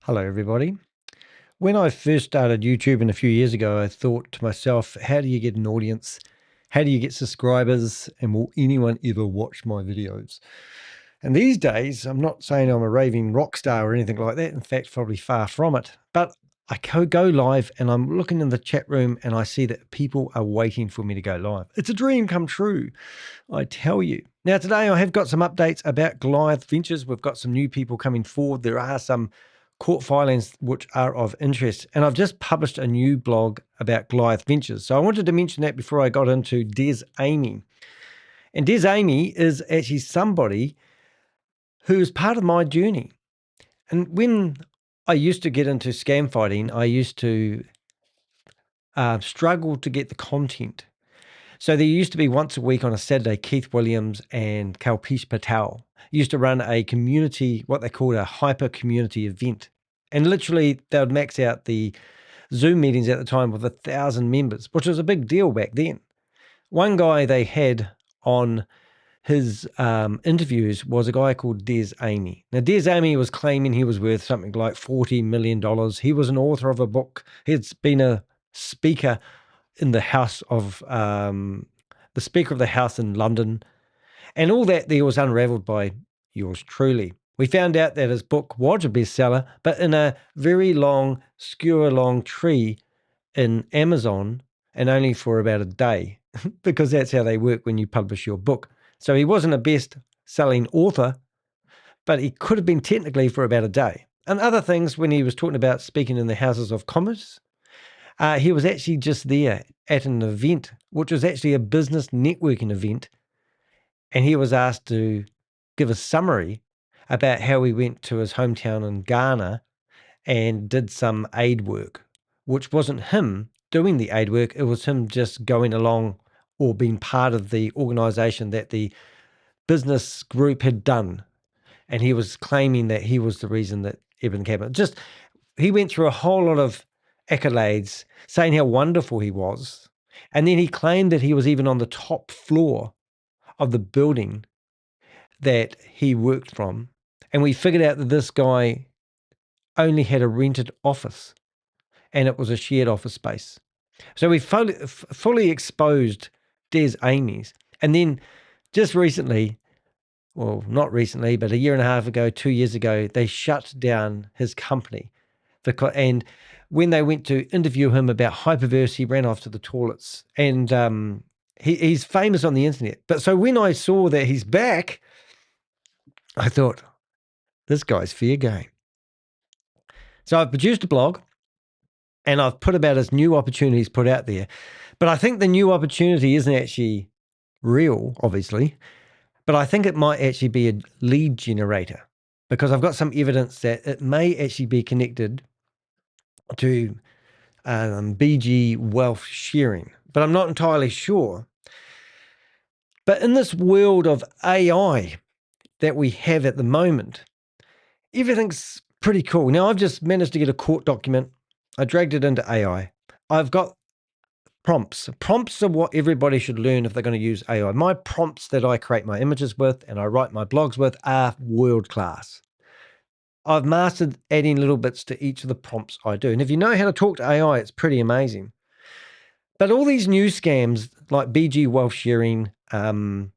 Hello, everybody. When I first started YouTube a few years ago, I thought to myself, how do you get an audience? How do you get subscribers? And will anyone ever watch my videos? And these days, I'm not saying I'm a raving rock star or anything like that. In fact, probably far from it. But I go live and I'm looking in the chat room and I see that people are waiting for me to go live. It's a dream come true, I tell you. Now, today I have got some updates about Goliath Ventures. We've got some new people coming forward. There are some court filings which are of interest. And I've just published a new blog about Goliath Ventures. So I wanted to mention that before I got into Des Amey. And Des Amey is actually somebody who is part of my journey. And when I used to get into scam fighting, I used to struggle to get the content. So there used to be once a week on a Saturday, Keith Williams and Kalpesh Patel used to run a community, what they called a hyper community event. And literally they would max out the Zoom meetings at the time with 1,000 members, which was a big deal back then. One guy they had on his interviews was a guy called Des Amey. Now, Des Amey was claiming he was worth something like $40 million. He was an author of a book. He'd been a speaker in the House of the Speaker of the House in London, and all that there was unraveled by yours truly. We found out that his book was a bestseller, but in a very long, skewer-long tree in Amazon, and only for about a day, because that's how they work when you publish your book. So he wasn't a best-selling author, but he could have been technically for about a day. And other things, when he was talking about speaking in the Houses of Commerce, he was actually just there at an event, which was actually a business networking event. And he was asked to give a summary about how he went to his hometown in Ghana and did some aid work, which wasn't him doing the aid work. It was him just going along or being part of the organization that the business group had done. And he was claiming that he was the reason that everything happened. Just, he went through a whole lot of accolades saying how wonderful he was. And then he claimed that he was even on the top floor of the building that he worked from. And we figured out that this guy only had a rented office and it was a shared office space. So we fully exposed Des Amey's. And then just recently, well, not recently, but a year and a half ago, 2 years ago, they shut down his company. And when they went to interview him about Hyperverse, he ran off to the toilets. And he's famous on the internet. But so when I saw that he's back, I thought, this guy's fair game. So I've produced a blog and I've put about his new opportunities put out there. But I think the new opportunity isn't actually real, obviously, but I think it might actually be a lead generator because I've got some evidence that it may actually be connected to BG wealth sharing, but I'm not entirely sure. But in this world of AI that we have at the moment, everything's pretty cool. Now, I've just managed to get a court document. I dragged it into AI. I've got prompts. Prompts are what everybody should learn if they're going to use AI. My prompts that I create my images with and I write my blogs with are world class. I've mastered adding little bits to each of the prompts I do. And if you know how to talk to AI, it's pretty amazing. But all these new scams like BG wealth sharing, Wave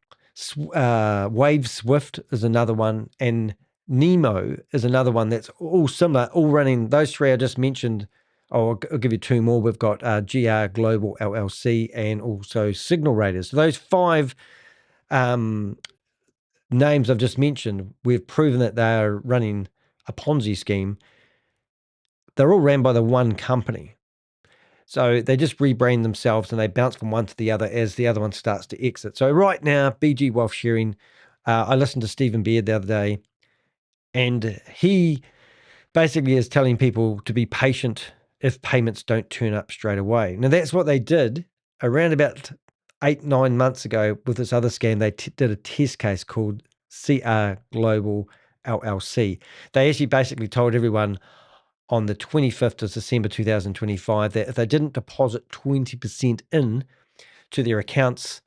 Swift is another one, and Nemo is another one that's all similar, all running. Those three I just mentioned. Oh, I'll give you two more. We've got GR Global LLC and also Signal Raiders. So those five names I've just mentioned, we've proven that they are running a Ponzi scheme. They're all ran by the one company. So they just rebrand themselves and they bounce from one to the other as the other one starts to exit. So right now, BG Wealth Sharing, I listened to Stephen Beard the other day, and he basically is telling people to be patient if payments don't turn up straight away. Now, that's what they did around about 8-9 months ago with this other scam. They did a test case called CR Global LLC. They actually basically told everyone on the 25th of December 2025 that if they didn't deposit 20% in to their accounts,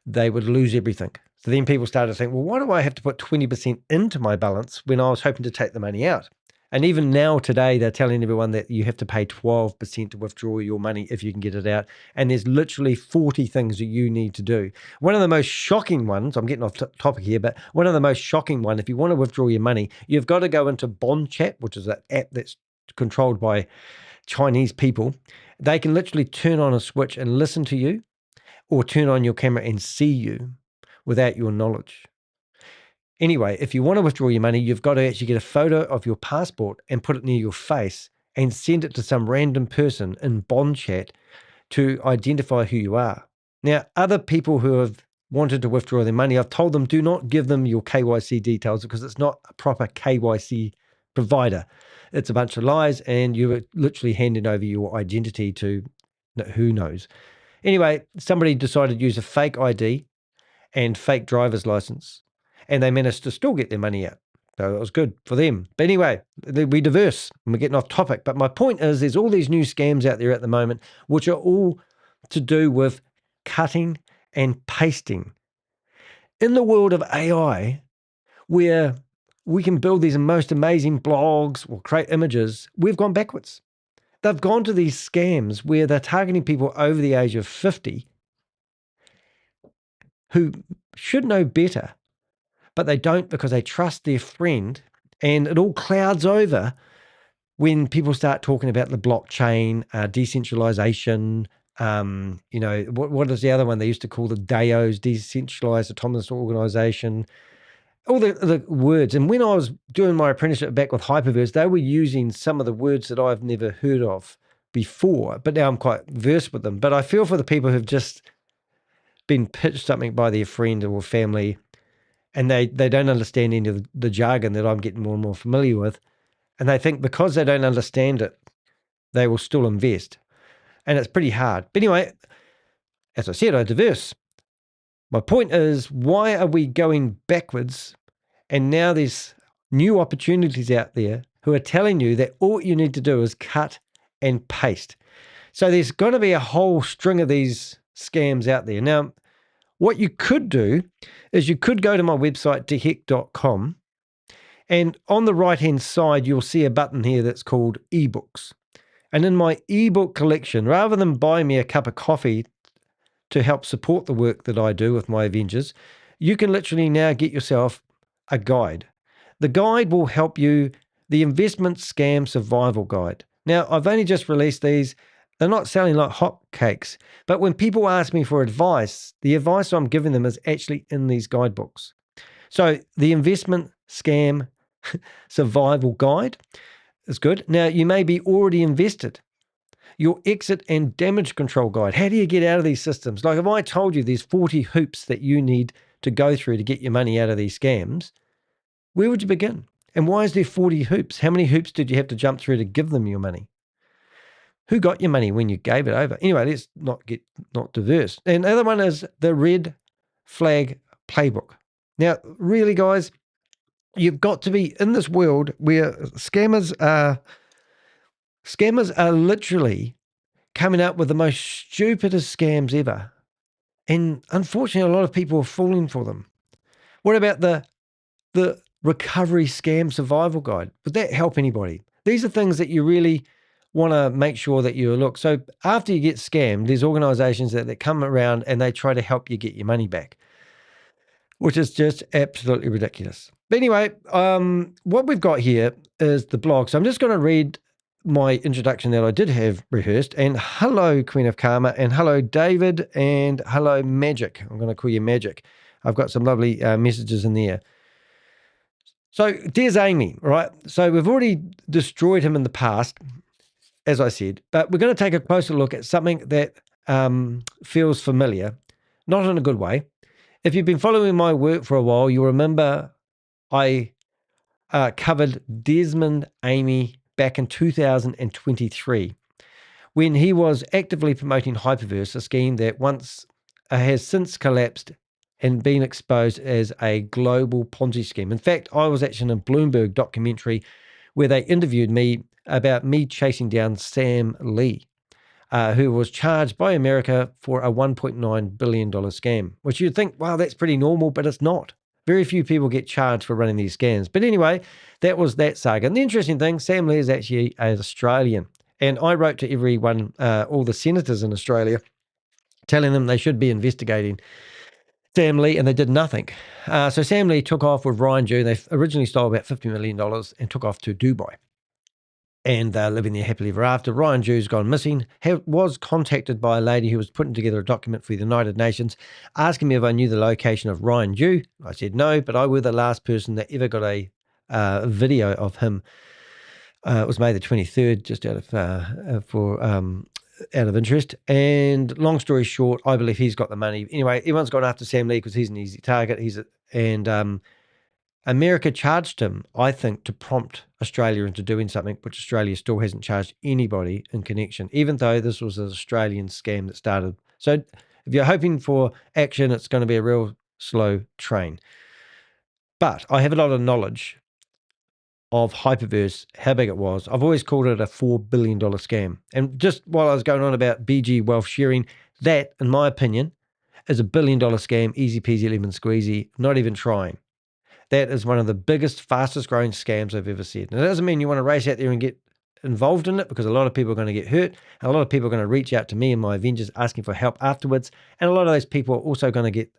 they would lose everything. So then people started to think, well, why do I have to put 20% into my balance when I was hoping to take the money out? And even now today, they're telling everyone that you have to pay 12% to withdraw your money if you can get it out. And there's literally 40 things that you need to do. One of the most shocking ones, I'm getting off topic here, but one of the most shocking one, if you want to withdraw your money, you've got to go into Bond Chat, which is an app that's controlled by Chinese people. They can literally turn on a switch and listen to you, or turn on your camera and see you without your knowledge. Anyway, if you want to withdraw your money, you've got to actually get a photo of your passport and put it near your face and send it to some random person in Bond Chat to identify who you are. Now, other people who have wanted to withdraw their money, I've told them, do not give them your KYC details because it's not a proper KYC provider. It's a bunch of lies, and you're literally handing over your identity to who knows. Anyway, somebody decided to use a fake ID and fake driver's license, and they managed to still get their money out. So it was good for them. But anyway, we diverse and we're getting off topic. But my point is, there's all these new scams out there at the moment, which are all to do with cutting and pasting. In the world of AI, where we can build these most amazing blogs or create images, we've gone backwards. They've gone to these scams where they're targeting people over the age of 50 who should know better, but they don't because they trust their friend, and it all clouds over when people start talking about the blockchain, decentralization. What is the other one they used to call the DAOs, decentralized autonomous organization, all the words. And when I was doing my apprenticeship back with Hyperverse, they were using some of the words that I've never heard of before, but now I'm quite versed with them. But I feel for the people who've just been pitched something by their friend or family, and they don't understand any of the jargon that I'm getting more and more familiar with. And they think because they don't understand it, they will still invest. And it's pretty hard. But anyway, as I said, I diverse. My point is, why are we going backwards? And now there's new opportunities out there who are telling you that all you need to do is cut and paste. So there's got to be a whole string of these scams out there. Now, what you could do is you could go to my website, deheck.com, and on the right-hand side, you'll see a button here that's called ebooks. And in my ebook collection, rather than buy me a cup of coffee to help support the work that I do with my Avengers, you can literally now get yourself a guide. The guide will help you, the Investment Scam Survival Guide. Now, I've only just released these. They're not selling like hotcakes, but when people ask me for advice, the advice I'm giving them is actually in these guidebooks. So the Investment Scam Survival Guide is good. Now, you may be already invested. Your Exit and Damage Control Guide. How do you get out of these systems? Like if I told you there's 40 hoops that you need to go through to get your money out of these scams, where would you begin? And why is there 40 hoops? How many hoops did you have to jump through to give them your money? Who got your money when you gave it over? Anyway, let's not diverse. And the other one is the Red Flag Playbook. Now, really, guys, you've got to be in this world where scammers are literally coming up with the most stupidest scams ever. And unfortunately, a lot of people are falling for them. What about the Recovery Scam Survival Guide? Would that help anybody? These are things that you really want to make sure that you look. So after you get scammed, there's organizations that come around and they try to help you get your money back, which is just absolutely ridiculous. But anyway, what we've got here is the blog. So I'm just going to read my introduction that I did have rehearsed. And hello, Queen of Karma, and hello, David, and hello, Magic. I'm going to call you Magic. I've got some lovely messages in there. So there's Amey, right? So we've already destroyed him in the past, as I said, but we're going to take a closer look at something that feels familiar, not in a good way. If you've been following my work for a while, you'll remember I covered Desmond Amey back in 2023 when he was actively promoting Hyperverse, a scheme that has since collapsed and been exposed as a global Ponzi scheme. In fact, I was actually in a Bloomberg documentary where they interviewed me about me chasing down Sam Lee, who was charged by America for a $1.9 billion scam, which you'd think, wow, that's pretty normal, but it's not. Very few people get charged for running these scams. But anyway, that was that saga. And the interesting thing, Sam Lee is actually an Australian. And I wrote to everyone, all the senators in Australia, telling them they should be investigating Sam Lee, and they did nothing. So Sam Lee took off with Ryan Jew. They originally stole about $50 million and took off to Dubai. And they're living there happily ever after. Ryan Jew's gone missing. Was contacted by a lady who was putting together a document for the United Nations, asking me if I knew the location of Ryan Jew. I said no, but I was the last person that ever got a video of him. It was May the 23rd, just out of interest. And long story short, I believe he's got the money. Anyway, everyone's gone after Sam Lee because he's an easy target. America charged him, I think, to prompt Australia into doing something, which Australia still hasn't charged anybody in connection, even though this was an Australian scam that started. So if you're hoping for action, it's going to be a real slow train. But I have a lot of knowledge of Hyperverse, how big it was. I've always called it a $4 billion scam. And just while I was going on about BG wealth sharing, that, in my opinion, is $1 billion scam, easy peasy, lemon squeezy, not even trying. That is one of the biggest, fastest growing scams I've ever seen. And it doesn't mean you want to race out there and get involved in it, because a lot of people are going to get hurt. And a lot of people are going to reach out to me and my Avengers asking for help afterwards. And a lot of those people are also going to get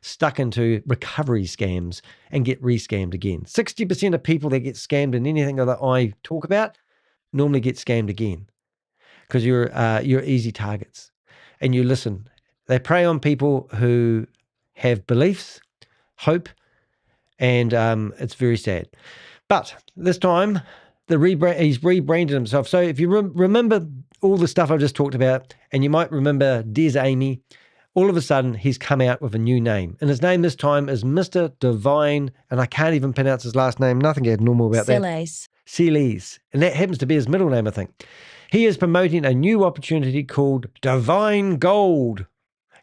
stuck into recovery scams and get re-scammed again. 60% of people that get scammed in anything that I talk about normally get scammed again, because you're easy targets. And you listen. They prey on people who have beliefs, hope, and it's very sad. But this time, he's rebranded himself. So if you remember all the stuff I've just talked about, and you might remember Desmond Amey, all of a sudden he's come out with a new name. And his name this time is Mr. Divine, and I can't even pronounce his last name. Nothing abnormal about Selase. that. Selase. And that happens to be his middle name, I think. He is promoting a new opportunity called Divine Gold.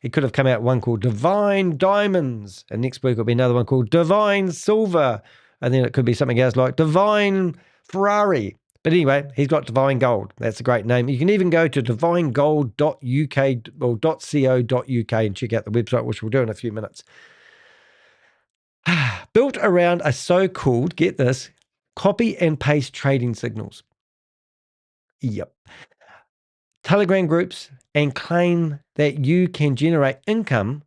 He could have come out one called Divine Diamonds, and next week will be another one called Divine Silver, and then it could be something else like Divine Ferrari. But anyway, he's got Divine Gold. That's a great name. You can even go to divinegold.uk or .co.uk and check out the website, which we'll do in a few minutes. Built around a so-called, get this, copy and paste trading signals. Yep. Telegram groups, and claim that you can generate income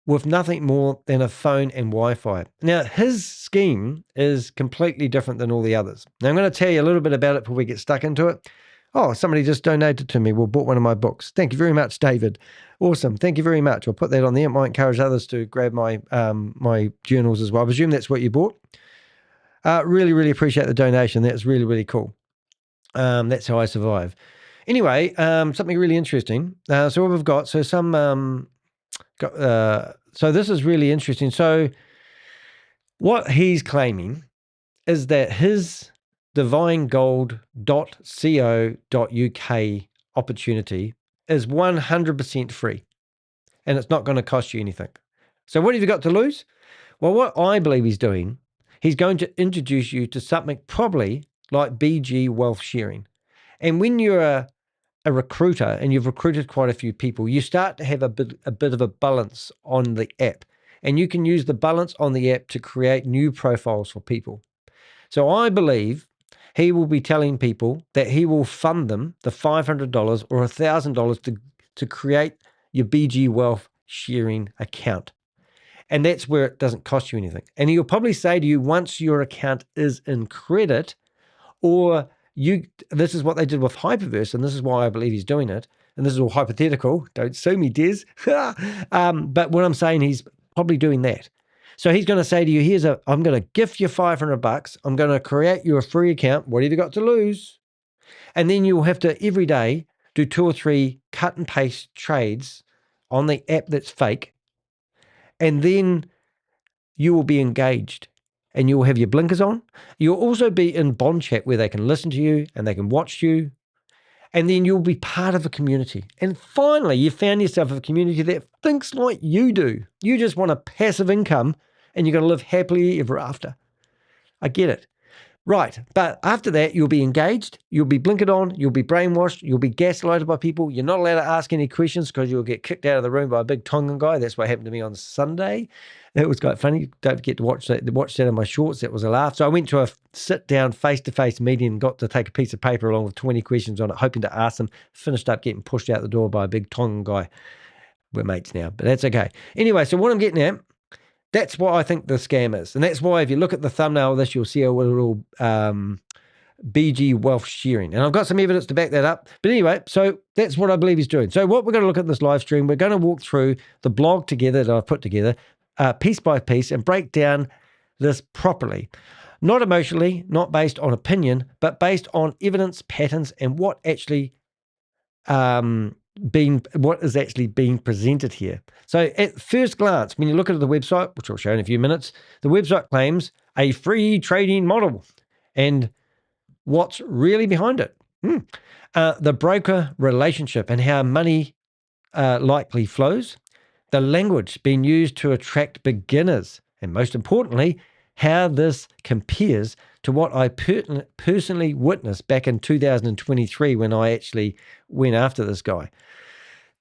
with nothing more than a phone and Wi-Fi. Now, his scheme is completely different than all the others. Now, I'm going to tell you a little bit about it before we get stuck into it. Oh, somebody just donated to me. Well, bought one of my books. Thank you very much, David. Awesome. Thank you very much. I'll put that on there. It might encourage others to grab my my journals as well. I presume that's what you bought. Really, really appreciate the donation. That's really, really cool. That's how I survive. Anyway, something really interesting. So what we've got, so this is really interesting. So what he's claiming is that his divinegold.co.uk opportunity is 100% free, and it's not going to cost you anything. So what have you got to lose? Well, what I believe he's doing, he's going to introduce you to something probably like BG wealth sharing. And when you're a recruiter and you've recruited quite a few people, you start to have a bit of a balance on the app, and you can use the balance on the app to create new profiles for people. So I believe he will be telling people that he will fund them the $500 or $1,000 to create your BG wealth sharing account. And that's where it doesn't cost you anything. And he'll probably say to you, once your account is in credit, or this is what they did with Hyperverse, and this is why I believe he's doing it. And this is all hypothetical. Don't sue me, Des. But what I'm saying, he's probably doing that. So he's going to say to you, I'm going to gift you $500. I'm going to create you a free account. What have you got to lose? And then you'll have to every day do 2 or 3 cut and paste trades on the app that's fake. And then you will be engaged. And you'll have your blinkers on. You'll also be in bond chat where they can listen to you and they can watch you. And then you'll be part of a community. And finally, you found yourself a community that thinks like you do. You just want a passive income and you're going to live happily ever after. I get it. Right. But after that, you'll be engaged, you'll be blinkered on, you'll be brainwashed, you'll be gaslighted by people. You're not allowed to ask any questions because you'll get kicked out of the room by a big Tongan guy. That's what happened to me on Sunday. It was quite funny. Don't forget to watch that in my shorts. That was a laugh. So I went to a sit-down face-to-face meeting and got to take a piece of paper along with 20 questions on it, hoping to ask them. Finished up getting pushed out the door by a big Tongan guy. We're mates now, but that's okay. Anyway, so what I'm getting at, that's what I think the scam is. And that's why if you look at the thumbnail of this, you'll see a little BG wealth sharing. And I've got some evidence to back that up. But anyway, so that's what I believe he's doing. So what we're going to look at in this live stream, we're going to walk through the blog together that I've put together, piece by piece, and break down this properly. Not emotionally, not based on opinion, but based on evidence, patterns, and what actually what is actually being presented here. So at first glance, when you look at the website, which I'll show in a few minutes, the website claims a free trading model. And what's really behind it? The broker relationship and how money likely flows, the language being used to attract beginners, and most importantly, how this compares to what I personally witnessed back in 2023 when I actually went after this guy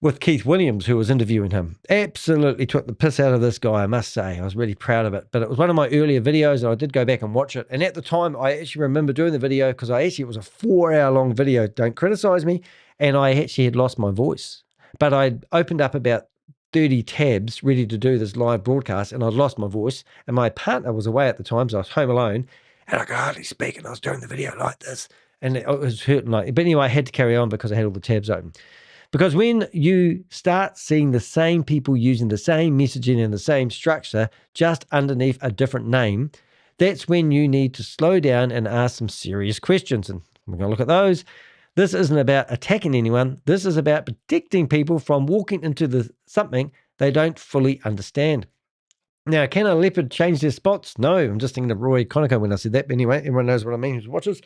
with Keith Williams, who was interviewing him. Absolutely took the piss out of this guy, I must say. I was really proud of it. But it was one of my earlier videos, and I did go back and watch it. And at the time, I actually remember doing the video because it was a 4-hour-long video. Don't criticize me. And I actually had lost my voice. But I'd opened up about 30 tabs ready to do this live broadcast, and I'd lost my voice. And my partner was away at the time, so I was home alone. And I could hardly speak, and I was doing the video like this. And it was hurting. But anyway, I had to carry on because I had all the tabs open. Because when you start seeing the same people using the same messaging and the same structure just underneath a different name, that's when you need to slow down and ask some serious questions. And we're going to look at those. This isn't about attacking anyone. This is about protecting people from walking into something they don't fully understand. Now, can a leopard change their spots? No, I'm just thinking of Roy Conacher when I said that. But anyway, everyone knows what I mean who watches.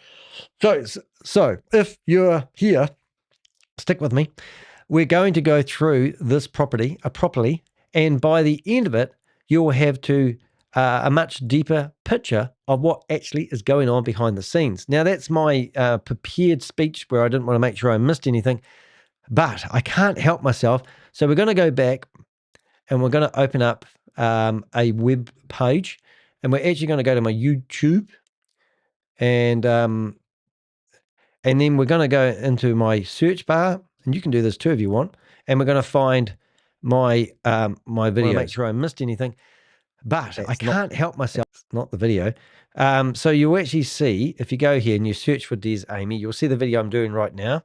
So if you're here, stick with me. We're going to go through this properly, and by the end of it, you'll have a much deeper picture of what actually is going on behind the scenes. Now, that's my prepared speech where I didn't want to make sure I missed anything, but I can't help myself. So we're going to go back and we're going to open up a web page, and we're actually going to go to my YouTube, and then we're going to go into my search bar, and you can do this too if you want, and we're going to find my my video. Make sure I missed anything. But I can't help myself, not the video. So you'll actually see, if you go here and you search for Des Amey, you'll see the video I'm doing right now.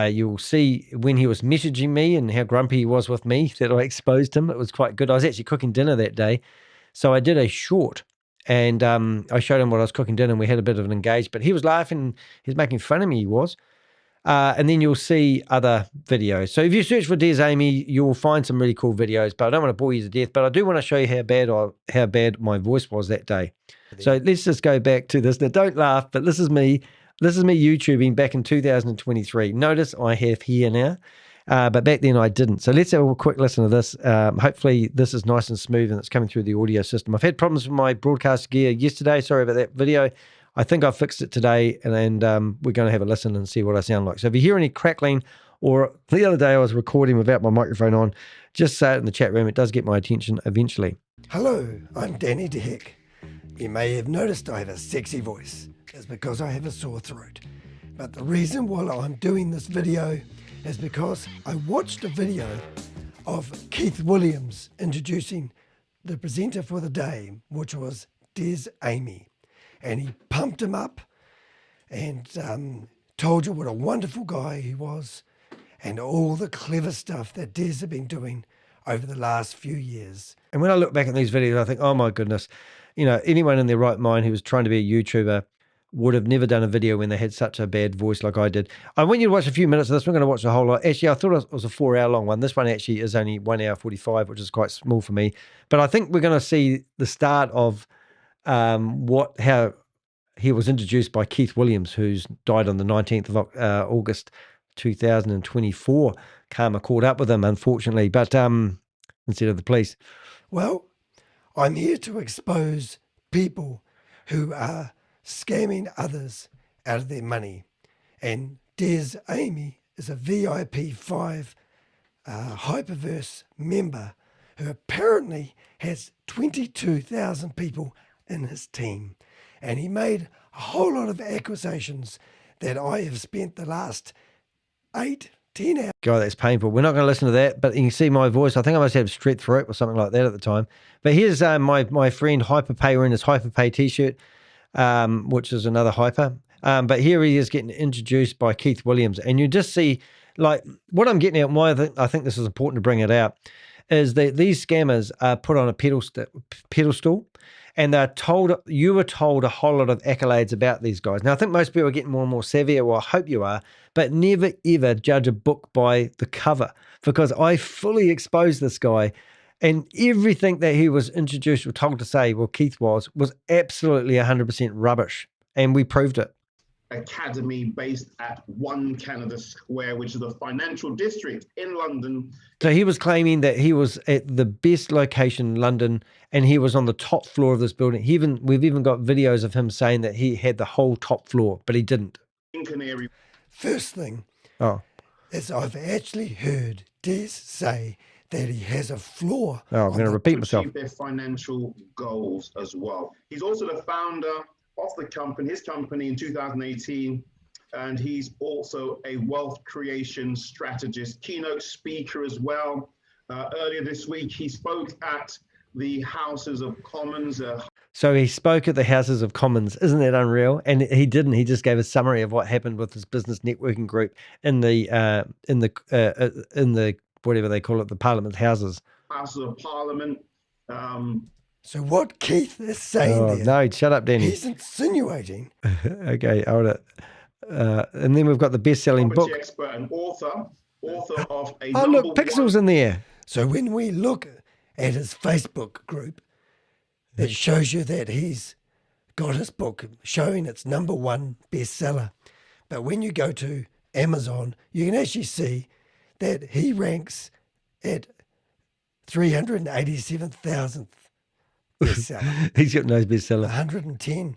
You'll see when he was messaging me and how grumpy he was with me that I exposed him. It was quite good. I was actually cooking dinner that day. So I did a short, and I showed him what I was cooking dinner, and we had a bit of an engage. But he was laughing. He was making fun of me, he was. And then you'll see other videos. So if you search for Des Amey, you'll find some really cool videos, but I don't want to bore you to death, but I do want to show you how bad my voice was that day. So let's just go back to this. Now, don't laugh, but this is me YouTubing back in 2023. Notice I have hair now, but back then I didn't. So let's have a quick listen to this. Hopefully this is nice and smooth and it's coming through the audio system. I've had problems with my broadcast gear yesterday. Sorry about that video. I think I fixed it today, and we're going to have a listen and see what I sound like. So if you hear any crackling, or the other day I was recording without my microphone on, just say it in the chat room. It does get my attention eventually. Hello, I'm Danny DeHick. You may have noticed I have a sexy voice. It's because I have a sore throat. But the reason why I'm doing this video is because I watched a video of Keith Williams introducing the presenter for the day, which was Des Amey. And he pumped him up and told you what a wonderful guy he was and all the clever stuff that Des had been doing over the last few years. And when I look back at these videos, I think, oh my goodness, anyone in their right mind who was trying to be a YouTuber would have never done a video when they had such a bad voice like I did. I want you to watch a few minutes of this. We're going to watch the whole lot. Actually, I thought it was a 4-hour long one. This one actually is only 1 hour 45, which is quite small for me. But I think we're going to see the start of how he was introduced by Keith Williams, who's died on the 19th of August 2024. Karma caught up with him, unfortunately, but instead of the police. Well, I'm here to expose people who are scamming others out of their money. And Des Amey is a VIP 5 Hyperverse member who apparently has 22,000 people in his team. And he made a whole lot of accusations that I have spent the last 8-10 hours. God, that's painful. We're not going to listen to that, but you can see my voice. I think I must have strep throat or something like that at the time. But here's my friend Hyperpay wearing his Hyperpay t-shirt, which is another Hyper. But here he is getting introduced by Keith Williams. And you just see, like, what I'm getting at, and why I think this is important to bring it out, is that these scammers are put on a pedestal, and you were told a whole lot of accolades about these guys. Now, I think most people are getting more and more savvy, well, I hope you are, but never, ever judge a book by the cover, because I fully exposed this guy, and everything that he was introduced or told to say, well, Keith was absolutely 100% rubbish, and we proved it. Academy based at 1 Canada Square, which is the financial district in London. So he was claiming that he was at the best location in London, and he was on the top floor of this building. We've even got videos of him saying that he had the whole top floor, but he didn't. In Canary. First thing is I've actually heard Des say that he has a floor. Oh, I'm going to repeat myself. Achieve their financial goals as well. He's also the founder of his company in 2018, and he's also a wealth creation strategist, keynote speaker as well. Earlier this week, he spoke at the Houses of Commons. So he spoke at the Houses of Commons. Isn't that unreal? And he didn't. He just gave a summary of what happened with his business networking group in the whatever they call it, the Parliament Houses. Houses of Parliament. So what Keith is saying there... No, shut up, Danny. He's insinuating... Okay, hold it. And then we've got the best-selling book. Expert and author of a Oh, look, Pixel's in there. So when we look at his Facebook group, it shows you that he's got his book showing it's #1 bestseller. But when you go to Amazon, you can actually see that he ranks at 387,000th bestseller. He's got no bestseller. 110.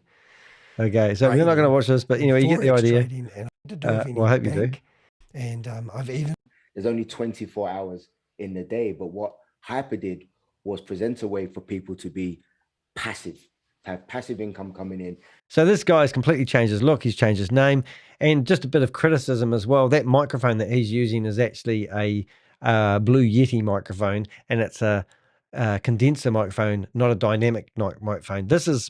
Okay, so you're not going to watch this, but anyway, you get the idea. Well, I hope you do. And I've even... There's only 24 hours in the day, but what Hyper did was present a way for people to be passive, to have passive income coming in. So this guy's completely changed his look. He's changed his name, and just a bit of criticism as well. That microphone that he's using is actually a Blue Yeti microphone, and it's a condenser microphone, not a dynamic microphone. This is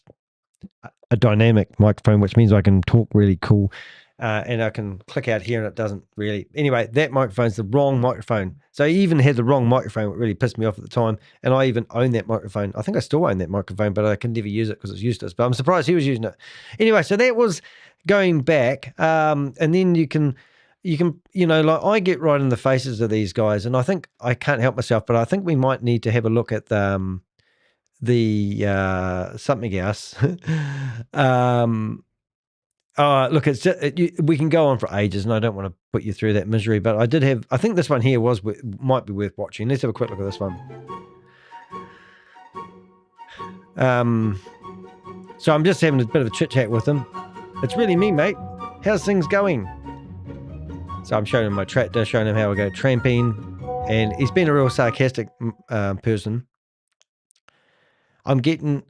a dynamic microphone, which means I can talk really cool, and I can click out here and it doesn't really. Anyway, that microphone's the wrong microphone. So he even had the wrong microphone, which really pissed me off at the time, and I even own that microphone. I think I still own that microphone, but I can never use it because it's useless, but I'm surprised he was using it. Anyway, so that was going back, and then you can, like, I get right in the faces of these guys, and I think I can't help myself, but I think we might need to have a look at the something else. Look, it's just, we can go on for ages, and I don't want to put you through that misery, but I think this one here might be worth watching. Let's have a quick look at this one. So I'm just having a bit of a chit chat with him. It's really me, mate. How's things going? So I'm showing him my tractor, showing him how I go tramping, and he's been a real sarcastic person. I'm getting,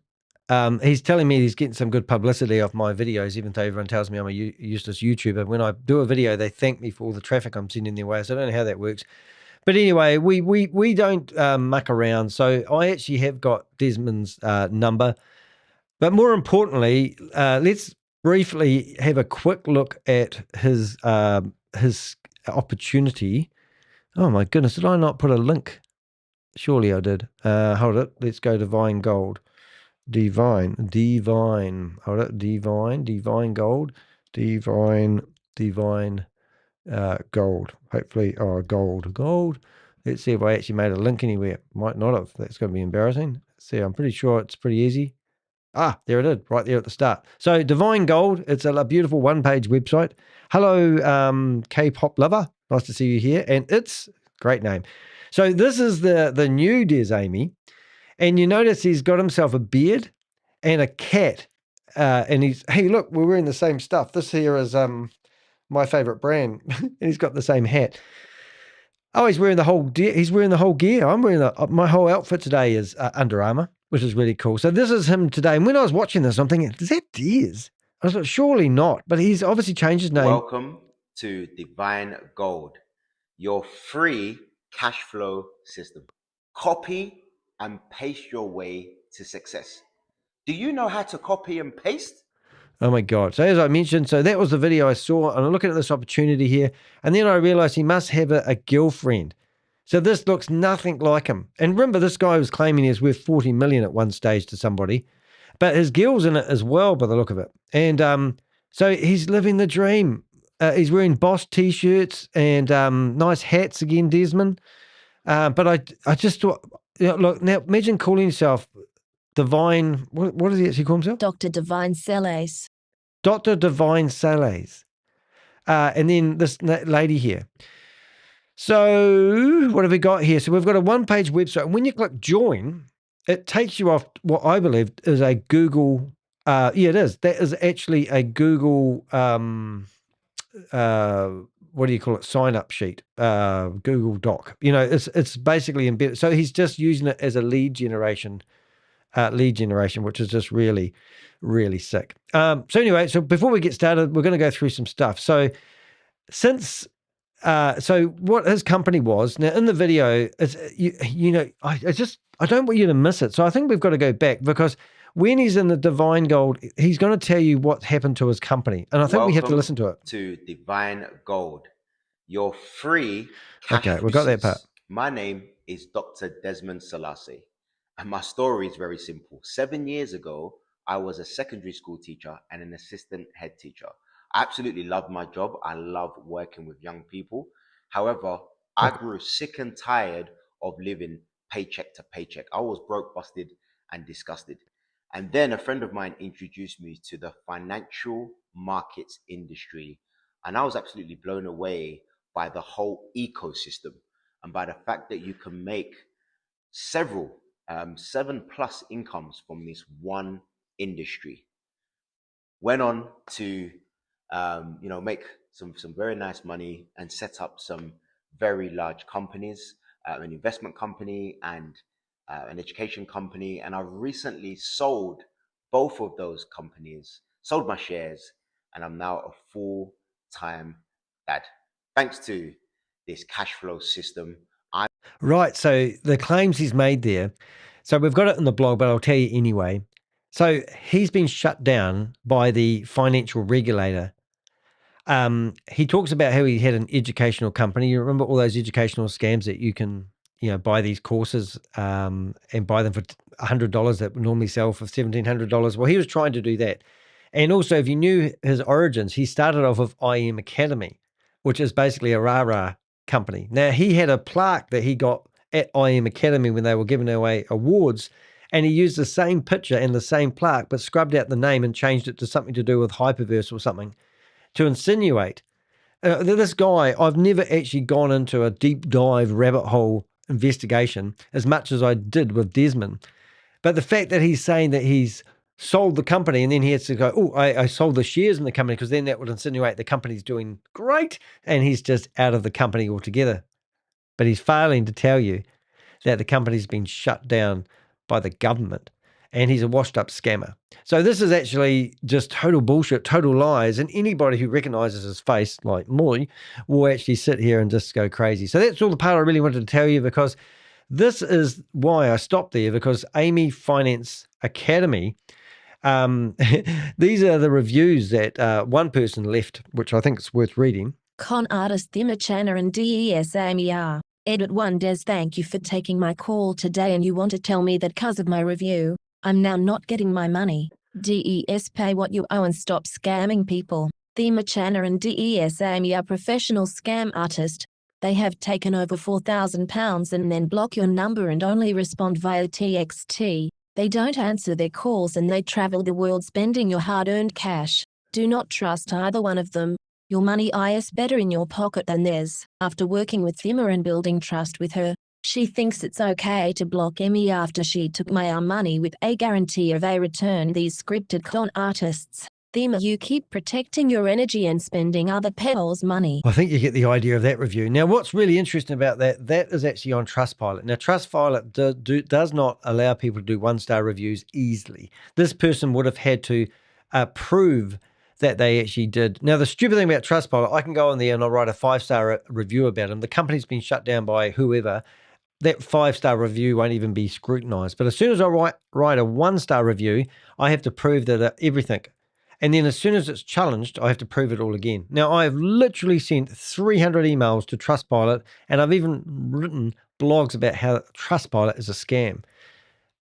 he's telling me he's getting some good publicity off my videos, even though everyone tells me I'm a useless YouTuber. When I do a video, they thank me for all the traffic I'm sending their way. So I don't know how that works. But anyway, we don't muck around. So I actually have got Desmond's number. But more importantly, let's briefly have a quick look at his opportunity. Oh my goodness, did I not put a link? Surely I did. Hold it. Let's go Divine Gold. Divine. Hold it. Divine Gold. Divine Gold. Hopefully. Oh, gold. Let's see if I actually made a link anywhere. Might not have. That's going to be embarrassing. Let's see, I'm pretty sure it's pretty easy. Ah, there it is, right there at the start. So Divine Gold, it's a beautiful one-page website. Hello, K-pop lover. Nice to see you here. And it's a great name. So this is the new Des Amey. And you notice he's got himself a beard and a cat and he's, hey, look, we're wearing the same stuff. This here is my favorite brand, and he's got the same hat. Oh, he's wearing the whole gear. I'm wearing my whole outfit today is Under Armour, which is really cool. So this is him today. And when I was watching this, I'm thinking, is that Diaz? I was like, surely not. But he's obviously changed his name. Welcome to Divine Gold, your free cash flow system. Copy and paste your way to success. Do you know how to copy and paste? Oh my God. So as I mentioned, so that was the video I saw, and I'm looking at this opportunity here. And then I realized he must have a girlfriend. So this looks nothing like him. And remember, this guy was claiming he was worth 40 million at one stage to somebody, but his girl's in it as well by the look of it. And so he's living the dream. He's wearing Boss t-shirts and nice hats again, Desmond. But I just thought, look, now imagine calling yourself Divine, what does he actually call himself? Dr. Divine Selase. Dr. Divine Selase. And then this lady here. So what have we got here? So we've got a one-page website. And when you click join, it takes you off what I believe is a Google, yeah, it is. That is actually a Google, what do you call it? Sign-up sheet, Google Doc. You know, it's basically embedded. So he's just using it as a lead generation, which is just really, really sick. So anyway, so before we get started, we're going to go through some stuff. So so what his company was, now in the video, it's, you know, I don't want you to miss it. So I think we've got to go back, because when he's in the Divine Gold, he's going to tell you what happened to his company. And I think we have to listen to it. To Divine Gold, your free cash. Okay, we got that part. My name is Dr. Desmond Selase, and my story is very simple. 7 years ago, I was a secondary school teacher and an assistant head teacher. I absolutely loved my job. I love working with young people. However, I grew sick and tired of living paycheck to paycheck. I was broke, busted, and disgusted. And then a friend of mine introduced me to the financial markets industry. And I was absolutely blown away by the whole ecosystem and by the fact that you can make seven plus incomes from this one industry. Went on to make some very nice money and set up some very large companies, an investment company and an education company. And I've recently sold both of those companies, sold my shares, and I'm now a full-time dad. Thanks to this cash flow system. Right, so the claims he's made there, so we've got it in the blog, but I'll tell you anyway. So he's been shut down by the financial regulator. He talks about how he had an educational company. You remember all those educational scams that you can, buy these courses and buy them for $100 that would normally sell for $1,700. Well, he was trying to do that. And also, if you knew his origins, he started off with IM Academy, which is basically a rah-rah company. Now, he had a plaque that he got at IM Academy when they were giving away awards, and he used the same picture and the same plaque, but scrubbed out the name and changed it to something to do with Hyperverse or something to insinuate. This guy, I've never actually gone into a deep dive rabbit hole investigation as much as I did with Desmond. But the fact that he's saying that he's sold the company and then he has to go, I sold the shares in the company, because then that would insinuate the company's doing great and he's just out of the company altogether. But he's failing to tell you that the company's been shut down by the government and he's a washed up scammer. So this is actually just total bullshit, total lies. And anybody who recognizes his face, like me, will actually sit here and just go crazy. So that's all the part I really wanted to tell you, because this is why I stopped there, because Amey Finance Academy, these are the reviews that one person left, which I think is worth reading. Con artist Thimachana and Desmond Amey. Edit 1 Des, thank you for taking my call today, and you want to tell me that because of my review, I'm now not getting my money. Des, pay what you owe and stop scamming people. Thimachana and Desmond Amey are professional scam artists. They have taken over £4,000 and then block your number and only respond via TXT. They don't answer their calls and they travel the world spending your hard-earned cash. Do not trust either one of them. Your money is better in your pocket than theirs. After working with Thima and building trust with her, She thinks it's okay to block Emmy after she took my money with a guarantee of a return. These scripted con artists. Thema, you keep protecting your energy and spending other people's money. I think you get the idea of that review. Now, what's really interesting about that is actually on Trustpilot. Now, Trustpilot does not allow people to do 1-star reviews easily. This person would have had to prove that they actually did. Now, the stupid thing about Trustpilot, I can go on there and I'll write a 5-star review about them. The company's been shut down by whoever. That 5-star review won't even be scrutinized. But as soon as I write a 1-star review, I have to prove that everything. And then as soon as it's challenged, I have to prove it all again. Now, I have literally sent 300 emails to Trustpilot, and I've even written blogs about how Trustpilot is a scam.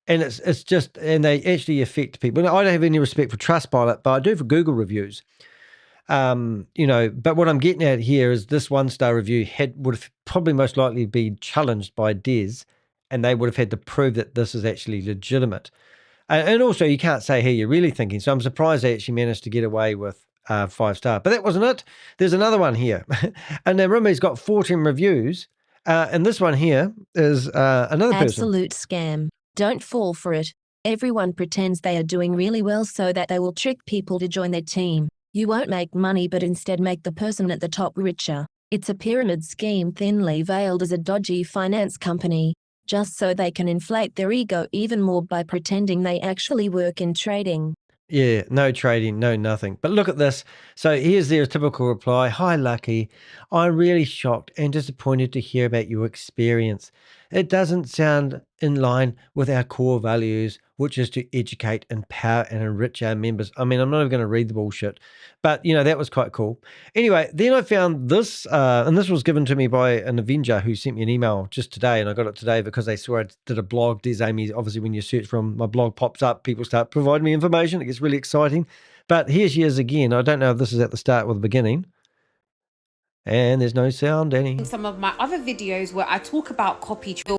And it's just, and they actually affect people. Now, I don't have any respect for Trustpilot, but I do for Google reviews. But what I'm getting at here is this 1-star review would have probably most likely been challenged by Des, and they would have had to prove that this is actually legitimate. And also, you can't say how you're really thinking. So I'm surprised they actually managed to get away with 5-star. But that wasn't it. There's another one here. And now remember, he's got 14 reviews. And this one here is another person. Absolute scam. Don't fall for it. Everyone pretends they are doing really well so that they will trick people to join their team. You won't make money but instead make the person at the top richer. It's a pyramid scheme thinly veiled as a dodgy finance company, just so they can inflate their ego even more by pretending they actually work in trading. Yeah, no trading, no nothing. But look at this. So here's their typical reply. Hi, Lucky. I'm really shocked and disappointed to hear about your experience. It doesn't sound in line with our core values, which is to educate, empower, and enrich our members. I mean, I'm not even going to read the bullshit, but, that was quite cool. Anyway, then I found this, and this was given to me by an Avenger who sent me an email just today, and I got it today because they saw I did a blog. Des Amey, obviously, when you search from my blog pops up, people start providing me information. It gets really exciting. But here she is again. I don't know if this is at the start or the beginning. And there's no sound, Danny. Some of my other videos where I talk about copy trade.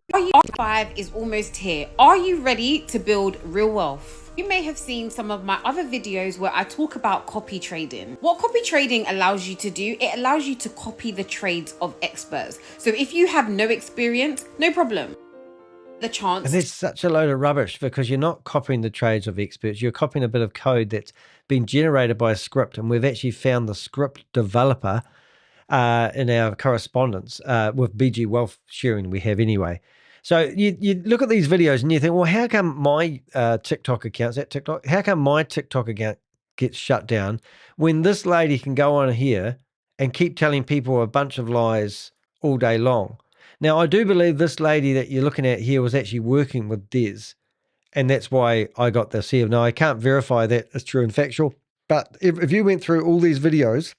5 is almost here. Are you ready to build real wealth? You may have seen some of my other videos where I talk about copy trading. What copy trading allows you to do, it allows you to copy the trades of experts. So if you have no experience, no problem. The chance. And that's such a load of rubbish because you're not copying the trades of experts. You're copying a bit of code that's been generated by a script. And we've actually found the script developer in our correspondence with BG Wealth Sharing we have anyway. So you look at these videos and you think, well, how come my TikTok account, how come my TikTok account gets shut down when this lady can go on here and keep telling people a bunch of lies all day long? Now, I do believe this lady that you're looking at here was actually working with Des, and that's why I got this here. Now, I can't verify that it's true and factual, but if you went through all these videos,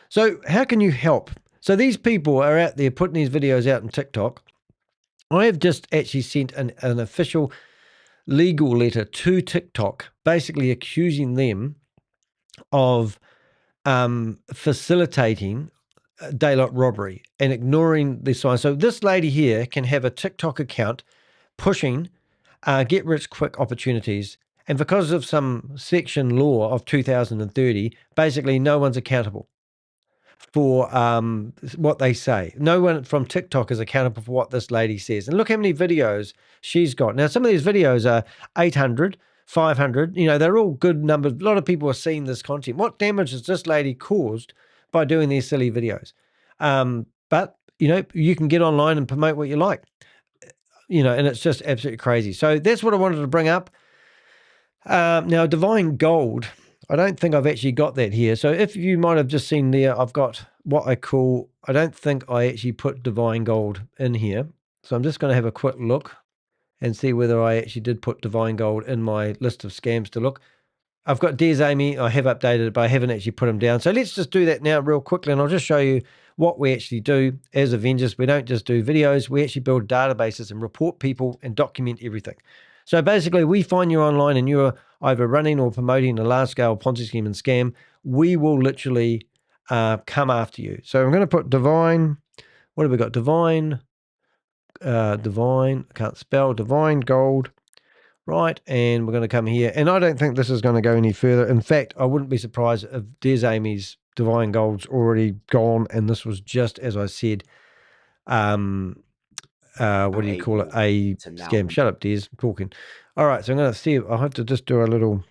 so how can you help? So these people are out there putting these videos out on TikTok. I have just actually sent an official legal letter to TikTok, basically accusing them of facilitating daylight robbery and ignoring the signs. So this lady here can have a TikTok account pushing get-rich-quick opportunities, and because of some section law of 2030, basically no one's accountable for what they say. No one from TikTok is accountable for what this lady says. And look how many videos she's got. Now, some of these videos are 800, 500. They're all good numbers. A lot of people are seeing this content. What damage has this lady caused by doing these silly videos? But, you can get online and promote what you like. And it's just absolutely crazy. So that's what I wanted to bring up. Now, Divine Gold, I don't think I've actually got that here. So if you might have just seen there, I've got what I don't think I actually put Divine Gold in here. So I'm just going to have a quick look and see whether I actually did put Divine Gold in my list of scams to look. I've got Des Amey. I have updated it, but I haven't actually put them down. So let's just do that now real quickly, and I'll just show you what we actually do as Avengers. We don't just do videos. We actually build databases and report people and document everything. So basically, we find you online and you're either running or promoting a large-scale Ponzi scheme and scam, we will literally come after you. So I'm going to put Divine, what have we got? Divine, I can't spell, Divine Gold, right? And we're going to come here. And I don't think this is going to go any further. In fact, I wouldn't be surprised if Des Amey's Divine Gold's already gone and this was just, as I said, what do you call it? A to now scam. Shut up, Des. I'm talking. All right, so I'm going to see. I'll have to just do a little.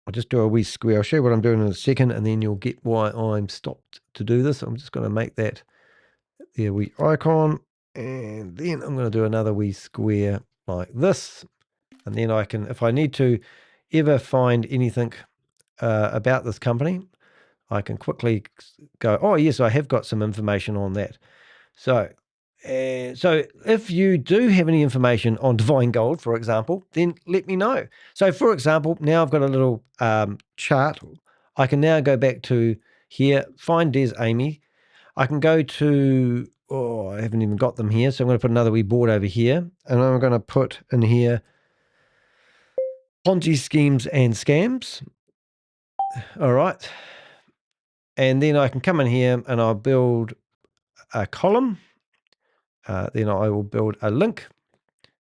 I'll just do a wee square. I'll show you what I'm doing in a second, and then you'll get why I'm stopped to do this. I'm just going to make that there wee icon, and then I'm going to do another wee square like this, and then I can, if I need to ever find anything about this company, I can quickly go, oh yes, I have got some information on that. So if you do have any information on Divine Gold, for example, then let me know. So for example, now I've got a little chart. I can now go back to here, find Des Amey. I can go to, I haven't even got them here. So I'm going to put another wee board over here, and I'm going to put in here Ponzi schemes and scams. All right. And then I can come in here and I'll build a column. Then I will build a link,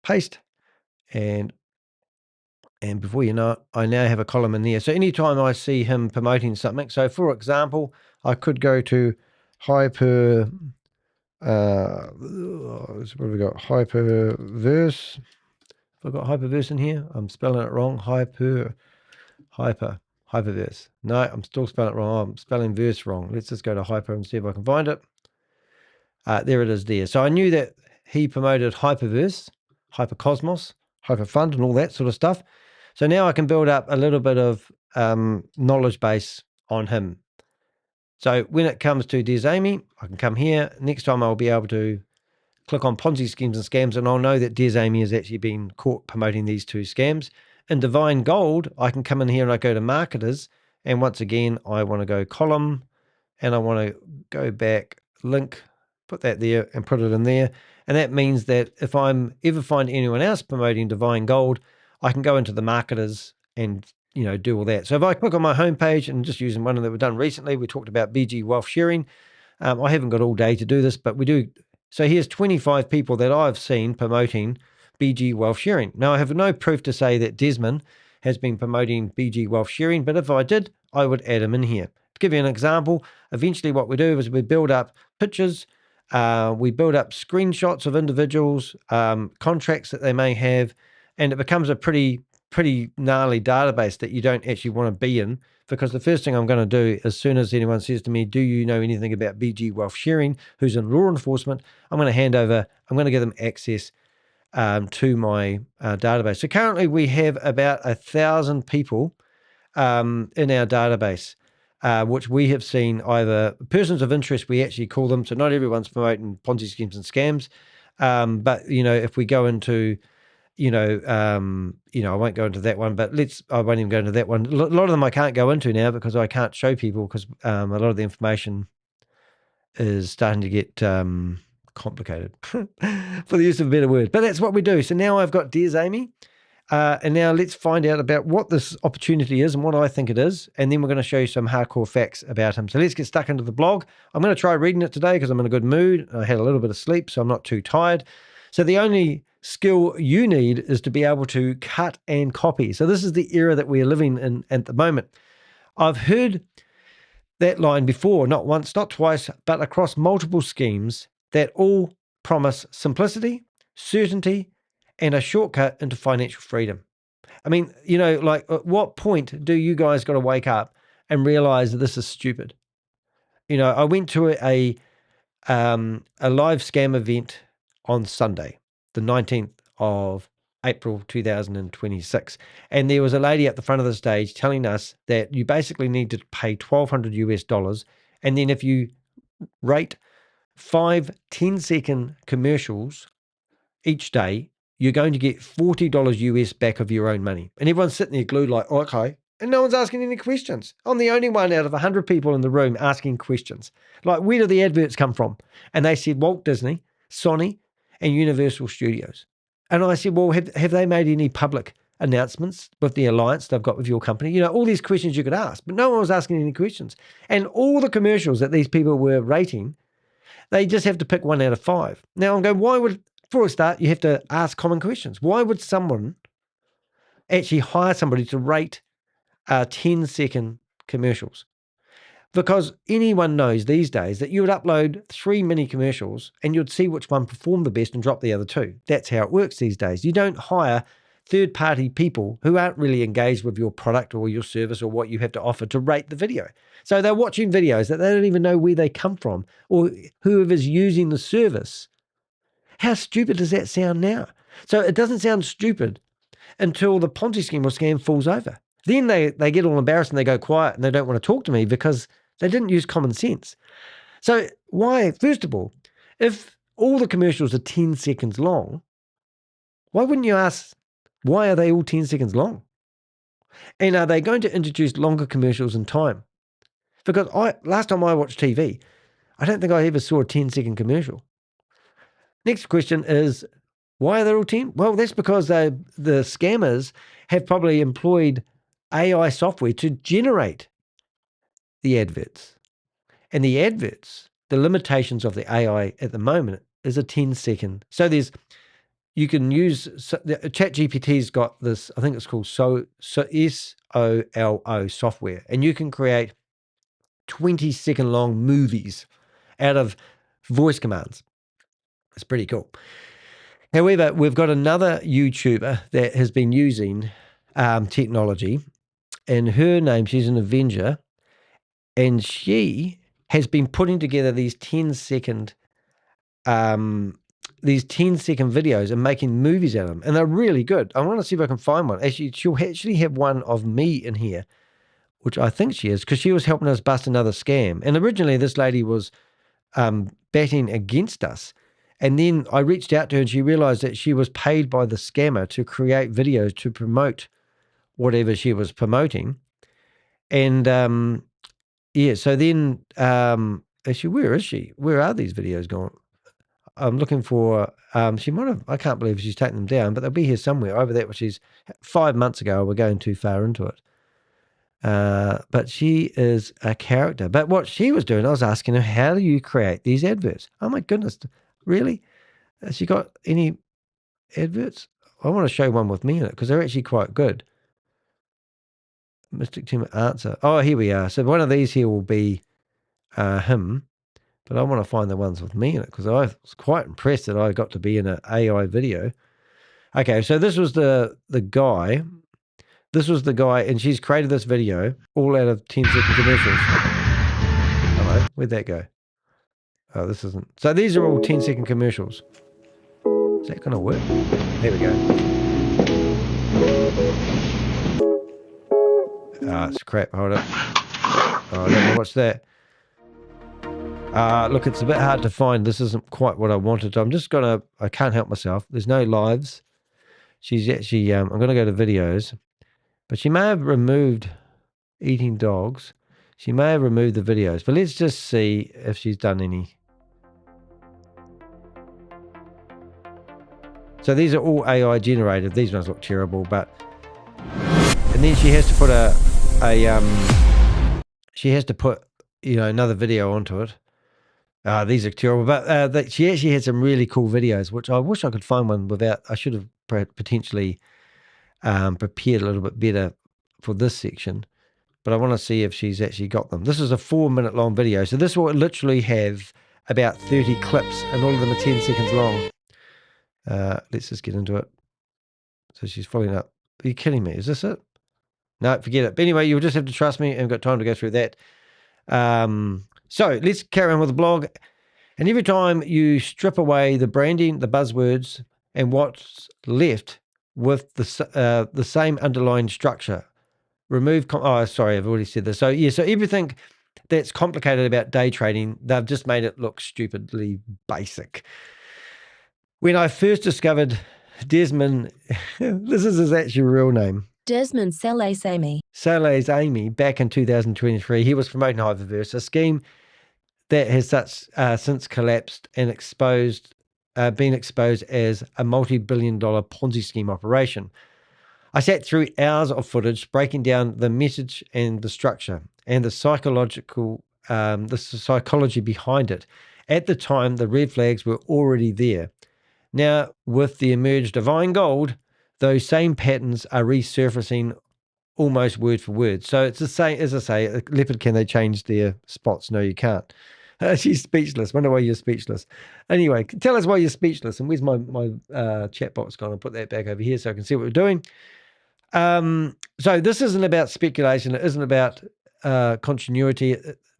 paste, and before you know it, I now have a column in there. So anytime I see him promoting something, so for example, I could go to Hyper, what have we got? Hyperverse. Have I got Hyperverse in here? I'm spelling it wrong. Hyperverse. No, I'm still spelling it wrong. I'm spelling verse wrong. Let's just go to Hyper and see if I can find it. There it is there. So I knew that he promoted Hyperverse, Hypercosmos, Hyperfund, and all that sort of stuff. So now I can build up a little bit of knowledge base on him. So when it comes to Des Amey, I can come here. Next time I'll be able to click on Ponzi schemes and scams, and I'll know that Des Amey has actually been caught promoting these two scams. In Divine Gold, I can come in here and I go to marketers. And once again, I want to go column, and I want to go back, link, put that there and put it in there. And that means that if I'm ever find anyone else promoting Divine Gold, I can go into the marketers and, do all that. So if I click on my homepage, and just using one that we've done recently, we talked about BG Wealth Sharing. I haven't got all day to do this, but we do. So here's 25 people that I've seen promoting BG Wealth Sharing. Now, I have no proof to say that Desmond has been promoting BG Wealth Sharing, but if I did, I would add him in here. To give you an example, eventually what we do is we build up pictures, we build up screenshots of individuals, contracts that they may have, and it becomes a pretty gnarly database that you don't actually want to be in, because the first thing I'm going to do as soon as anyone says to me, do you know anything about BG Wealth Sharing, who's in law enforcement, I'm going to give them access to my database. So currently we have about 1,000 people in our database, which we have seen either persons of interest, we actually call them. So not everyone's promoting Ponzi schemes and scams. But, if we go into, I won't go into that one, but I won't even go into that one. A lot of them I can't go into now because I can't show people, because a lot of the information is starting to get complicated, for the use of a better word. But that's what we do. So now I've got Des Amey. And now let's find out about what this opportunity is and what I think it is. And then we're going to show you some hardcore facts about him. So let's get stuck into the blog. I'm going to try reading it today because I'm in a good mood. I had a little bit of sleep, so I'm not too tired. So the only skill you need is to be able to cut and copy. So this is the era that we're living in at the moment. I've heard that line before, not once, not twice, but across multiple schemes that all promise simplicity, certainty, and a shortcut into financial freedom. I mean, at what point do you guys got to wake up and realize that this is stupid? I went to a live scam event on Sunday, the 19th of April 2026. And there was a lady at the front of the stage telling us that you basically need to pay $1,200 US. And then if you rate 5 10-second commercials each day, you're going to get $40 US back of your own money. And everyone's sitting there glued like, oh, okay. And no one's asking any questions. I'm the only one out of 100 people in the room asking questions. Like, where do the adverts come from? And they said Walt Disney, Sony, and Universal Studios. And I said, well, have they made any public announcements with the alliance they've got with your company? All these questions you could ask, but no one was asking any questions. And all the commercials that these people were rating, they just have to pick 1 out of 5. Now I'm going, for a start, you have to ask common questions. Why would someone actually hire somebody to rate 10-second commercials? Because anyone knows these days that you would upload 3 mini commercials and you'd see which one performed the best and drop the other 2. That's how it works these days. You don't hire third-party people who aren't really engaged with your product or your service or what you have to offer to rate the video. So they're watching videos that they don't even know where they come from or whoever's using the service. How stupid does that sound now? So it doesn't sound stupid until the Ponzi scheme or scam falls over. Then they get all embarrassed and they go quiet and they don't want to talk to me because they didn't use common sense. So why, first of all, if all the commercials are 10 seconds long, why wouldn't you ask, why are they all 10 seconds long? And are they going to introduce longer commercials in time? Because last time I watched TV, I don't think I ever saw a 10-second commercial. Next question is, why are they all 10? Well, that's because the scammers have probably employed AI software to generate the adverts. And the adverts, the limitations of the AI at the moment is a 10-second. So you can use, ChatGPT's got this, I think it's called SOLO software, and you can create 20-second long movies out of voice commands. It's pretty cool. However, we've got another YouTuber that has been using technology, and her name, she's an Avenger, and she has been putting together these 10-second videos and making movies out of them, and they're really good. I want to see if I can find one. Actually, she'll actually have one of me in here, which I think she is, because she was helping us bust another scam. And originally, this lady was batting against us. And then I reached out to her and she realized that she was paid by the scammer to create videos to promote whatever she was promoting. And so then, actually, where is she? Where are these videos gone? I'm looking for, she might have, I can't believe she's taken them down, but they'll be here somewhere over there, which is 5 months ago. We're going too far into it. But she is a character. But what she was doing, I was asking her, how do you create these adverts? Oh my goodness. Really? Has she got any adverts? I want to show one with me in it because they're actually quite good. Mystic Team answer. Oh, here we are. So one of these here will be him, but I want to find the ones with me in it because I was quite impressed that I got to be in an AI video. Okay, so this was the guy. This was the guy, and she's created this video all out of 10-second commercials. Hello, where'd that go? Oh, this isn't. So these are all 10-second commercials. Is that going to work? There we go. It's crap. Hold up. Oh, I don't know what's that. Look, it's a bit hard to find. This isn't quite what I wanted. I'm just going to, I can't help myself. There's no lives. She's actually, I'm going to go to videos. But she may have removed eating dogs. She may have removed the videos. But let's just see if she's done any. So these are all AI generated. These ones look terrible, but and then she has to put she has to put another video onto it. These are terrible, but she actually had some really cool videos, which I wish I could find one without. I should have potentially prepared a little bit better for this section, but I want to see if she's actually got them. This is a 4-minute long video, so this will literally have about 30 clips, and all of them are 10 seconds long. Let's just get into it. So she's following up. Are you kidding me? Is this it? No, forget it. But anyway, you'll just have to trust me. I haven't got time to go through that. So let's carry on with the blog. And every time you strip away the branding, the buzzwords, and what's left with the same underlying structure, remove. Sorry, I've already said this. So yeah, so everything that's complicated about day trading, they've just made it look stupidly basic. When I first discovered Desmond, this is his actual real name. Desmond Amey. Selase Amey, back in 2023, he was promoting Hyperverse, a scheme that has since collapsed and been exposed as a multi-billion-dollar Ponzi scheme operation. I sat through hours of footage breaking down the message and the structure and the psychology behind it. At the time, the red flags were already there. Now, with the emerged divine gold, those same patterns are resurfacing almost word for word. So it's the same, as I say, leopard, can they change their spots? No, you can't. She's speechless. Wonder why you're speechless. Anyway, tell us why you're speechless. And where's my chat box gone? I'll put that back over here so I can see what we're doing. So this isn't about speculation. It isn't about continuity.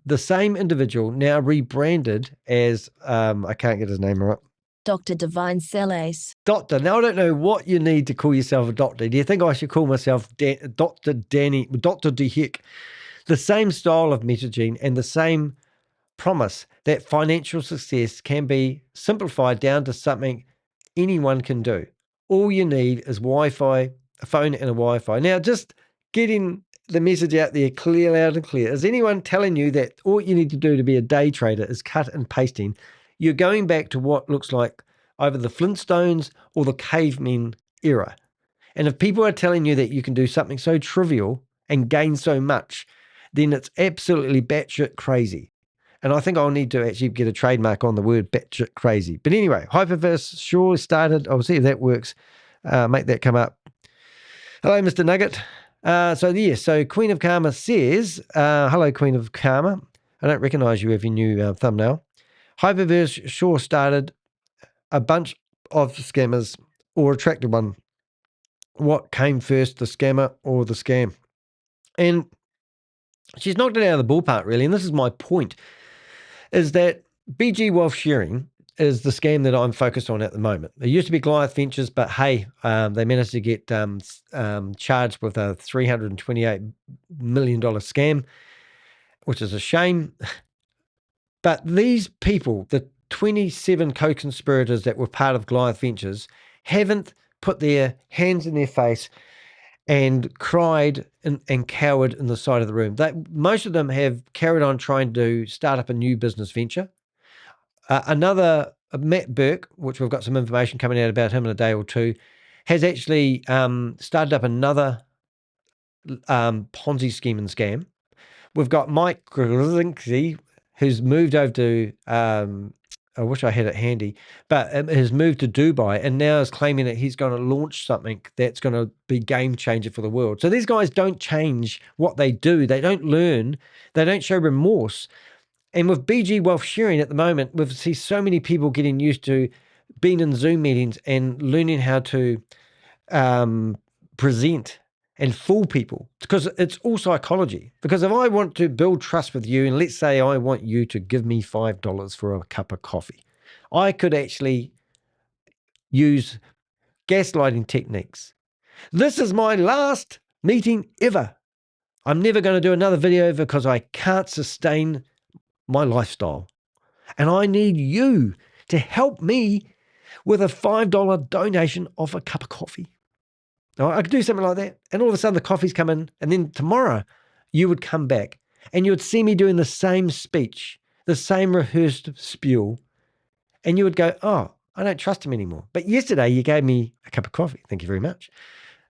The same individual now rebranded as, I can't get his name right. Dr. Divine Selase. Doctor. Now, I don't know what you need to call yourself a doctor. Do you think I should call myself Dr. De Hick? The same style of messaging and the same promise that financial success can be simplified down to something anyone can do. All you need is Wi-Fi, a phone and a Wi-Fi. Now, just getting the message out there clear, loud and clear. Is anyone telling you that all you need to do to be a day trader is cut and pasting? You're going back to what looks like either the Flintstones or the cavemen era. And if people are telling you that you can do something so trivial and gain so much, then it's absolutely batshit crazy. And I think I'll need to actually get a trademark on the word batshit crazy. But anyway, Hyperverse sure started. I'll see if that works. Make that come up. Hello, Mr. Nugget. So Queen of Karma says, hello, Queen of Karma. I don't recognize you with your new thumbnail. Hyperverse sure started a bunch of scammers or attracted one. What came first, the scammer or the scam? And she's knocked it out of the ballpark, really. And this is my point, is that BG Wealth Sharing is the scam that I'm focused on at the moment. It used to be Goliath Ventures, but hey, they managed to get charged with a $328 million scam, which is a shame. But these people, the 27 co-conspirators that were part of Goliath Ventures, haven't put their hands in their face and cried and cowered in the side of the room. Most of them have carried on trying to start up a new business venture. Matt Burke, which we've got some information coming out about him in a day or two, has actually started up another Ponzi scheme and scam. We've got Mike Grinksey, who's moved over to, I wish I had it handy, but has moved to Dubai and now is claiming that he's going to launch something that's going to be game changer for the world. So these guys don't change what they do. They don't learn. They don't show remorse. And with BG Wealth Sharing at the moment, we've seen so many people getting used to being in Zoom meetings and learning how to present and fool people, because it's all psychology. Because if I want to build trust with you, and let's say I want you to give me $5 for a cup of coffee, I could actually use gaslighting techniques. This is my last meeting ever. I'm never going to do another video because I can't sustain my lifestyle. And I need you to help me with a $5 donation of a cup of coffee. Now, I could do something like that, and all of a sudden the coffee's come in, and then tomorrow you would come back and you would see me doing the same speech, the same rehearsed spiel, and you would go, oh, I don't trust him anymore. But yesterday you gave me a cup of coffee. Thank you very much.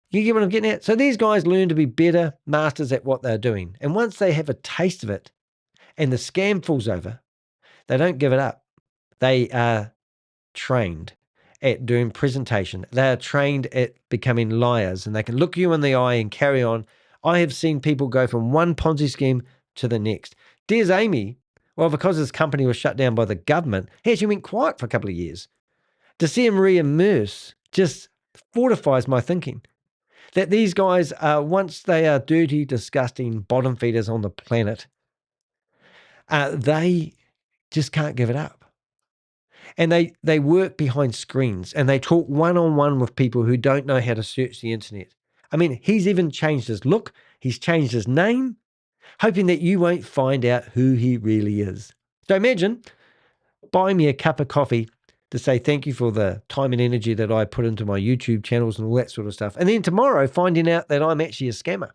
You get what I'm getting at? So these guys learn to be better masters at what they're doing. And once they have a taste of it and the scam falls over, they don't give it up. They are trained at doing presentation. They are trained at becoming liars, and they can look you in the eye and carry on. I have seen people go from one Ponzi scheme to the next. Desmond Amey, well, because his company was shut down by the government, he actually went quiet for a couple of years. To see him re-immerse just fortifies my thinking that these guys are, once they are dirty, disgusting bottom feeders on the planet, they just can't give it up. And they work behind screens, and they talk one-on-one with people who don't know how to search the internet. I mean, he's even changed his look. He's changed his name, hoping that you won't find out who he really is. So imagine buying me a cup of coffee to say thank you for the time and energy that I put into my YouTube channels and all that sort of stuff. And then tomorrow finding out that I'm actually a scammer.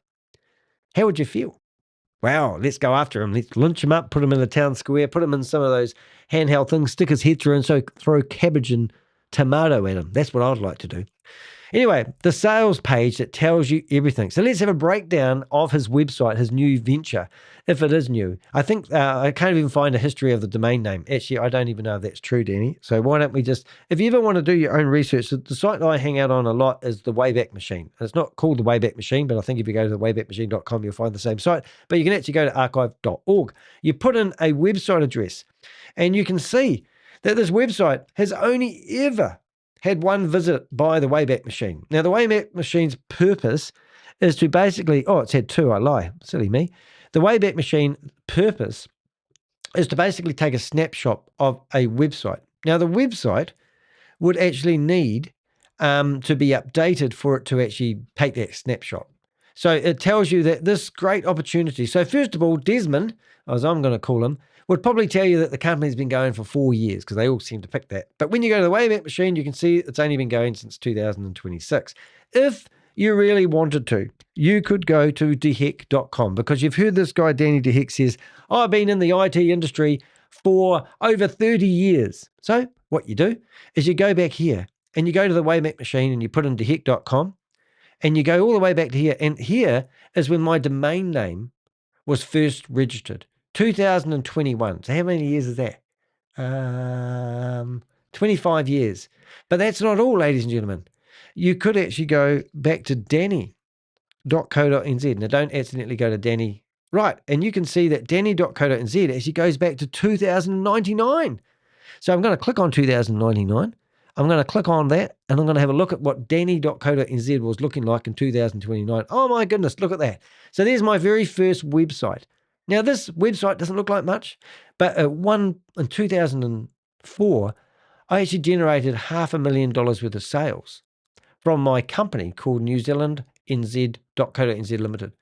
How would you feel? Wow, let's go after him. Let's lynch him up, put him in the town square, put him in some of those handheld things, stick his head through and so throw cabbage and tomato at him. That's what I'd like to do. Anyway, the sales page that tells you everything. So let's have a breakdown of his website, his new venture, if it is new. I think I can't even find a history of the domain name. Actually, I don't even know if that's true, Danny. So why don't we just, if you ever want to do your own research, the site that I hang out on a lot is the Wayback Machine. And it's not called the Wayback Machine, but I think if you go to the waybackmachine.com, you'll find the same site. But you can actually go to archive.org. You put in a website address and you can see that this website has only ever had one visit by the Wayback Machine. Now, the Wayback Machine's purpose is to basically, it's had two, I lie, silly me. The Wayback Machine purpose is to basically take a snapshot of a website. Now, the website would actually need to be updated for it to actually take that snapshot. So it tells you that this great opportunity. So first of all, Desmond, as I'm going to call him, would probably tell you that the company's been going for 4 years because they all seem to pick that. But when you go to the Wayback Machine, you can see it's only been going since 2026. If you really wanted to, you could go to deheck.com because you've heard this guy, Danny DeHeck, says, I've been in the IT industry for over 30 years. So what you do is you go back here and you go to the Wayback Machine and you put in deheck.com and you go all the way back to here. And here is when my domain name was first registered. 2021. So how many years is that? 25 years. But that's not all, ladies and gentlemen. You could actually go back to danny.co.nz. Now, don't accidentally go to Danny. Right. And you can see that danny.co.nz actually goes back to 2099. So I'm going to click on 2099. I'm going to click on that and I'm going to have a look at what danny.co.nz was looking like in 2029. Oh my goodness, look at that. So there's my very first website. Now, this website doesn't look like much, but in 2004, I actually generated $500,000 worth of sales from my company called New Zealand NZ.co.nz Limited,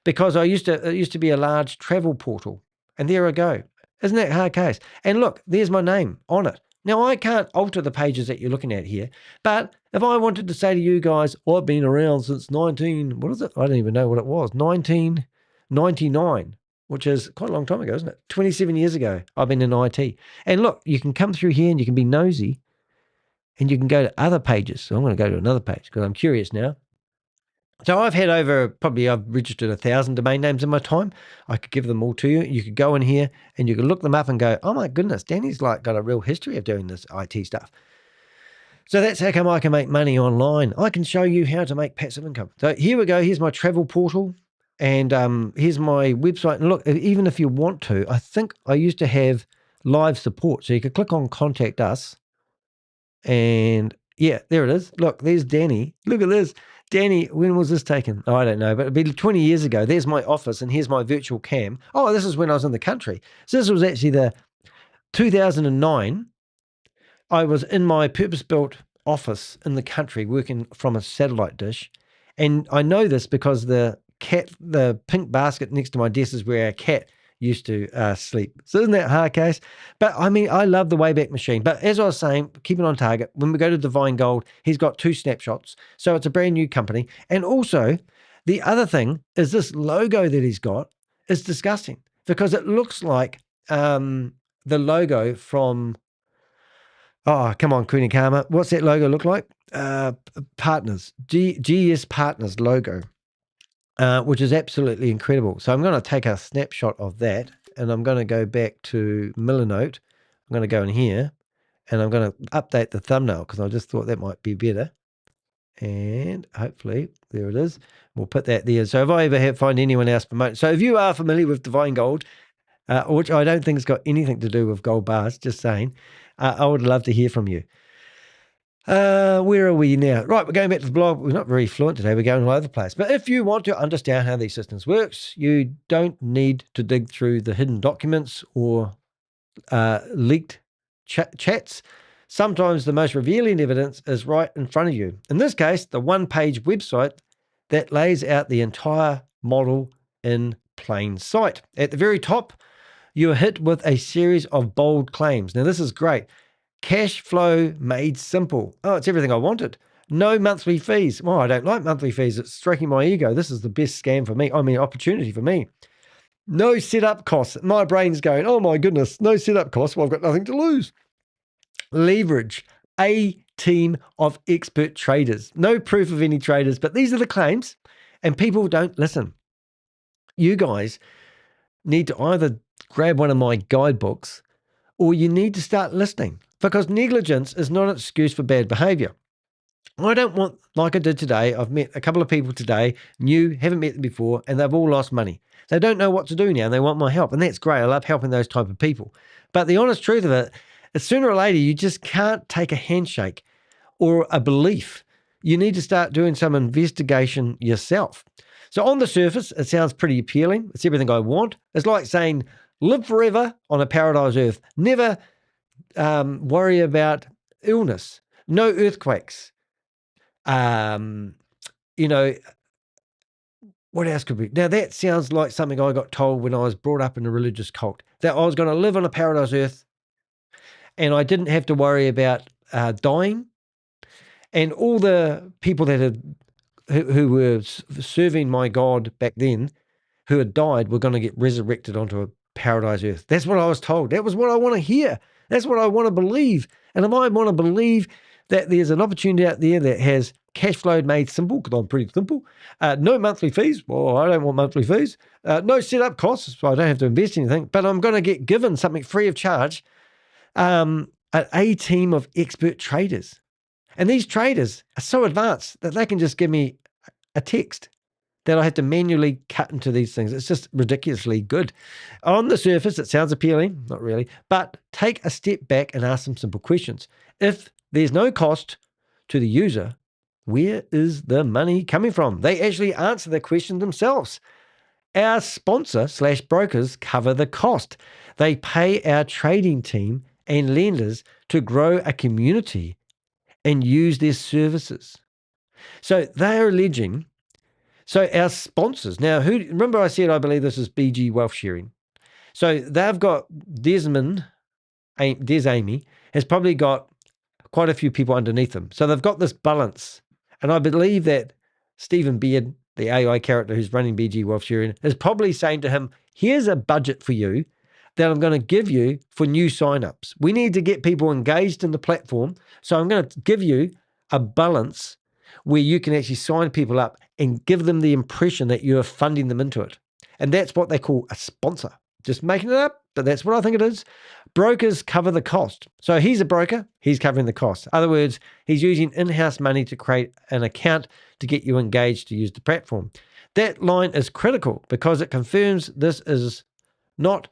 because it used to be a large travel portal. And there I go. Isn't that a hard case? And look, there's my name on it. Now, I can't alter the pages that you're looking at here, but if I wanted to say to you guys, I've been around since 1999. Which is quite a long time ago, isn't it? 27 years ago, I've been in IT. And look, you can come through here and you can be nosy and you can go to other pages. So I'm going to go to another page because I'm curious now. So I've registered 1,000 domain names in my time. I could give them all to you. You could go in here and you could look them up and go, oh my goodness, Danny's got a real history of doing this IT stuff. So that's how come I can make money online. I can show you how to make passive income. So here we go. Here's my travel portal. And here's my website. And look, even if you want to, I think I used to have live support. So you could click on Contact Us. And yeah, there it is. Look, there's Danny. Look at this. Danny, when was this taken? Oh, I don't know, but it'd be 20 years ago. There's my office and here's my virtual cam. Oh, this is when I was in the country. So this was actually the 2009. I was in my purpose-built office in the country working from a satellite dish. And I know this because the pink basket next to my desk is where our cat used to sleep. So isn't that a hard case? But I mean, I love the Wayback Machine. But as I was saying, keep it on target. When we go to Divine Gold, he's got 2 snapshots. So it's a brand new company. And also, the other thing is this logo that he's got is disgusting because it looks like the logo from, oh, come on, Queen Karma. What's that logo look like? Partners, GS Partners logo. Which is absolutely incredible. So I'm going to take a snapshot of that and I'm going to go back to Milanote. I'm going to go in here and I'm going to update the thumbnail because I just thought that might be better. And hopefully, there it is. We'll put that there. So if I ever find anyone else promoting. So if you are familiar with Divine Gold, which I don't think has got anything to do with gold bars, just saying, I would love to hear from you. Where are we now? Right, we're going back to the blog. We're not very fluent today. We're going all over the place. But if you want to understand how these systems works, you don't need to dig through the hidden documents or leaked chats. Sometimes the most revealing evidence is right in front of you. In this case, the one-page website that lays out the entire model in plain sight. At the very top, you're hit with a series of bold claims. Now, this is great. Cash flow made simple. Oh, it's everything I wanted. No monthly fees. Well, I don't like monthly fees. It's striking my ego. This is the best scam for me. I mean, opportunity for me. No setup costs. My brain's going, oh my goodness, no setup costs. Well, I've got nothing to lose. Leverage. A team of expert traders. No proof of any traders, but these are the claims, and people don't listen. You guys need to either grab one of my guidebooks or you need to start listening, because negligence is not an excuse for bad behavior. I don't want, like I did today, I've met a couple of people today, new, haven't met them before, and they've all lost money. They don't know what to do now, and they want my help, and that's great. I love helping those type of people. But the honest truth of it is sooner or later, you just can't take a handshake or a belief. You need to start doing some investigation yourself. So on the surface, it sounds pretty appealing. It's everything I want. It's like saying, live forever on a paradise earth. Never worry about illness. No earthquakes. You know, what else could be? Now, that sounds like something I got told when I was brought up in a religious cult, that I was going to live on a paradise earth and I didn't have to worry about dying. And all the people that who were serving my God back then, who had died, were going to get resurrected onto a paradise earth. That's what I was told. That was what I want to hear. That's what I want to believe. And if I want to believe that there's an opportunity out there that has cash flow made simple, because I'm pretty simple, no monthly fees. Well, I don't want monthly fees. No setup costs, so I don't have to invest anything, but I'm going to get given something free of charge, a team of expert traders. And these traders are so advanced that they can just give me a text that I have to manually cut into these things. It's just ridiculously good. On the surface, it sounds appealing, not really, but take a step back and ask some simple questions. If there's no cost to the user, where is the money coming from? They actually answer the question themselves. Our sponsor / brokers cover the cost. They pay our trading team and lenders to grow a community and use their services. So they are alleging, so our sponsors, now remember I said I believe this is BG Wealth Sharing. So they've got Des Amey has probably got quite a few people underneath them. So they've got this balance. And I believe that Stephen Beard, the AI character who's running BG Wealth Sharing, is probably saying to him, here's a budget for you that I'm going to give you for new signups. We need to get people engaged in the platform. So I'm going to give you a balance where you can actually sign people up and give them the impression that you're funding them into it. And that's what they call a sponsor. Just making it up, but that's what I think it is. Brokers cover the cost. So he's a broker, he's covering the cost. In other words, he's using in-house money to create an account to get you engaged to use the platform. That line is critical because it confirms this is not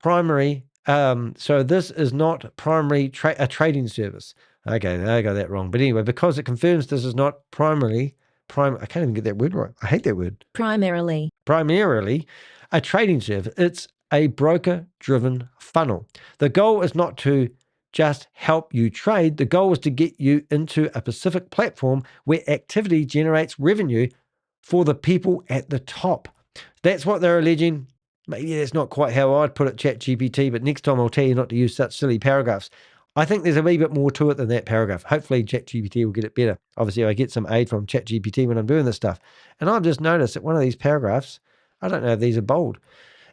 primary. So this is not primary a trading service. Okay, I got that wrong. But anyway, because it confirms this is not I can't even get that word right. I hate that word. Primarily a trading service. It's a broker-driven funnel. The goal is not to just help you trade. The goal is to get you into a specific platform where activity generates revenue for the people at the top. That's what they're alleging. Maybe that's not quite how I'd put it, ChatGPT, but next time I'll tell you not to use such silly paragraphs. I think there's a wee bit more to it than that paragraph. Hopefully ChatGPT will get it better. Obviously, I get some aid from ChatGPT when I'm doing this stuff. And I've just noticed that one of these paragraphs, I don't know if these are bold.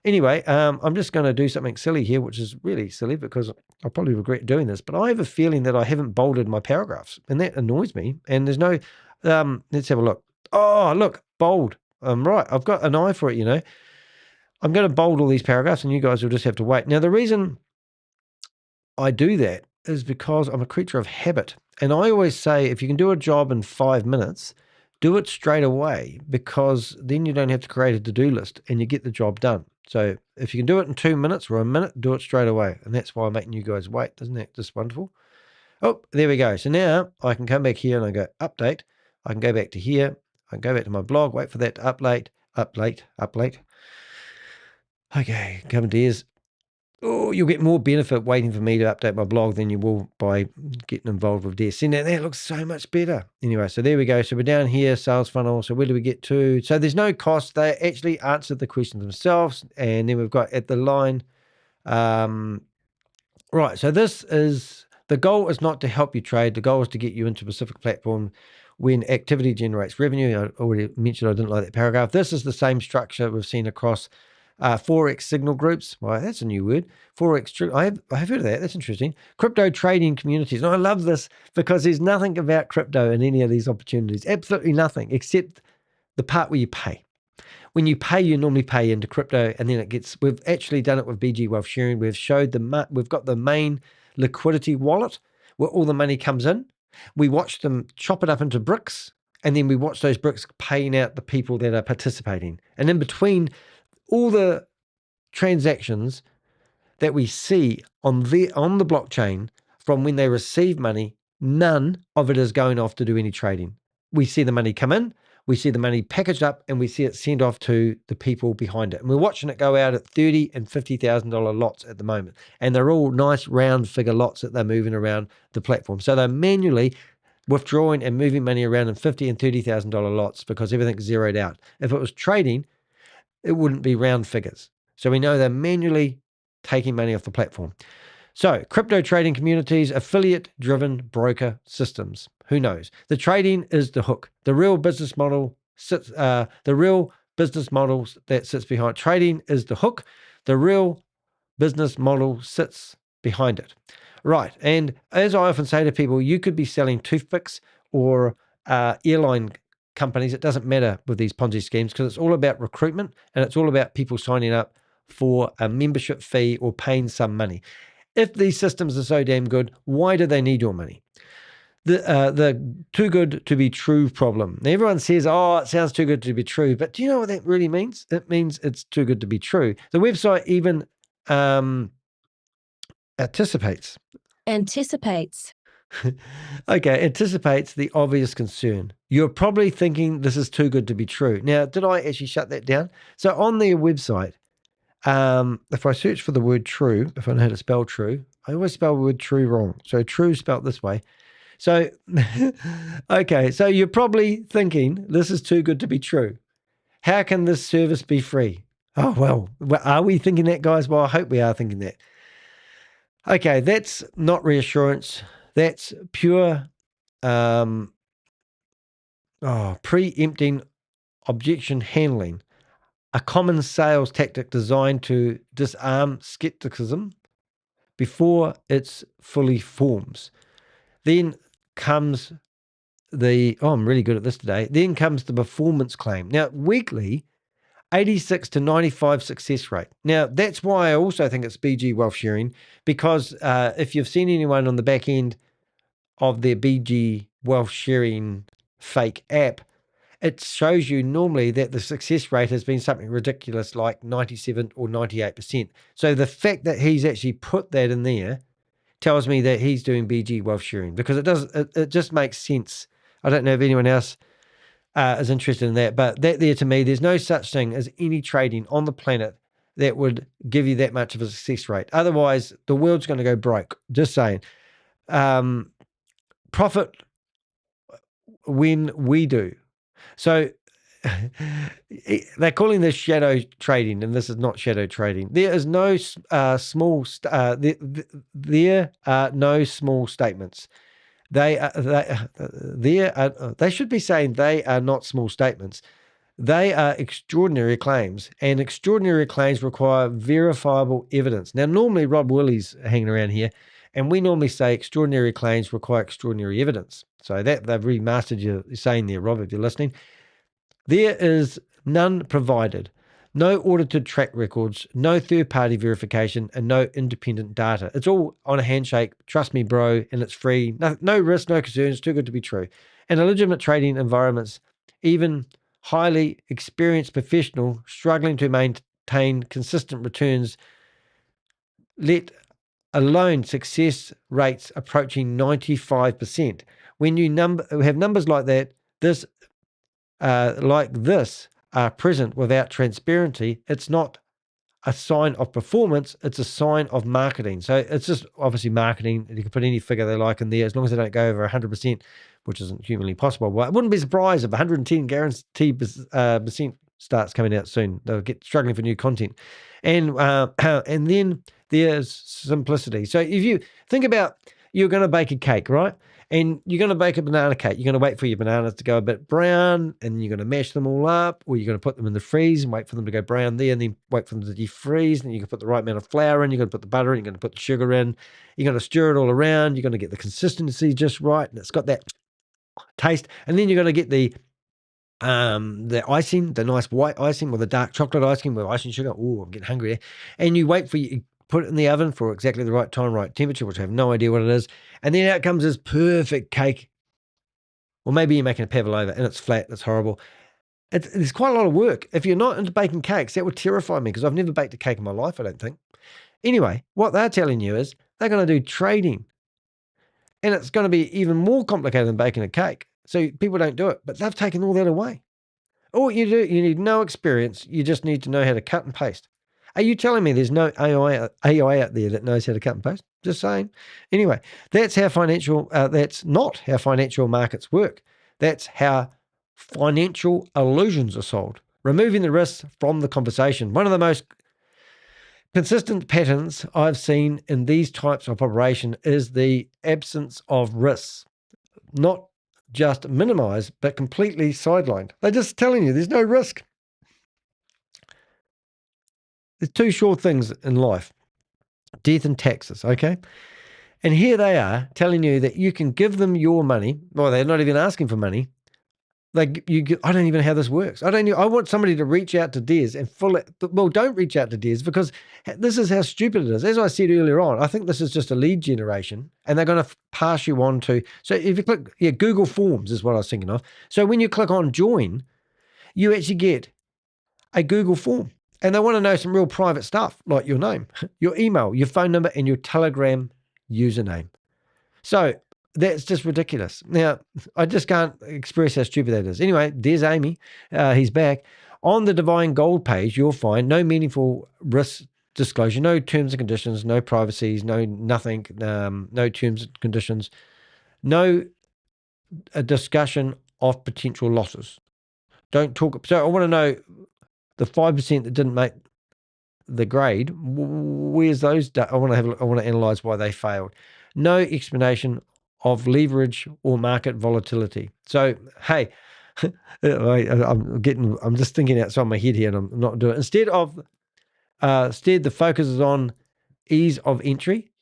Anyway, I'm just going to do something silly here, which is really silly because I'll probably regret doing this. But I have a feeling that I haven't bolded my paragraphs, and that annoys me. And there's no, let's have a look. Oh, look, bold. I'm right. I've got an eye for it, you know. I'm going to bold all these paragraphs, and you guys will just have to wait. Now, the reason I do that is because I'm a creature of habit. And I always say, if you can do a job in 5 minutes, do it straight away, because then you don't have to create a to-do list and you get the job done. So if you can do it in 2 minutes or a minute, do it straight away. And that's why I'm making you guys wait. Isn't that just wonderful? Oh, there we go. So now I can come back here and I go update. I can go back to here. I can go back to my blog, wait for that to update. Okay, come to ears. Oh, you'll get more benefit waiting for me to update my blog than you will by getting involved with this. See, now that looks so much better. Anyway, so there we go. So we're down here, sales funnel. So where do we get to? So there's no cost. They actually answered the questions themselves. And then we've got at the line. Right, so this is, the goal is not to help you trade. The goal is to get you into a specific platform when activity generates revenue. I already mentioned I didn't like that paragraph. This is the same structure we've seen across Forex signal groups. Well, that's a new word. Forex. I have heard of that. That's interesting. Crypto trading communities. And I love this because there's nothing about crypto in any of these opportunities. Absolutely nothing except the part where you pay. When you pay, you normally pay into crypto, and then we've actually done it with BG Wealth Sharing. We've got the main liquidity wallet where all the money comes in. We watch them chop it up into bricks, and then we watch those bricks paying out the people that are participating. And in between all the transactions that we see on the blockchain from when they receive money, none of it is going off to do any trading. We see the money come in, we see the money packaged up, and we see it sent off to the people behind it. And we're watching it go out at $30,000 and $50,000 lots at the moment. And they're all nice round figure lots that they're moving around the platform. So they're manually withdrawing and moving money around in $50,000 and $30,000 lots because everything's zeroed out. If it was trading, it wouldn't be round figures. So we know they're manually taking money off the platform. So crypto trading communities, affiliate-driven broker systems. Who knows? The trading is the hook. The real business model that sits behind trading is the hook. The real business model sits behind it. Right. And as I often say to people, you could be selling toothpicks or airline companies. It doesn't matter with these Ponzi schemes because it's all about recruitment and it's all about people signing up for a membership fee or paying some money. If these systems are so damn good, why do they need your money? The too good to be true problem. Now, everyone says, oh, it sounds too good to be true. But do you know what that really means? It means it's too good to be true. The website even anticipates. Okay, anticipates the obvious concern. You're probably thinking this is too good to be true. Now, did I actually shut that down? So on their website, if I search for the word true, if I know how to spell true, I always spell the word true wrong. So true spelled this way. So, okay, so you're probably thinking this is too good to be true. How can this service be free? Oh, well, are we thinking that, guys? Well, I hope we are thinking that. Okay, that's not reassurance. That's pure preempting objection handling, a common sales tactic designed to disarm skepticism before it fully forms. Then comes I'm really good at this today. Then comes the performance claim. Now, weekly, 86 to 95 success rate. Now, that's why I also think it's BG Wealth Sharing, because if you've seen anyone on the back end of their BG Wealth Sharing fake app, it shows you normally that the success rate has been something ridiculous like 97 or 98%. So the fact that he's actually put that in there tells me that he's doing BG Wealth Sharing, because it just makes sense. I don't know if anyone else is interested in that, but that there to me, there's no such thing as any trading on the planet that would give you that much of a success rate. Otherwise, the world's going to go broke. Just saying. Profit when we do. So they're calling this shadow trading, and this is not shadow trading. There is no there are no small statements. They should be saying they are not small statements. They are extraordinary claims, and extraordinary claims require verifiable evidence. Now, normally Rob Willie's hanging around here, and we normally say extraordinary claims require extraordinary evidence. So that they've remastered your saying there, Rob, if you're listening. There is none provided, no audited track records, no third-party verification, and no independent data. It's all on a handshake. Trust me, bro, and it's free. No risk, no concerns. Too good to be true. In legitimate trading environments, even highly experienced professional struggling to maintain consistent returns, let alone success rates approaching 95%. When you have numbers like that, this are present without transparency, it's not a sign of performance, it's a sign of marketing. So it's just obviously marketing. You can put any figure they like in there, as long as they don't go over 100%, which isn't humanly possible. Well, I wouldn't be surprised if 110 guaranteed percent starts coming out soon. They'll get struggling for new content. And then there's simplicity. So if you think about you're going to bake a cake, right? And you're going to bake a banana cake. You're going to wait for your bananas to go a bit brown, and you're going to mash them all up, or you're going to put them in the freeze and wait for them to go brown there, and then wait for them to defreeze. And you can put the right amount of flour in. You're going to put the butter in. You're going to put the sugar in. You're going to stir it all around. You're going to get the consistency just right, and it's got that taste. And then you're going to get the icing, the nice white icing with the dark chocolate ice cream with icing sugar. Oh, I'm getting hungry there. And you wait for you put it in the oven for exactly the right time, right temperature, which I have no idea what it is. And then out comes this perfect cake. Or maybe you're making a pavlova and it's flat, it's horrible. There's quite a lot of work. If you're not into baking cakes, that would terrify me because I've never baked a cake in my life, I don't think. Anyway, what they're telling you is they're going to do trading. And it's going to be even more complicated than baking a cake. So people don't do it, but they've taken all that away. All you do, you need no experience. You just need to know how to cut and paste. Are you telling me there's no AI out there that knows how to cut and paste? Just saying. Anyway, that's not how financial markets work. That's how financial illusions are sold. Removing the risks from the conversation. One of the most consistent patterns I've seen in these types of operation is the absence of risks. Not just minimized, but completely sidelined. They're just telling you there's no risk. There's two sure things in life, death and taxes, okay? And here they are telling you that you can give them your money. Well, they're not even asking for money. I don't even know how this works. I want somebody to reach out to Des and don't reach out to Des because this is how stupid it is. As I said earlier on, I think this is just a lead generation and they're going to pass you on to, so if you click, Google Forms is what I was thinking of. So when you click on join, you actually get a Google form. And they want to know some real private stuff like your name, your email, your phone number, and your Telegram username. So that's just ridiculous. Now, I just can't express how stupid that is. Anyway, there's Amey. He's back. On the Divine Gold page, you'll find no meaningful risk disclosure, no terms and conditions, no privacies, no nothing, no terms and conditions, no discussion of potential losses. Don't talk. So I want to know the 5% that didn't make the grade, where's those? I want to analyze why they failed. No explanation of leverage or market volatility. So, hey, I'm just thinking outside my head here and I'm not doing it. Instead, the focus is on ease of entry,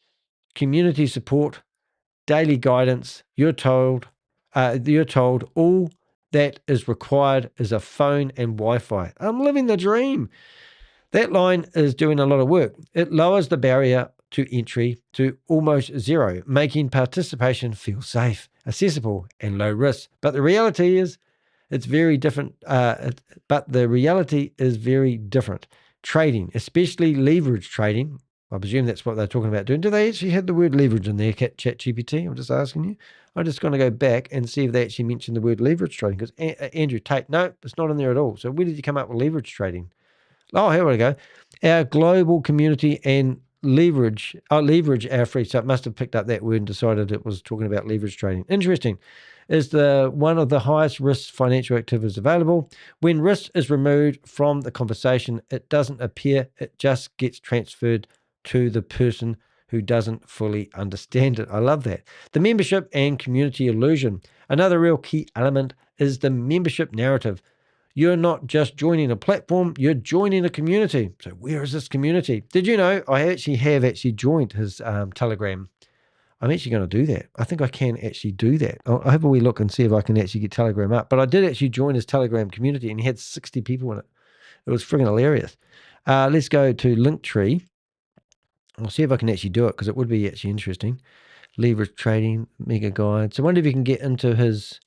community support, daily guidance. You're told all that is required is a phone and Wi-Fi. I'm living the dream. That line is doing a lot of work. It lowers the barrier to entry to almost zero, making participation feel safe, accessible, and low risk. But the reality is it's very different. Trading, especially leverage trading, I presume that's what they're talking about doing. Do they actually have the word leverage in their chat GPT? I'm just asking you. I'm just going to go back and see if they actually mentioned the word leverage trading because Andrew Tate, no, it's not in there at all. So where did you come up with leverage trading? Oh, here we go. Our global community and leverage our free. So it must have picked up that word and decided it was talking about leverage trading. Interesting. Is one of the highest risk financial activities available. When risk is removed from the conversation, it doesn't appear, it just gets transferred to the person who doesn't fully understand it. I love that. The membership and community illusion. Another real key element is the membership narrative. You're not just joining a platform, you're joining a community. So where is this community? Did you know I have joined his Telegram? I'm actually going to do that. I think I can actually do that. I'll have a wee look and see if I can actually get Telegram up. But I did actually join his Telegram community and he had 60 people in it. It was friggin' hilarious. Let's go to Linktree. I'll see if I can actually do it because it would be actually interesting. Leverage trading, mega guide. So I wonder if you can get into his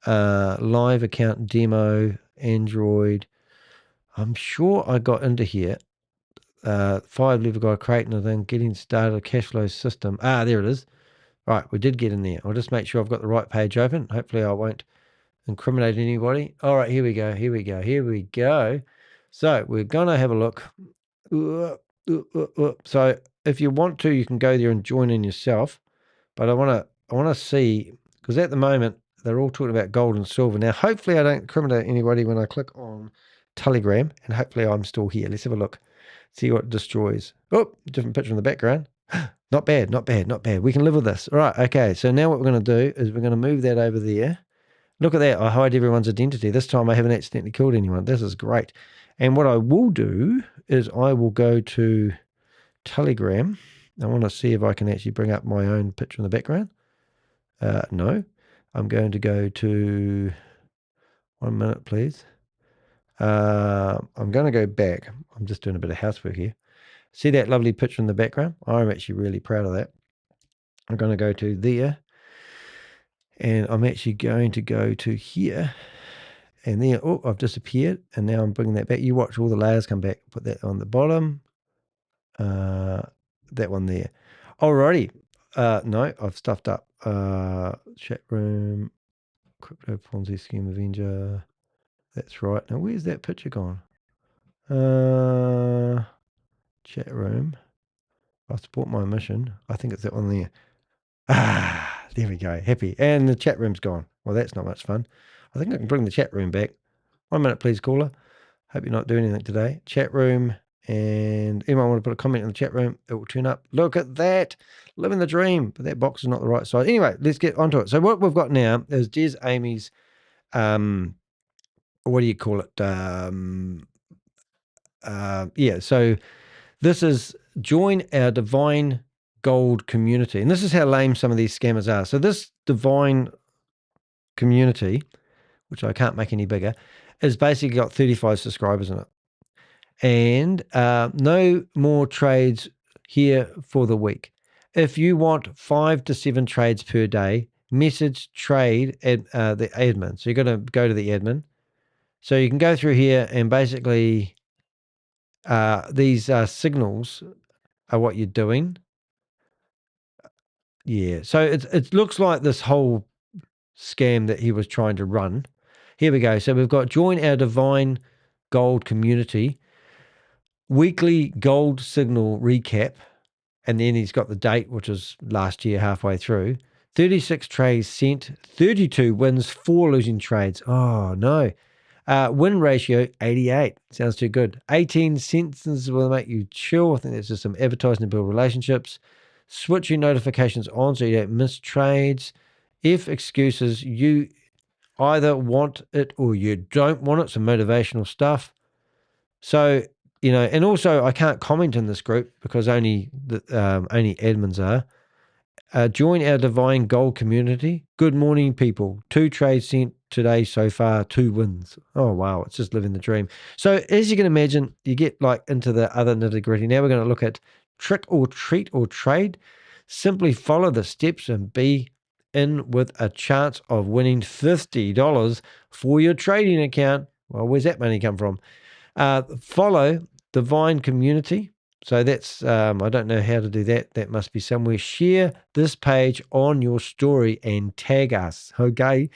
live account demo, Android. I'm sure I got into here. 5 lever guide, creating and then getting started, a cash flow system. There it is. Right, we did get in there. I'll just make sure I've got the right page open. Hopefully I won't incriminate anybody. All right, here we go. So we're going to have a look. So if you want to, you can go there and join in yourself. But I want to see, because at the moment, they're all talking about gold and silver. Now, hopefully I don't incriminate anybody when I click on Telegram, and hopefully I'm still here. Let's have a look. See what it destroys. Oh, different picture in the background. Not bad, not bad, not bad. We can live with this. All right, okay. So now what we're going to do is we're going to move that over there. Look at that. I hide everyone's identity. This time I haven't accidentally killed anyone. This is great. And what I will do is I will go to Telegram. I want to see if I can actually bring up my own picture in the background. No. I'm going to go to... 1 minute, please. I'm going to go back. I'm just doing a bit of housework here. See that lovely picture in the background? I'm actually really proud of that. I'm going to go to there. And I'm actually going to go to here. And then, oh, I've disappeared. And now I'm bringing that back. You watch all the layers come back. Put that on the bottom. That one there. Alrighty. No, I've stuffed up. Chat room. Crypto Ponzi Scheme Avenger. That's right. Now, where's that picture gone? Chat room. I support my mission. I think it's that one there. Ah, there we go. Happy. And the chat room's gone. Well, that's not much fun. I think I can bring the chat room back. 1 minute, please, caller. Hope you're not doing anything today. Chat room. And anyone want to put a comment in the chat room, it will turn up. Look at that. Living the dream. But that box is not the right size. Anyway, let's get onto it. So what we've got now is Des Amey's, what do you call it? Yeah, so this is join our Divine Gold community. And this is how lame some of these scammers are. So this Divine community, which I can't make any bigger, is basically got 35 subscribers in it. And no more trades here for the week. If you want 5 to 7 trades per day, message trade at the admin. So you're going to go to the admin. So you can go through here and basically these signals are what you're doing. Yeah. So it looks like this whole scam that he was trying to run. Here we go. So we've got join our Divine Gold community. Weekly gold signal recap, and then he's got the date, which is last year, halfway through. 36 trades sent, 32 wins, 4 losing trades. Oh, no. Win ratio, 88. Sounds too good. 18 sentences will make you chill. I think that's just some advertising to build relationships. Switch your notifications on so you don't miss trades. If excuses, you either want it or you don't want it. Some motivational stuff. So... You know, and also I can't comment in this group because only admins are. Join our Divine Gold community. Good morning, people. 2 trades sent today so far, 2 wins. Oh, wow. It's just living the dream. So as you can imagine, you get like into the other nitty gritty. Now we're going to look at trick or treat or trade. Simply follow the steps and be in with a chance of winning $50 for your trading account. Well, where's that money come from? Follow Divine Community. So that's, I don't know how to do that. That must be somewhere. Share this page on your story and tag us. Okay.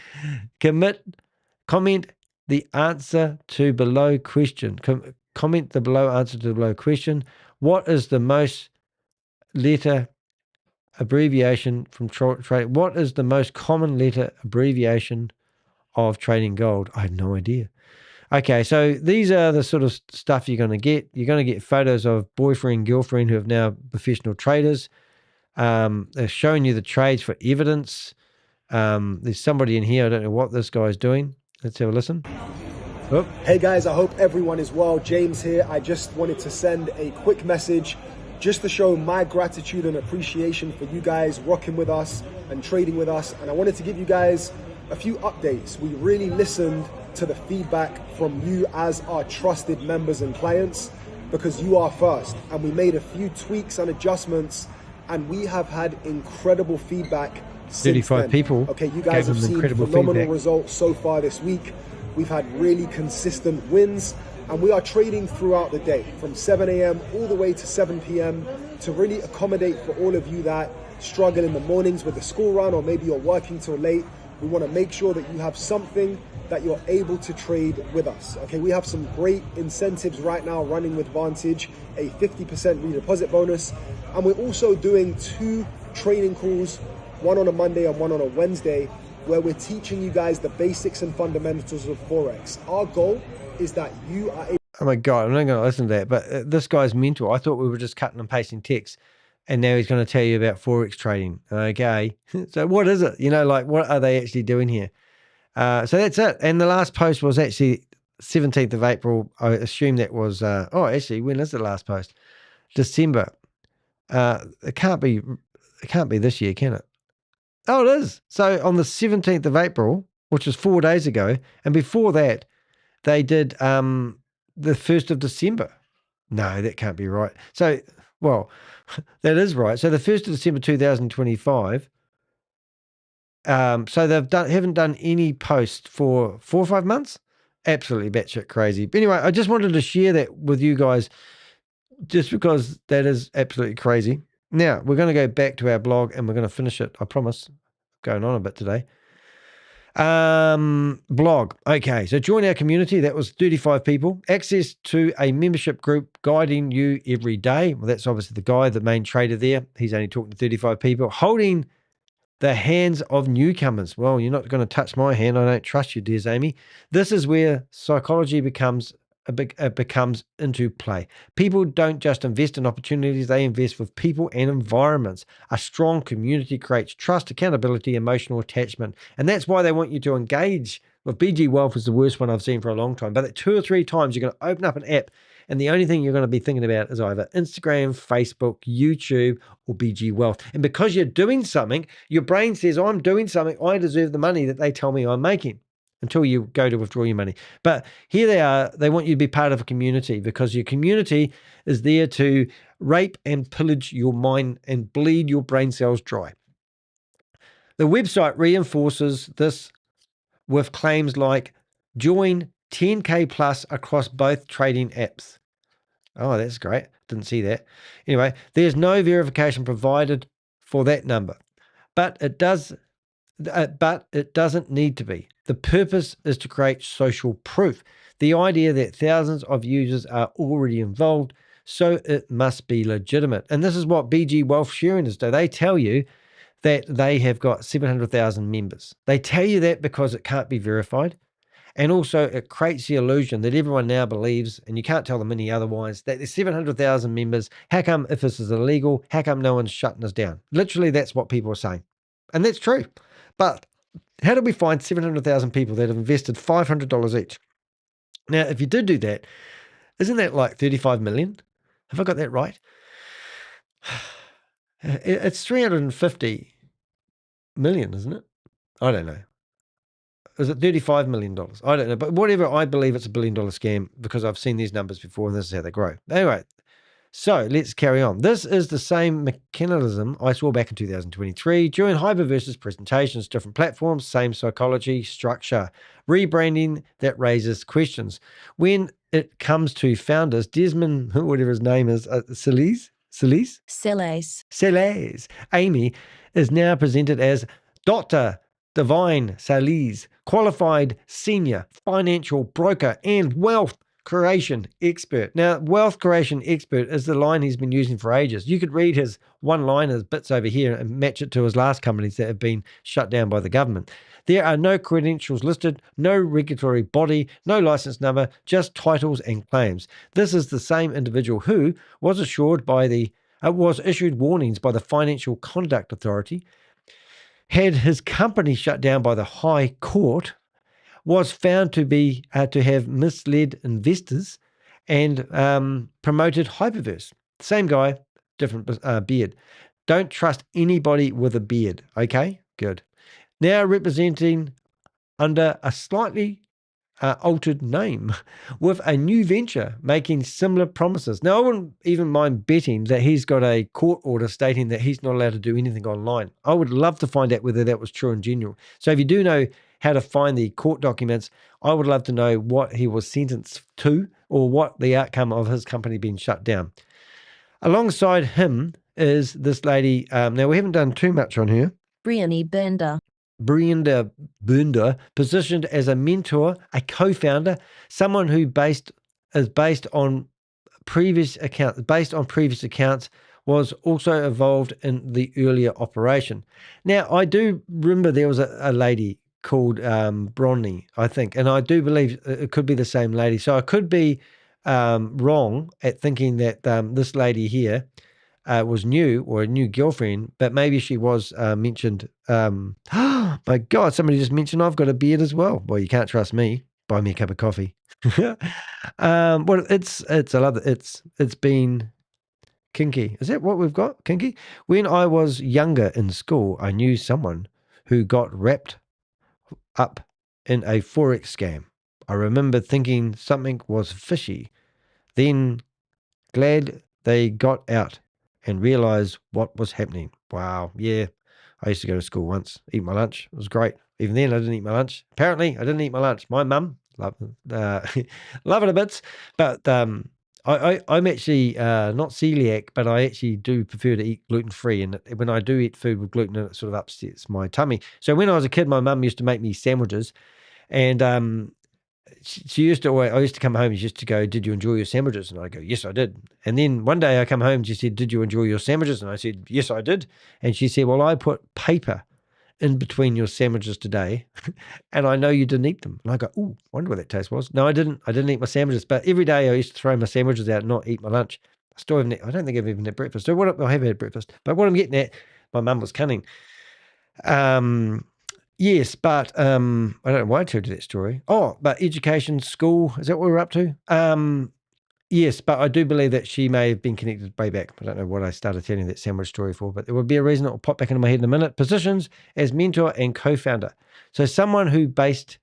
Comment the answer to below question. Comment the below answer to the below question. What is the most letter abbreviation from trading? What is the most common letter abbreviation of trading gold? I have no idea. Okay, so these are the sort of stuff you're going to get. You're going to get photos of boyfriend, girlfriend who have now professional traders. They're showing you the trades for evidence. There's somebody in here. I don't know what this guy's doing. Let's have a listen. Oh. Hey guys, I hope everyone is well. James here. I just wanted to send a quick message just to show my gratitude and appreciation for you guys rocking with us and trading with us. And I wanted to give you guys a few updates. We really listened to the feedback from you as our trusted members and clients because you are first, and we made a few tweaks and adjustments and we have had incredible feedback since 35 then. people. Okay, you guys have seen phenomenal feedback. Results so far this week. We've had really consistent wins and we are trading throughout the day from 7 a.m. all the way to 7 p.m. to really accommodate for all of you that struggle in the mornings with the school run, or maybe you're working till late. We want to make sure that you have something that you're able to trade with us. Okay, we have some great incentives right now running with Vantage, a 50% redeposit bonus. And we're also doing 2 training calls, one on a Monday and one on a Wednesday, where we're teaching you guys the basics and fundamentals of Forex. Our goal is that you are able... Oh my God, I'm not going to listen to that, but this guy's mental. I thought we were just cutting and pasting text. And now he's going to tell you about Forex trading. Okay. So what is it? Like what are they actually doing here? So that's it. And the last post was actually 17th of April. I assume that was, actually, when is the last post? December. It can't be this year, can it? Oh, it is. So on the 17th of April, which was 4 days ago, and before that, they did the 1st of December. No, that can't be right. So, well, that is right. So the 1st of December 2025. So haven't done any post for 4 or 5 months. Absolutely batshit crazy. But anyway, I just wanted to share that with you guys, just because that is absolutely crazy. Now we're going to go back to our blog and we're going to finish it. I promise. Going on a bit today. Blog. Okay, so join our community. That was 35 people. Access to a membership group guiding you every day. Well, that's obviously the guy, the main trader there. He's only talking to 35 people. Holding the hands of newcomers. Well, you're not going to touch my hand. I don't trust you, dear Amey. This is where psychology becomes into play. People don't just invest in opportunities, they invest with people and environments. A strong community creates trust, accountability, emotional attachment. And that's why they want you to engage with BG Wealth. Is the worst one I've seen for a long time. But 2 or 3 times you're going to open up an app and the only thing you're going to be thinking about is either Instagram, Facebook, YouTube, or BG Wealth. And because you're doing something, your brain says, I'm doing something, I deserve the money that they tell me I'm making, until you go to withdraw your money. But here they are. They want you to be part of a community, because your community is there to rape and pillage your mind and bleed your brain cells dry. The website reinforces this with claims like join 10K plus across both trading apps. Oh, that's great. Didn't see that. Anyway, there's no verification provided for that number, but it doesn't need to be. The purpose is to create social proof. The idea that thousands of users are already involved, so it must be legitimate. And this is what BG Wealth Sharing is do. They tell you that they have got 700,000 members. They tell you that because it can't be verified. And also it creates the illusion that everyone now believes, and you can't tell them any otherwise, that there's 700,000 members. How come, if this is illegal, how come no one's shutting us down? Literally, that's what people are saying. And that's true. But how do we find 700,000 people that have invested $500 each? Now, if you did do that, isn't that like 35 million? Have I got that right? It's 350 million, isn't it? I don't know. Is it $35 million? I don't know. But whatever, I believe it's $1 billion scam because I've seen these numbers before and this is how they grow. Anyway, so let's carry on. This is the same mechanism I saw back in 2023 during Hyperverse's presentations, different platforms, same psychology, structure, rebranding that raises questions. When it comes to founders, Desmond, whatever his name is, Selase Amey is now presented as Dr. Divine Selase, qualified senior financial broker and wealth creation expert. Now, wealth creation expert is the line he's been using for ages. You could read his one-liners bits over here and match it to his last companies that have been shut down by the government. There are no credentials listed, no regulatory body, no license number, just titles and claims. This is the same individual who was issued warnings by the Financial Conduct Authority, had his company shut down by the High Court, was found to have misled investors, and promoted Hyperverse. Same guy, different beard. Don't trust anybody with a beard. Okay, good. Now representing under a slightly altered name with a new venture making similar promises. Now, I wouldn't even mind betting that he's got a court order stating that he's not allowed to do anything online. I would love to find out whether that was true and genuine. So if you do know how to find the court documents, I would love to know what he was sentenced to or what the outcome of his company being shut down. Alongside him is this lady. Now, we haven't done too much on her. Brianda Bunda, positioned as a mentor, a co-founder, someone who based on previous accounts, was also involved in the earlier operation. Now, I do remember there was a lady called Bronny, I think, and I do believe it could be the same lady. So I could be wrong at thinking that this lady here was new or a new girlfriend, but maybe she was mentioned. My God, somebody just mentioned I've got a beard as well. Well, you can't trust me. Buy me a cup of coffee. Well, it's been kinky. Is that what we've got? Kinky? When I was younger in school, I knew someone who got wrapped up in a Forex scam. I remember thinking something was fishy, then glad they got out and realized what was happening. Wow, yeah. I used to go to school once, eat my lunch. It was great. Even then, I didn't eat my lunch. Apparently, I didn't eat my lunch. My mum, love it a bit, but I'm actually not celiac, but I actually do prefer to eat gluten-free. And when I do eat food with gluten, it sort of upsets my tummy. So when I was a kid, my mum used to make me sandwiches, and she used to always, I used to come home and she used to go, "Did you enjoy your sandwiches?" And I go, "Yes, I did." And then one day I come home and she said, "Did you enjoy your sandwiches?" And I said, "Yes, I did." And she said, "Well, I put paper in between your sandwiches today, and I know you didn't eat them." And I go, "Ooh, wonder what that taste was." No, I didn't. I didn't eat my sandwiches. But every day I used to throw my sandwiches out and not eat my lunch. I still haven't. I don't think I've even had breakfast. So I have had breakfast. But what I'm getting at, my mum was cunning. Yes, but I don't know why I told you that story. Oh, but education, school, is that what we're up to? Yes, but I do believe that she may have been connected way back. I don't know what I started telling that sandwich story for, but there would be a reason it will pop back into my head in a minute. Positions as mentor and co-founder. So someone who based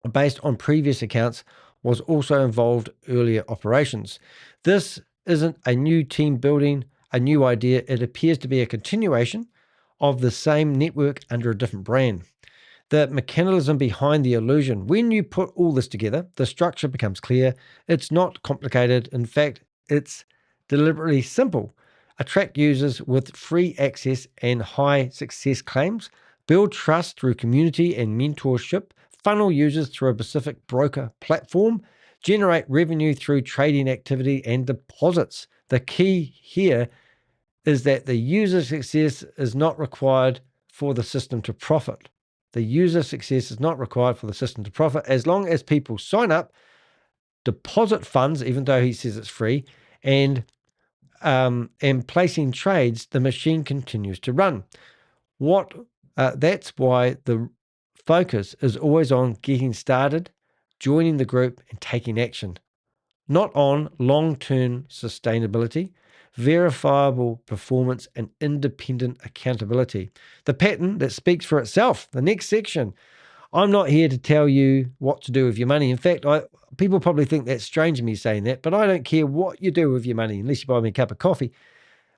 on previous accounts was also involved earlier operations. This isn't a new team building, a new idea. It appears to be a continuation of the same network under a different brand. The mechanism behind the illusion. When you put all this together, the structure becomes clear. It's not complicated. In fact, it's deliberately simple. Attract users with free access and high success claims. Build trust through community and mentorship. Funnel users through a specific broker platform. Generate revenue through trading activity and deposits. The key here is that the user success is not required for the system to profit. The user success is not required for the system to profit as long as people sign up, deposit funds, even though he says it's free, and placing trades, the machine continues to run. That's why the focus is always on getting started, joining the group, and taking action, not on long-term sustainability, verifiable performance, and independent accountability. The pattern that speaks for itself. The next section. I'm not here to tell you what to do with your money. In fact, people probably think that's strange me saying that, but I don't care what you do with your money unless you buy me a cup of coffee,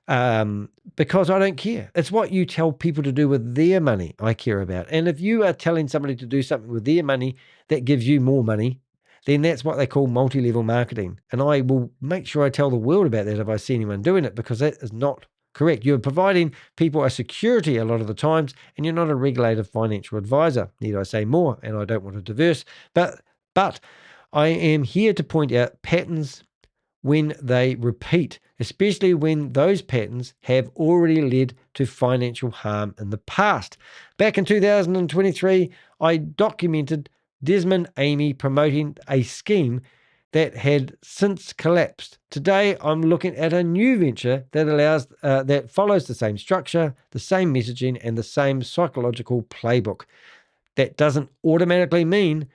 because I don't care. It's what you tell people to do with their money I care about. And if you are telling somebody to do something with their money that gives you more money, then that's what they call multi-level marketing. And I will make sure I tell the world about that if I see anyone doing it, because that is not correct. You're providing people a security a lot of the times, and you're not a regulated financial advisor. Need I say more? And I don't want to diverse, but I am here to point out patterns when they repeat, especially when those patterns have already led to financial harm in the past. Back in 2023, I documented Desmond Amey promoting a scheme that had since collapsed. Today, I'm looking at a new venture that follows the same structure, the same messaging, and the same psychological playbook. That doesn't automatically mean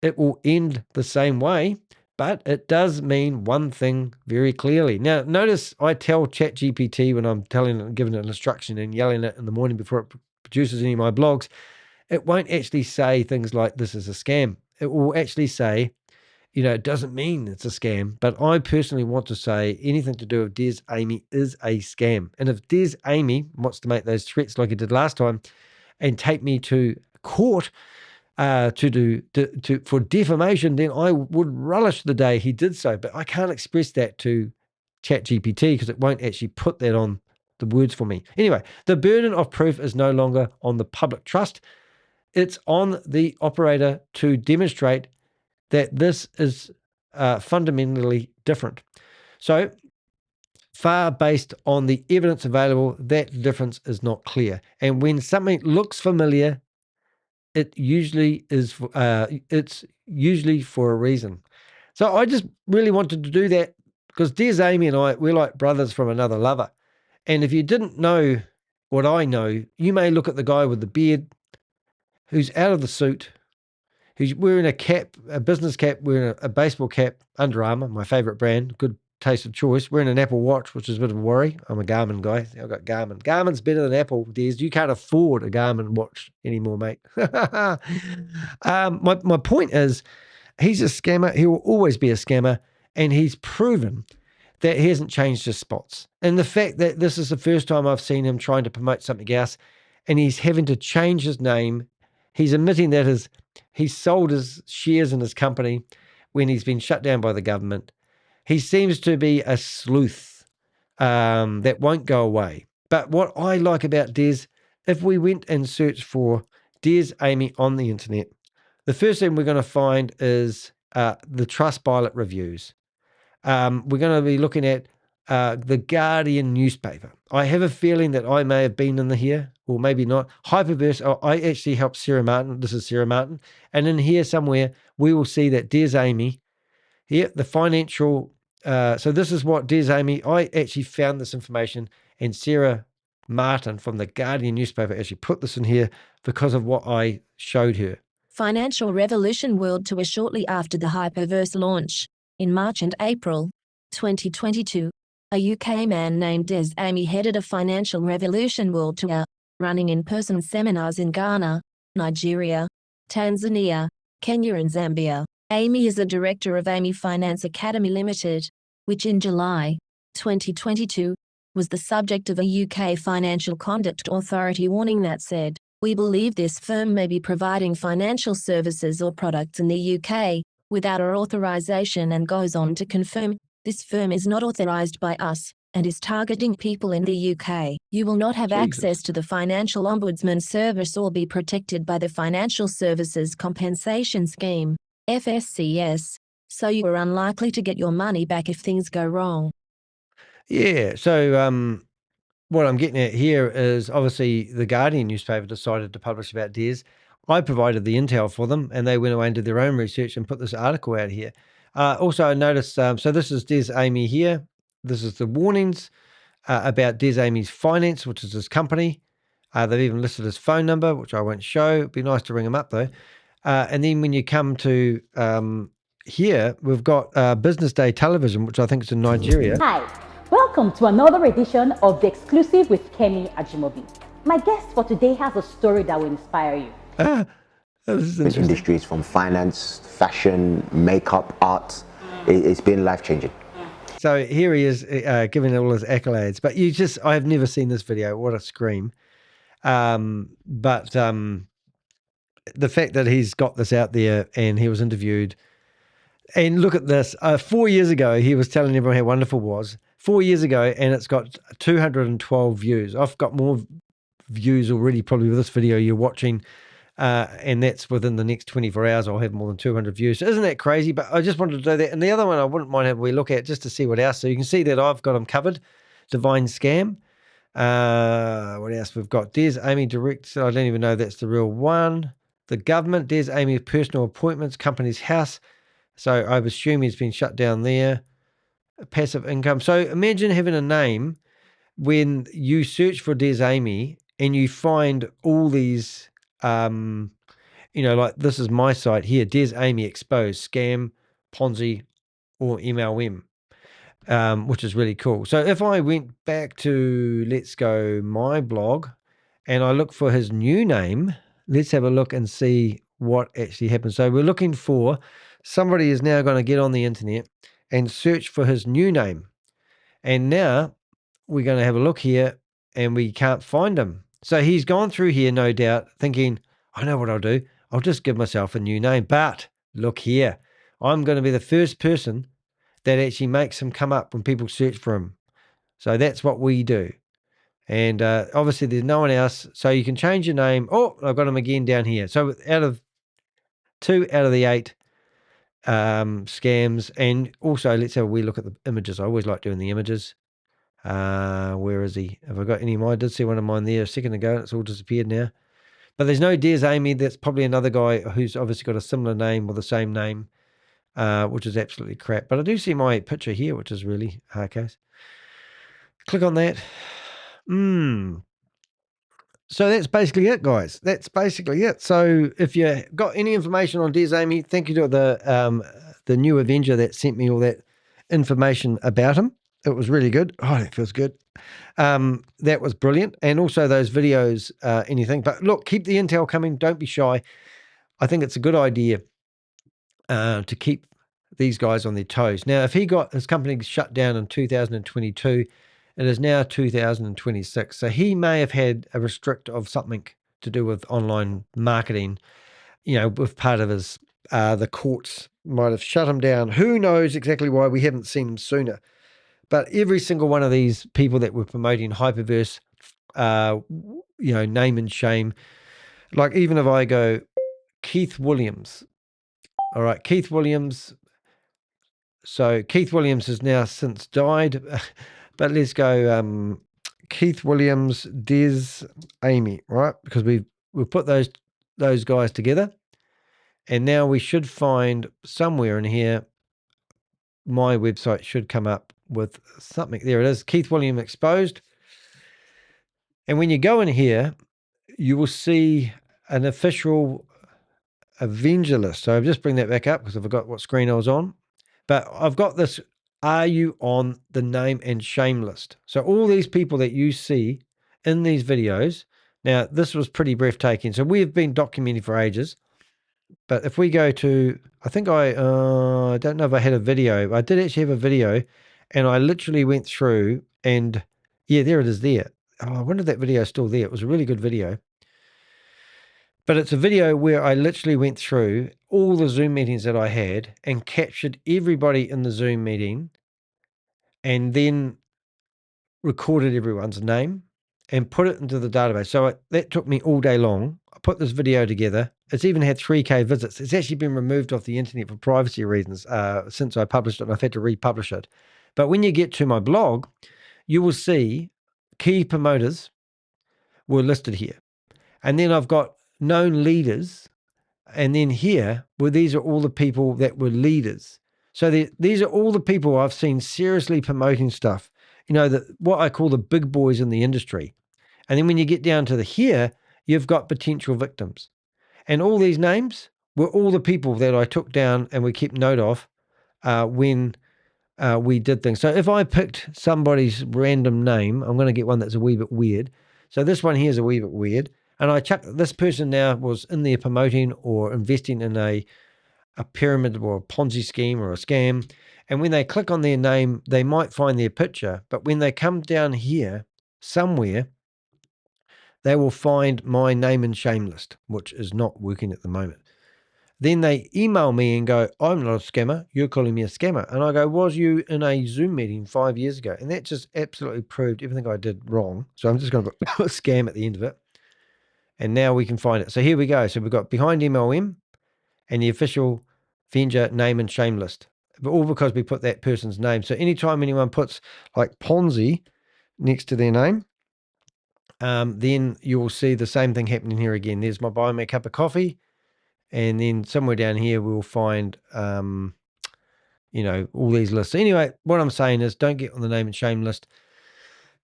it will end the same way, but it does mean one thing very clearly. Now, notice I tell ChatGPT when I'm giving it an instruction and yelling it in the morning before it produces any of my blogs, it won't actually say things like this is a scam. It will actually say, it doesn't mean it's a scam, but I personally want to say anything to do with Des Amey is a scam. And if Des Amey wants to make those threats like he did last time and take me to court for defamation, then I would relish the day he did so. But I can't express that to ChatGPT because it won't actually put that on the words for me. Anyway, the burden of proof is no longer on the public trust. It's on the operator to demonstrate that this is fundamentally different. So far, based on the evidence available, that difference is not clear. And when something looks familiar, it usually is. It's usually for a reason. So I just really wanted to do that because Des Amey and I, we're like brothers from another lover. And if you didn't know what I know, you may look at the guy with the beard who's out of the suit, who's wearing a cap, a business cap, wearing a baseball cap, Under Armour, my favorite brand, good taste of choice, wearing an Apple Watch, which is a bit of a worry. I'm a Garmin guy. I've got Garmin. Garmin's better than Apple, Des. You can't afford a Garmin watch anymore, mate. My point is, he's a scammer. He will always be a scammer, and he's proven that he hasn't changed his spots. And the fact that this is the first time I've seen him trying to promote something else, and he's having to change his name. He's admitting that he's sold his shares in his company when he's been shut down by the government. He seems to be a sleuth that won't go away. But what I like about Des, if we went and searched for Des Amey on the internet, the first thing we're going to find is the Trustpilot reviews. We're going to be looking at the Guardian newspaper. I have a feeling that I may have been in here, or maybe not. Hyperverse, I actually helped Sarah Martin. This is Sarah Martin. And in here somewhere, we will see that Des Amey, here, the financial, so this is what Des Amey, I actually found this information, and Sarah Martin from the Guardian newspaper actually put this in here because of what I showed her. Financial Revolution World Tour shortly after the Hyperverse launch, in March and April 2022, a UK man named Des Amey headed a Financial Revolution World Tour, running in-person seminars in Ghana, Nigeria, Tanzania, Kenya and Zambia. Amey is the director of Amey Finance Academy Limited, which in July 2022 was the subject of a UK Financial Conduct Authority warning that said, "We believe this firm may be providing financial services or products in the UK without our authorization," and goes on to confirm, "This firm is not authorized by us and is targeting people in the UK. You will not have access to the Financial Ombudsman Service or be protected by the Financial Services Compensation Scheme, FSCS, so you are unlikely to get your money back if things go wrong." Yeah, so what I'm getting at here is obviously the Guardian newspaper decided to publish about Des. I provided the intel for them, and they went away and did their own research and put this article out here. Also, I noticed, so this is Des Amey here. This is the warnings about Des Amey's Finance, which is his company. They've even listed his phone number, which I won't show. It'd be nice to ring him up, though. And then when you come to here, we've got Business Day Television, which I think is in Nigeria. Hi, welcome to another edition of The Exclusive with Kemi Ajimobi. My guest for today has a story that will inspire you. This is This industry is from finance, fashion, makeup, art. It's been life-changing. So here he is giving all his accolades. But I have never seen this video. What a scream. But the fact that he's got this out there and he was interviewed, and look at this, 4 years ago, he was telling everyone how wonderful it was. 4 years ago, and it's got 212 views. I've got more views already probably with this video you're watching, and that's within the next 24 hours. I'll have more than 200 views. So isn't that crazy? But I just wanted to do that. And the other one I wouldn't mind having a look at just to see what else. So you can see that I've got them covered. Divine Scam. What else? We've got Des Amey Direct. I don't even know that's the real one. The government, Des Amey Personal Appointments, Company's House. So I assume he's been shut down there. Passive income. So imagine having a name when you search for Des Amey and you find all these, like this is my site here, Des Amey Exposed, Scam, Ponzi, or MLM, which is really cool. So if I went back to, let's go, my blog, and I look for his new name, let's have a look and see what actually happened. So we're looking for, somebody is now going to get on the internet and search for his new name. And now we're going to have a look here and we can't find him. So he's gone through here, no doubt, thinking, I know what I'll do. I'll just give myself a new name. But look here, I'm going to be the first person that actually makes him come up when people search for him. So that's what we do. And obviously there's no one else. So you can change your name. Oh, I've got him again down here. So out of 2 out of the 8 scams. And also let's have a wee look at the images. I always like doing the images. Where is he? Have I got any of mine? I did see one of mine there a second ago. It's all disappeared now. But there's no Des Amey. That's probably another guy who's obviously got a similar name or the same name, which is absolutely crap. But I do see my picture here, which is really hard case. Click on that. So that's basically it, guys. That's basically it. So if you got any information on Des Amey, thank you to the new Avenger that sent me all that information about him. It was really good. Oh, that feels good. That was brilliant. And also those videos, anything. But look, keep the intel coming. Don't be shy. I think it's a good idea to keep these guys on their toes. Now, if he got his company shut down in 2022, it is now 2026. So he may have had a restrict of something to do with online marketing, with part of his, the courts might have shut him down. Who knows exactly why we haven't seen him sooner. But every single one of these people that were promoting Hyperverse, name and shame, like even if I go Keith Williams, all right, Keith Williams. So Keith Williams has now since died, but let's go Keith Williams, Des Amey, right? Because we've put those guys together, and now we should find somewhere in here. My website should come up with something. There it is, Keith Williams exposed. And when you go in here, you will see an official Avenger list. So I'll just bring that back up because I forgot what screen I was on. But I've got this, are you on the name and shame list? So all these people that you see in these videos, now this was pretty breathtaking. So we've been documenting for ages. But if we go to, I think I don't know if I had a video. I did actually have a video, and I literally went through and, yeah, there it is there. Oh, I wonder if that video is still there. It was a really good video. But it's a video where I literally went through all the Zoom meetings that I had and captured everybody in the Zoom meeting and then recorded everyone's name and put it into the database. So that took me all day long. I put this video together. It's even had 3K visits. It's actually been removed off the internet for privacy reasons since I published it, and I've had to republish it. But when you get to my blog, you will see key promoters were listed here. And then I've got known leaders. And then here, well, these are all the people that were leaders. So these are all the people I've seen seriously promoting stuff, what I call the big boys in the industry. And then when you get down to here, you've got potential victims. And all these names were all the people that I took down and we kept note of when we did things. So if I picked somebody's random name, I'm going to get one that's a wee bit weird. So this one here is a wee bit weird. And I chucked, this person now was in there promoting or investing in a pyramid or a Ponzi scheme or a scam. And when they click on their name, they might find their picture. But when they come down here somewhere, they will find my name and shame list, which is not working at the moment. Then they email me and go, I'm not a scammer. You're calling me a scammer. And I go, was you in a Zoom meeting 5 years ago? And that just absolutely proved everything I did wrong. So I'm just going to put scam at the end of it. And now we can find it. So here we go. So we've got behind MLM and the official Avenger name and shame list. But all because we put that person's name. So anytime anyone puts like Ponzi next to their name, then you will see the same thing happening here again. There's my buy me a cup of coffee. And then somewhere down here, we'll find, all these lists. So anyway, what I'm saying is don't get on the name and shame list.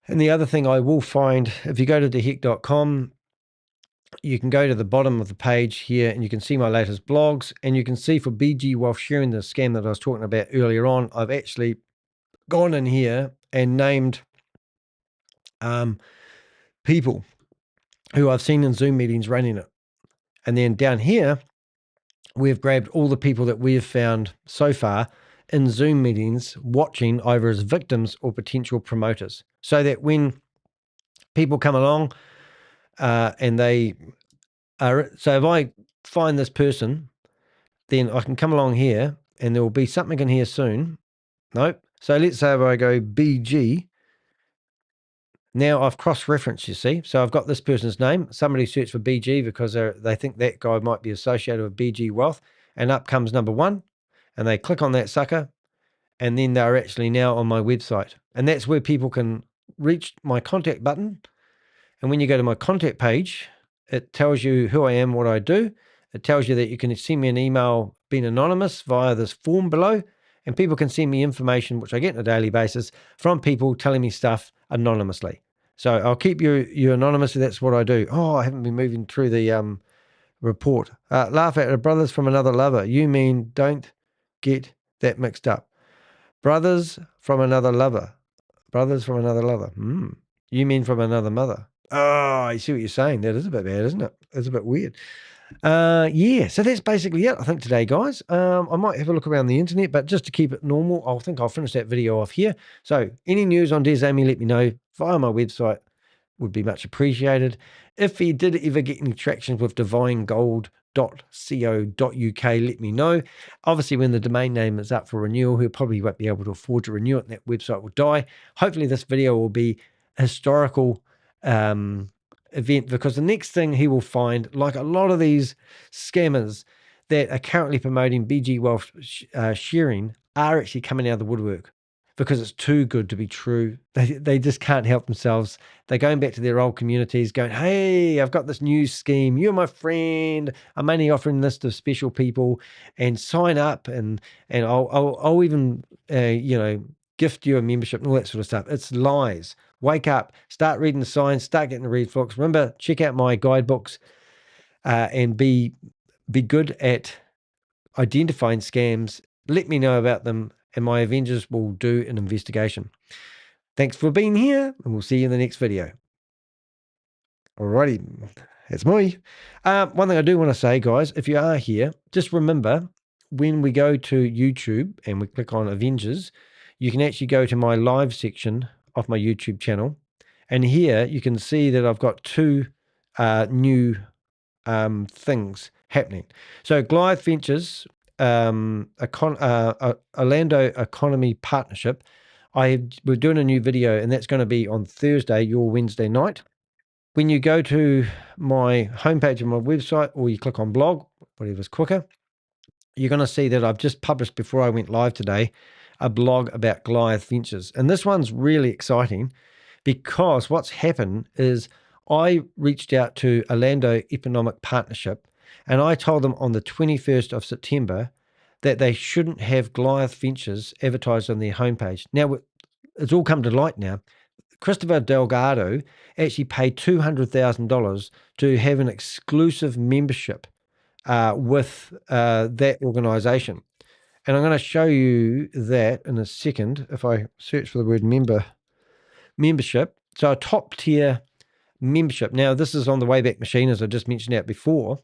And the other thing I will find, if you go to theheck.com, you can go to the bottom of the page here and you can see my latest blogs, and you can see for BG Wealth sharing the scam that I was talking about earlier on, I've actually gone in here and named people who I've seen in Zoom meetings running it. And then down here, we've grabbed all the people that we have found so far in Zoom meetings watching either as victims or potential promoters. So that when people come along and they are, so if I find this person, then I can come along here and there will be something in here soon. Nope. So let's say if I go BG, now I've cross-referenced, you see. So I've got this person's name. Somebody searched for BG because they think that guy might be associated with BG Wealth. And up comes number one. And they click on that sucker. And then they're actually now on my website. And that's where people can reach my contact button. And when you go to my contact page, it tells you who I am, what I do. It tells you that you can send me an email being anonymous via this form below. And people can send me information, which I get on a daily basis, from people telling me stuff anonymously. So I'll keep you anonymous. That's what I do. Oh, I haven't been moving through the report. Laugh at a brothers from another lover. You mean don't get that mixed up. Brothers from another lover. Brothers from another lover. You mean from another mother. Oh, I see what you're saying. That is a bit bad, isn't it? It's a bit weird. Yeah, so that's basically it, I think, today, guys. I might have a look around the internet, but just to keep it normal, I think I'll finish that video off here. So any news on Des Amey, let me know via my website. Would be much appreciated. If he did ever get any traction with divinegold.co.uk, let me know. Obviously, when the domain name is up for renewal, he probably won't be able to afford to renew it, and that website will die. Hopefully, this video will be a historical event, because the next thing he will find, like a lot of these scammers that are currently promoting BG Wealth sharing, are actually coming out of the woodwork because it's too good to be true. They just can't help themselves. They're going back to their old communities going, hey, I've got this new scheme. You're my friend. I'm only offering this to special people, and sign up, and I'll even, gift you a membership and all that sort of stuff. It's lies. Wake up, start reading the signs, start getting the read books. Remember, check out my guidebooks and be good at identifying scams. Let me know about them, and my Avengers will do an investigation. Thanks for being here, and we'll see you in the next video. Alrighty, that's me. One thing I do want to say, guys, if you are here, just remember, when we go to YouTube and we click on Avengers, you can actually go to my live section of my YouTube channel, and here you can see that I've got two new things happening. So Goliath Ventures, Orlando Economy Partnership, we're doing a new video, and that's going to be on Thursday, your Wednesday night. When you go to my homepage of my website, or you click on blog, whatever's quicker, you're going to see that I've just published, before I went live today, a blog about Goliath Ventures. And this one's really exciting, because what's happened is I reached out to Orlando Economic Partnership, and I told them on the 21st of September that they shouldn't have Goliath Ventures advertised on their homepage. Now, it's all come to light now. Christopher Delgado actually paid $200,000 to have an exclusive membership with that organization. And I'm going to show you that in a second if I search for the word membership. So a top tier membership. Now, this is on the Wayback Machine, as I just mentioned out before.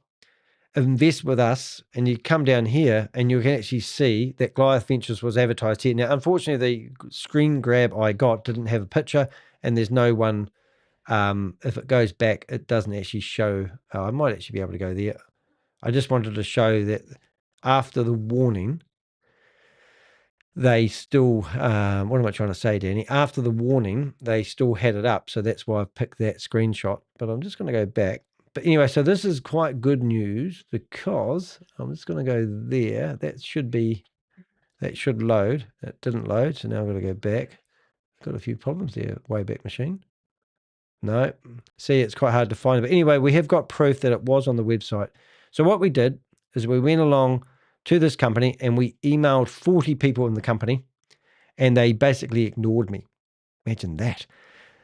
Invest with us, and you come down here and you can actually see that Goliath Ventures was advertised here. Now, unfortunately, the screen grab I got didn't have a picture, and there's no one. If it goes back, it doesn't actually show. I might actually be able to go there. I just wanted to show that after the warning, they still, what am I trying to say, Danny? After the warning, they still had it up. So that's why I've picked that screenshot. But I'm just going to go back. But anyway, so this is quite good news, because I'm just going to go there. That should load. It didn't load. So now I've got to go back. Got a few problems there, Wayback Machine. No. See, it's quite hard to find. But anyway, we have got proof that it was on the website. So what we did is we went along to this company and we emailed 40 people in the company, and they basically ignored me. Imagine that.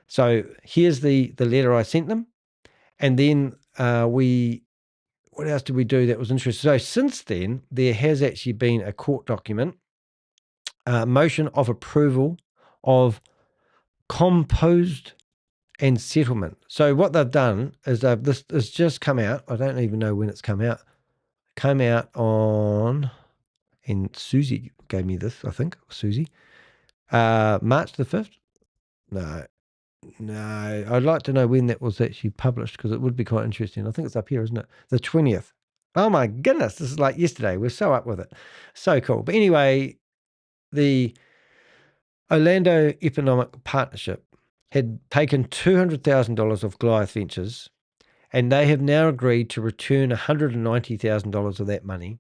So here's the letter I sent them. And then what else did we do that was interesting? So since then, there has actually been a court document, motion of approval of composed and settlement. So what they've done is this has just come out. I don't even know when it's come out. Came out on, and Susie gave me this, I think, Susie. March the 5th? No, I'd like to know when that was actually published, because it would be quite interesting. I think it's up here, isn't it? The 20th. Oh my goodness, this is like yesterday. We're so up with it. So cool. But anyway, the Orlando Economic Partnership had taken $200,000 of Goliath Ventures, and they have now agreed to return $190,000 of that money.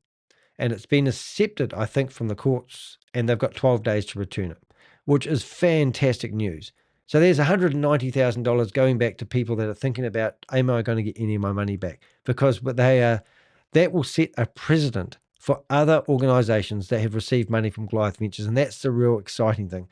And it's been accepted, I think, from the courts, and they've got 12 days to return it, which is fantastic news. So there's $190,000 going back to people that are thinking about, am I going to get any of my money back? Because that will set a precedent for other organizations that have received money from Goliath Ventures, and that's the real exciting thing.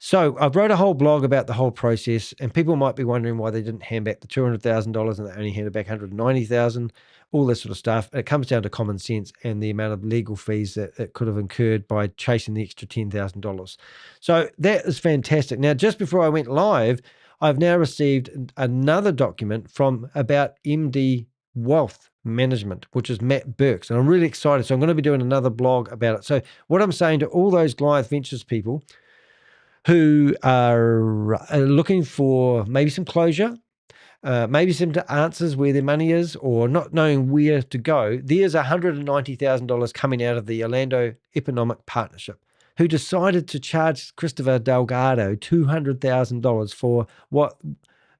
So I've wrote a whole blog about the whole process, and people might be wondering why they didn't hand back the $200,000 and they only handed back $190,000, all this sort of stuff. It comes down to common sense and the amount of legal fees that it could have incurred by chasing the extra $10,000. So that is fantastic. Now, just before I went live, I've now received another document from about MD Wealth Management, which is Matt Burks, and I'm really excited. So I'm going to be doing another blog about it. So what I'm saying to all those Goliath Ventures people who are looking for maybe some closure, maybe some answers where their money is, or not knowing where to go, there's $190,000 coming out of the Orlando Economic Partnership, who decided to charge Christopher Delgado $200,000 for what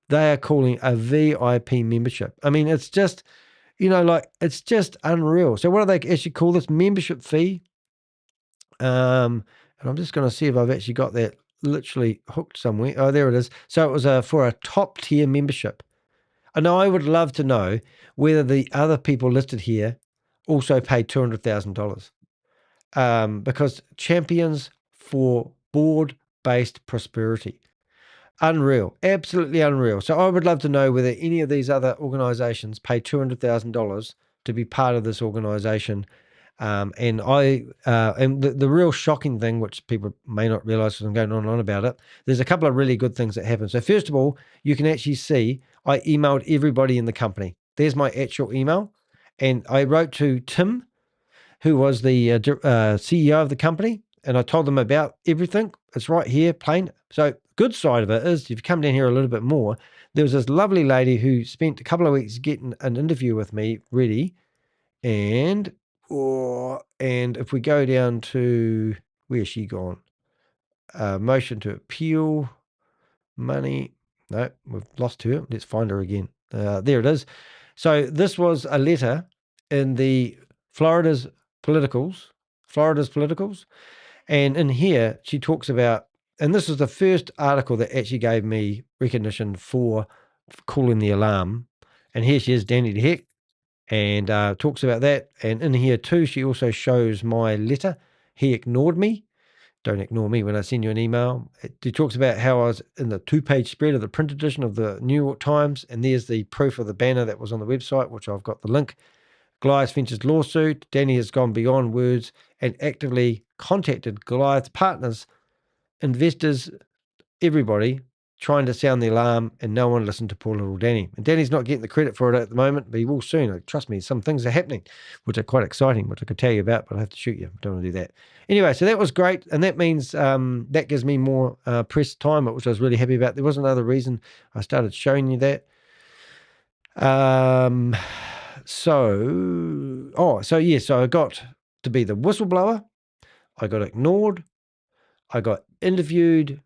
they are calling a VIP membership. I mean, it's just, it's just unreal. So what do they actually call this? Membership fee. And I'm just going to see if I've actually got that literally hooked somewhere. Oh, there it is. So it was for a top tier membership. And I would love to know whether the other people listed here also paid $200,000, because champions for board-based prosperity. Unreal, absolutely unreal. So I would love to know whether any of these other organizations pay $200,000 to be part of this organization. And the real shocking thing, which people may not realize because I'm going on and on about it, there's a couple of really good things that happen. So first of all, you can actually see I emailed everybody in the company. There's my actual email. And I wrote to Tim, who was the CEO of the company, and I told them about everything. It's right here, plain. So good side of it is, if you come down here a little bit more, there was this lovely lady who spent a couple of weeks getting an interview with me ready. And if we go down to, where's she gone? Motion to appeal, money. No, we've lost her. Let's find her again. There it is. So this was a letter in the Florida's Politicals. And in here, she talks about, and this is the first article that actually gave me recognition for calling the alarm. And here she is, Danny the Heck, and talks about that. And in here too, she also shows my letter. He ignored me. Don't ignore me when I send you an email. It talks about how I was in the 2-page spread of the print edition of the New York Times. And there's the proof of the banner that was on the website, which I've got the link. Goliath Ventures lawsuit. Danny has gone beyond words and actively contacted Goliath partners, investors, everybody, trying to sound the alarm, and no one listened to poor little Danny. And Danny's not getting the credit for it at the moment, but he will soon. Trust me, some things are happening, which are quite exciting, which I could tell you about, but I have to shoot you. I don't want to do that. Anyway, so that was great, and that means that gives me more press time, which I was really happy about. There was another reason I started showing you that. So I got to be the whistleblower. I got ignored. I got interviewed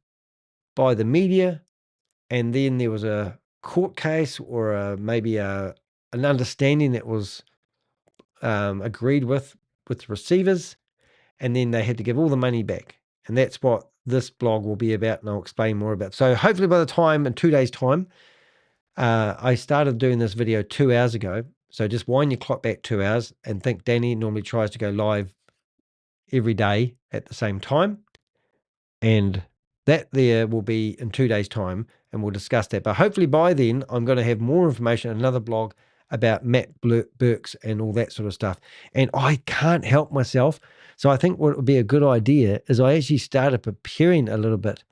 by the media. And then there was a court case or maybe an understanding that was agreed with receivers. And then they had to give all the money back. And that's what this blog will be about, and I'll explain more about. So hopefully by the time, in 2 days' time, I started doing this video 2 hours ago. So just wind your clock back 2 hours and think Danny normally tries to go live every day at the same time. And that there will be in 2 days' time, and we'll discuss that. But hopefully by then, I'm going to have more information, another blog about Matt Burks and all that sort of stuff. And I can't help myself. So I think what would be a good idea is I actually started preparing a little bit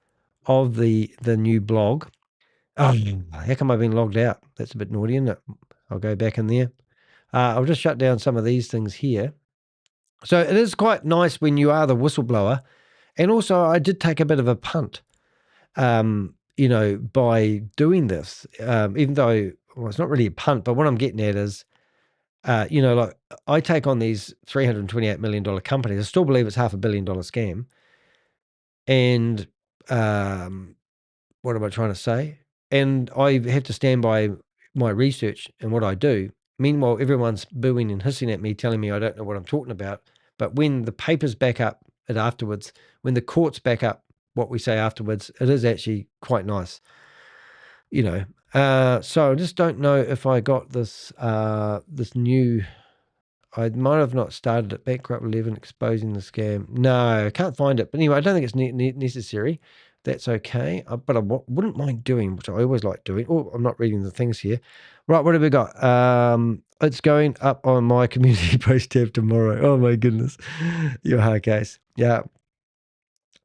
of the new blog. Oh, how come I've been logged out? That's a bit naughty, isn't it? I'll go back in there. I'll just shut down some of these things here. So it is quite nice when you are the whistleblower. And also I did take a bit of a punt, by doing this, even though, well, it's not really a punt, but what I'm getting at is, like I take on these $328 million companies. I still believe it's $500 million scam. And what am I trying to say? And I have to stand by my research and what I do. Meanwhile, everyone's booing and hissing at me, telling me I don't know what I'm talking about. But when the papers back up it afterwards, when the courts back up what we say afterwards, it is actually quite nice, So I just don't know if I got this this new. I might have not started it. Bankrupt 11 exposing the scam. No, I can't find it. But anyway, I don't think it's necessary. That's okay. But I wouldn't mind doing, which I always like doing. Oh, I'm not reading the things here. Right, what have we got? It's going up on my community post tab tomorrow. Oh my goodness. Your hard case. Yeah.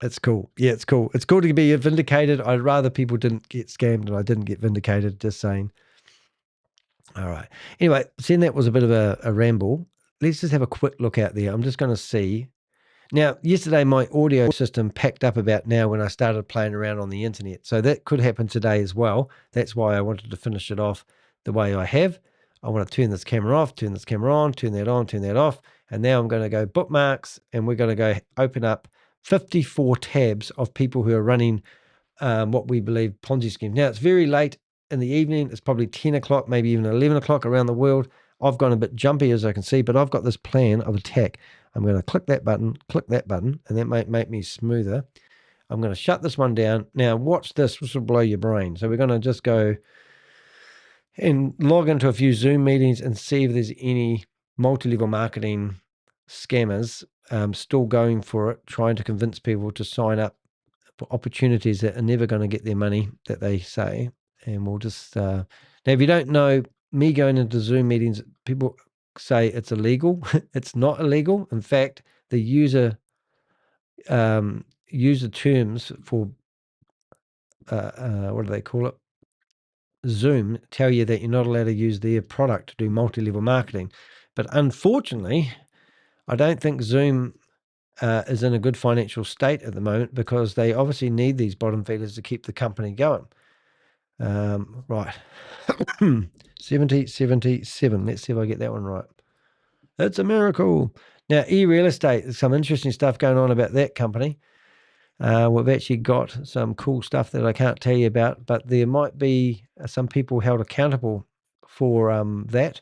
It's cool. Yeah, it's cool. It's cool to be vindicated. I'd rather people didn't get scammed and I didn't get vindicated, just saying. All right. Anyway, seeing that was a bit of a ramble, let's just have a quick look out there. I'm just going to see. Now, yesterday my audio system packed up about now when I started playing around on the internet. So that could happen today as well. That's why I wanted to finish it off the way I have. I want to turn this camera off, turn this camera on, turn that off. And now I'm going to go bookmarks and we're going to go open up 54 tabs of people who are running what we believe Ponzi schemes. Now, it's very late in the evening. It's probably 10 o'clock, maybe even 11 o'clock around the world. I've gone a bit jumpy, as I can see, but I've got this plan of attack. I'm going to click that button, and that might make me smoother. I'm going to shut this one down. Now, watch this. This will blow your brain. So we're going to just go and log into a few Zoom meetings and see if there's any multi-level marketing scammers still going for it, trying to convince people to sign up for opportunities that are never going to get their money that they say. And we'll just now, if you don't know, me going into Zoom meetings, people say it's illegal. It's not illegal. In fact, the user terms for what do they call it? Zoom tell you that you're not allowed to use their product to do multi-level marketing. But unfortunately, I don't think Zoom is in a good financial state at the moment because they obviously need these bottom feeders to keep the company going. Right. 77. Let's see if I get that one right. It's a miracle. Now, real estate, there's some interesting stuff going on about that company. We've actually got some cool stuff that I can't tell you about, but there might be some people held accountable for that,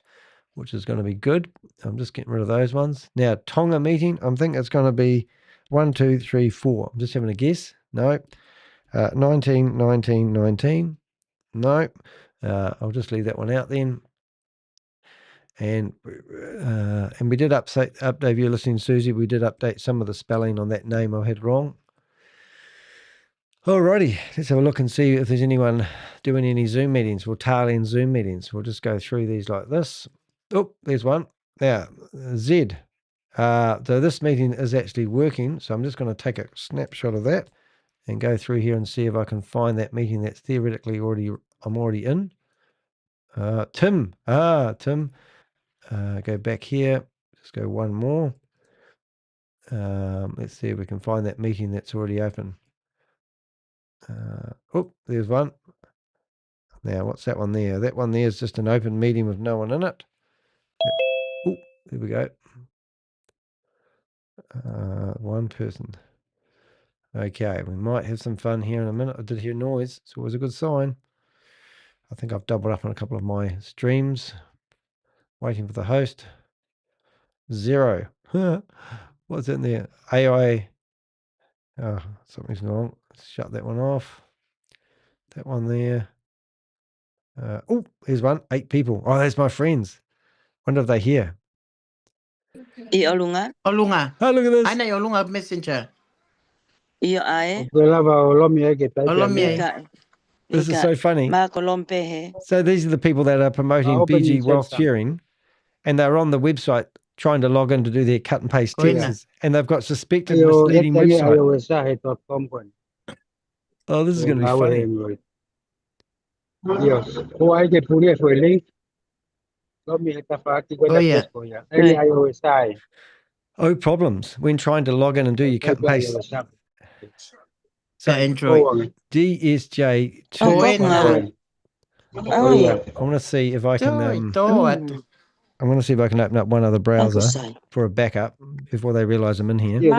which is going to be good. I'm just getting rid of those ones. Now, Tonga meeting, I think it's going to be 1, 2, 3, 4. I'm just having a guess. No. 19. No. I'll just leave that one out then. And we did update, if you're listening, Susie, we did update some of the spelling on that name I had wrong. Alrighty, let's have a look and see if there's anyone doing any Zoom meetings or Thailand Zoom meetings. We'll just go through these like this. Oh, there's one. Now, Z. So this meeting is actually working. So I'm just going to take a snapshot of that and go through here and see if I can find that meeting that's theoretically I'm already in. Tim. Tim. Go back here. Just go one more. Let's see if we can find that meeting that's already open. Oh, there's one. Now, what's that one there? That one there is just an open meeting with no one in it. Oh, there we go. One person. Okay, we might have some fun here in a minute. I did hear noise. It's always a good sign. I think I've doubled up on a couple of my streams. Waiting for the host. 0. What's in there? AI. Oh, something's wrong. Let's shut that one off. That one there. Oh, here's one. 8 people. Oh, that's my friends. Wonder if they're here. Olunga. Oh, look at this. Ana Olunga Messenger. Iyo ae. This is so funny. So these are the people that are promoting BG wealth sharing, and they're on the website trying to log in to do their cut and paste texts, and they've got suspected misleading website. Oh, this is going to be funny. Oh, problems when trying to log in and do your cut and paste. So Android. DSJ 2. I want to see if I can. I'm going to see if I can open up one other browser for a backup before they realize I'm in here. Okay,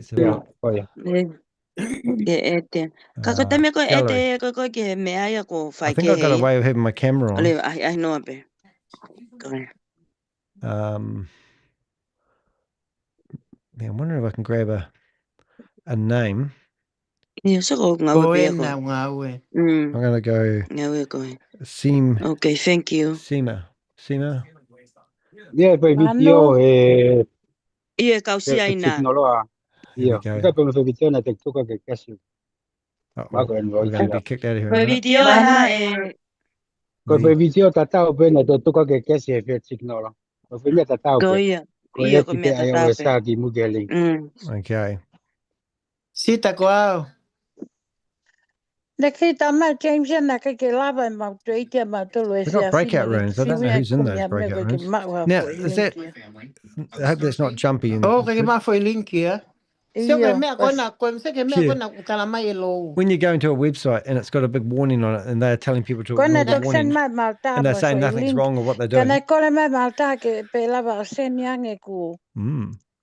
so I think I've got a way of having my camera on. Yeah, I'm wondering if I can grab a name. I'm going to go Seem. Okay, thank you. Seema. Yeah, baby, Ia kausia ina. Here we go. Kita perlu berbicara nak tukar ke kasih. We're going to be kicked out of here in a minute. Video na Kau berbicara tak tahu pun nak tukar ke kasih via signal. Kau punya tak tahu Ko ke. ia. Kau Ia ya ko kita mea ayo tatape. wesa di mugeling. Okay. Sita kwao. Nakita ma James na ka ke lava ma tuitia ma tulu We've got breakout rooms. I don't know who's in those breakout rooms. Now, is that... I hope that's not jumpy. Oh, kaya ma-foi link here. So Iyo, kaya ko na, kung sa kaya ko na kalamay low. When you go into a website and it's got a big warning on it and they're telling people to Kona ignore the doksan warning ma malta and they're saying nothing's wrong with what they're doing. Kana kole ma malta ke pe lava sen yang eku.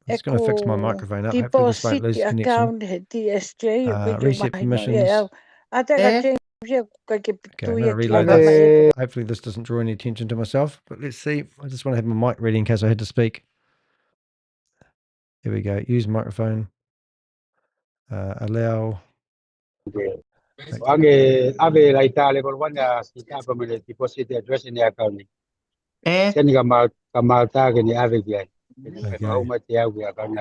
It's going to fix my microphone up. Hopefully this won't lose Deposit connection. account DSJ. Reset permissions. Okay. Okay, I'm going to reload this. Hopefully this doesn't draw any attention to myself, but let's see. I just want to have my mic ready in case I had to speak. Here we go. Use microphone. Allow. Ave la Italia con wanda sita pemele deposit address ni account ni. Seni kamal ke ni ave dia. Kau mati aku akan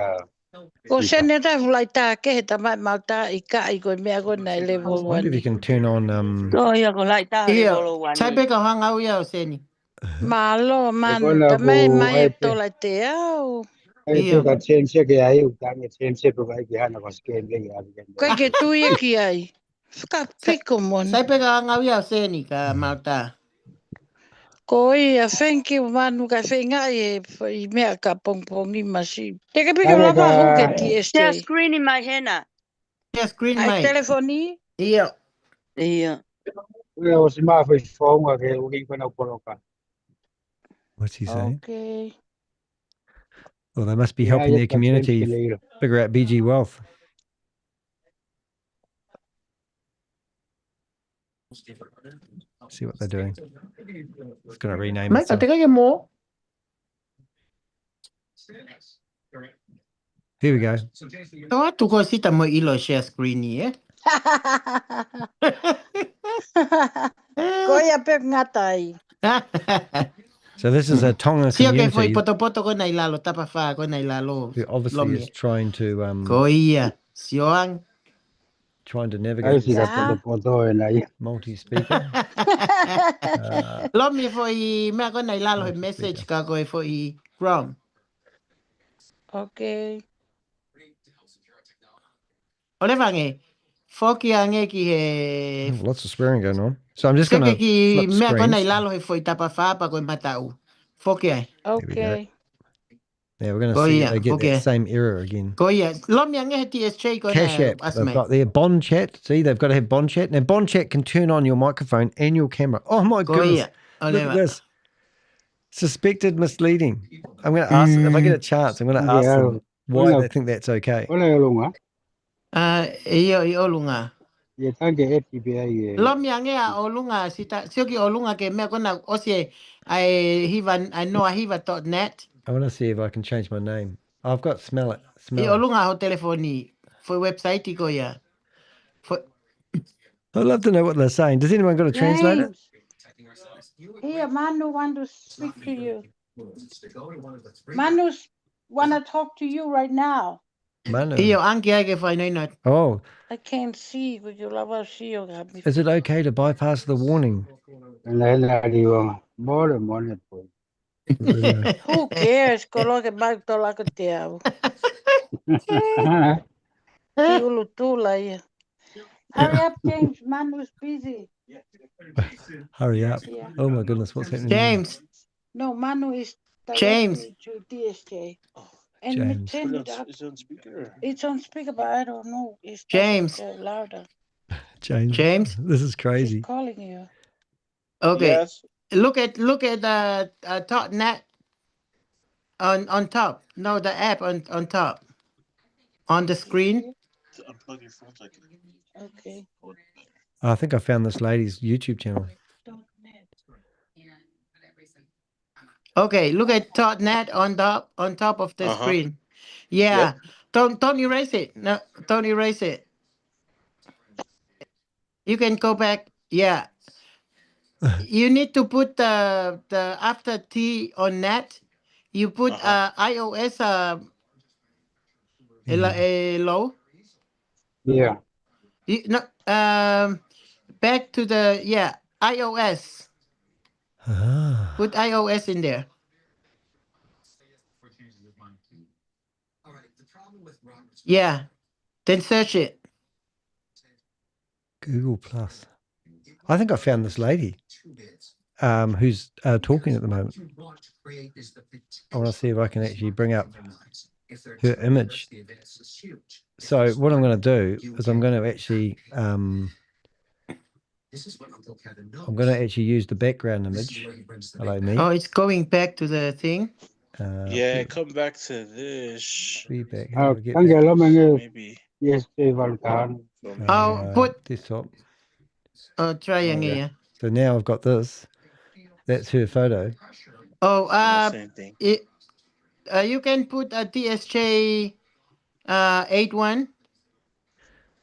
O sen ta flighta ke ta ma malta ika I go me go na level 1. I wonder if you can turn on Ko ia ko lai ta level 1. Sai pe ka hanga uya seni. Malo man ta mai to la te au. Itu kan change ke ai utang change pe vai ke hana was ke le ya. Ko ke tu ye ki ai. Ska piko mon. Sai pe ka hanga uya seni ka Malta. Ko ia thank you manu ka fenga e me ka pong I masi. Te ka piko lava ho ke DSJ. Share screen in my hena. Share screen Ai mai. telefoni? Iya. Iya. Uya was ma foi phone ke uri ko na coloca. What's he saying? Okay. Well, they must be helping their community figure out BG wealth. See what they're doing. It's going to rename it. I think I get more. Here we go. Tawa tu ko sita mo ilo share screen ni Ko ia pe ngatai. So this is a Tonga community. Poto ko na ilalo tapa fa ko na ilalo. Who obviously is trying to Ko ia sioang trying to navigate multi-speaker. Lomi foi me ko na ilalo message ka ko foi from. Okay. Ole vange. Foki ange ki he. Lots of swearing going on. So I'm just going to flip me ko na screens. ilalo foi tapa fa pa ko matau. Foki ai. Okay. Yeah, we're going to see if they get that same error again. Go yeah. Lomi ange he TSJ ko na. Cash app. They've got their bond chat. See, they've got to have bond chat. Now, bond chat can turn on your microphone and your camera. Oh my goodness. Look at this. Suspected misleading. I'm going to ask, if I get a chance, I'm going to ask them why they think that's okay. Iyo olunga. Ye tange FCA. Lomi ange olunga sita sioki olunga ke me ko na osie I know hiva.net. I want to see if I can change my name. I've got smell it. I olunga ho telefoni for website ko ya. I'd love to know what they're saying. Does anyone got a translator? Here, Manu want to speak to you. Manu want to talk to you right now. Manu. Iyo anki age fa no. Oh. I can't see. Would you love us see you? Is it okay to bypass the warning? Who cares? Coloque back to like a teau. Hurry up, James. Manu's busy. Hurry up. Yeah. Oh my goodness, what's happening? James. No, Manu is James to DSJ. And James. It's on speaker. It's on speaker, but I don't know. It's James. Louder. James. This is crazy. She's calling you. Okay. Yes. Look at the .net on top. No, the app on top. On the screen. Unplug your phone so I can. Okay. I think I found this lady's YouTube channel. Okay, look at .net on top of the screen. Yeah. Yep. Don't erase it. No, don't erase it. You can go back. Yeah. You need to put the after T on net. You put iOS Low. Yeah. No, back to the iOS. Put iOS in there. Yeah. Then search it. Google Plus. I think I found this lady who's talking at the moment. I want to see if I can actually bring up her image. So what I'm going to do is I'm going to actually use the background image. Hello, me. Oh, it's going back to the thing. Yeah, come back to this. Be back. How do I get Kan back? gelo mengi Maybe. yes Valkan. Put desktop. Try yang here. So now I've got this. That's her photo. Oh, same thing. You can put a TSJ 81.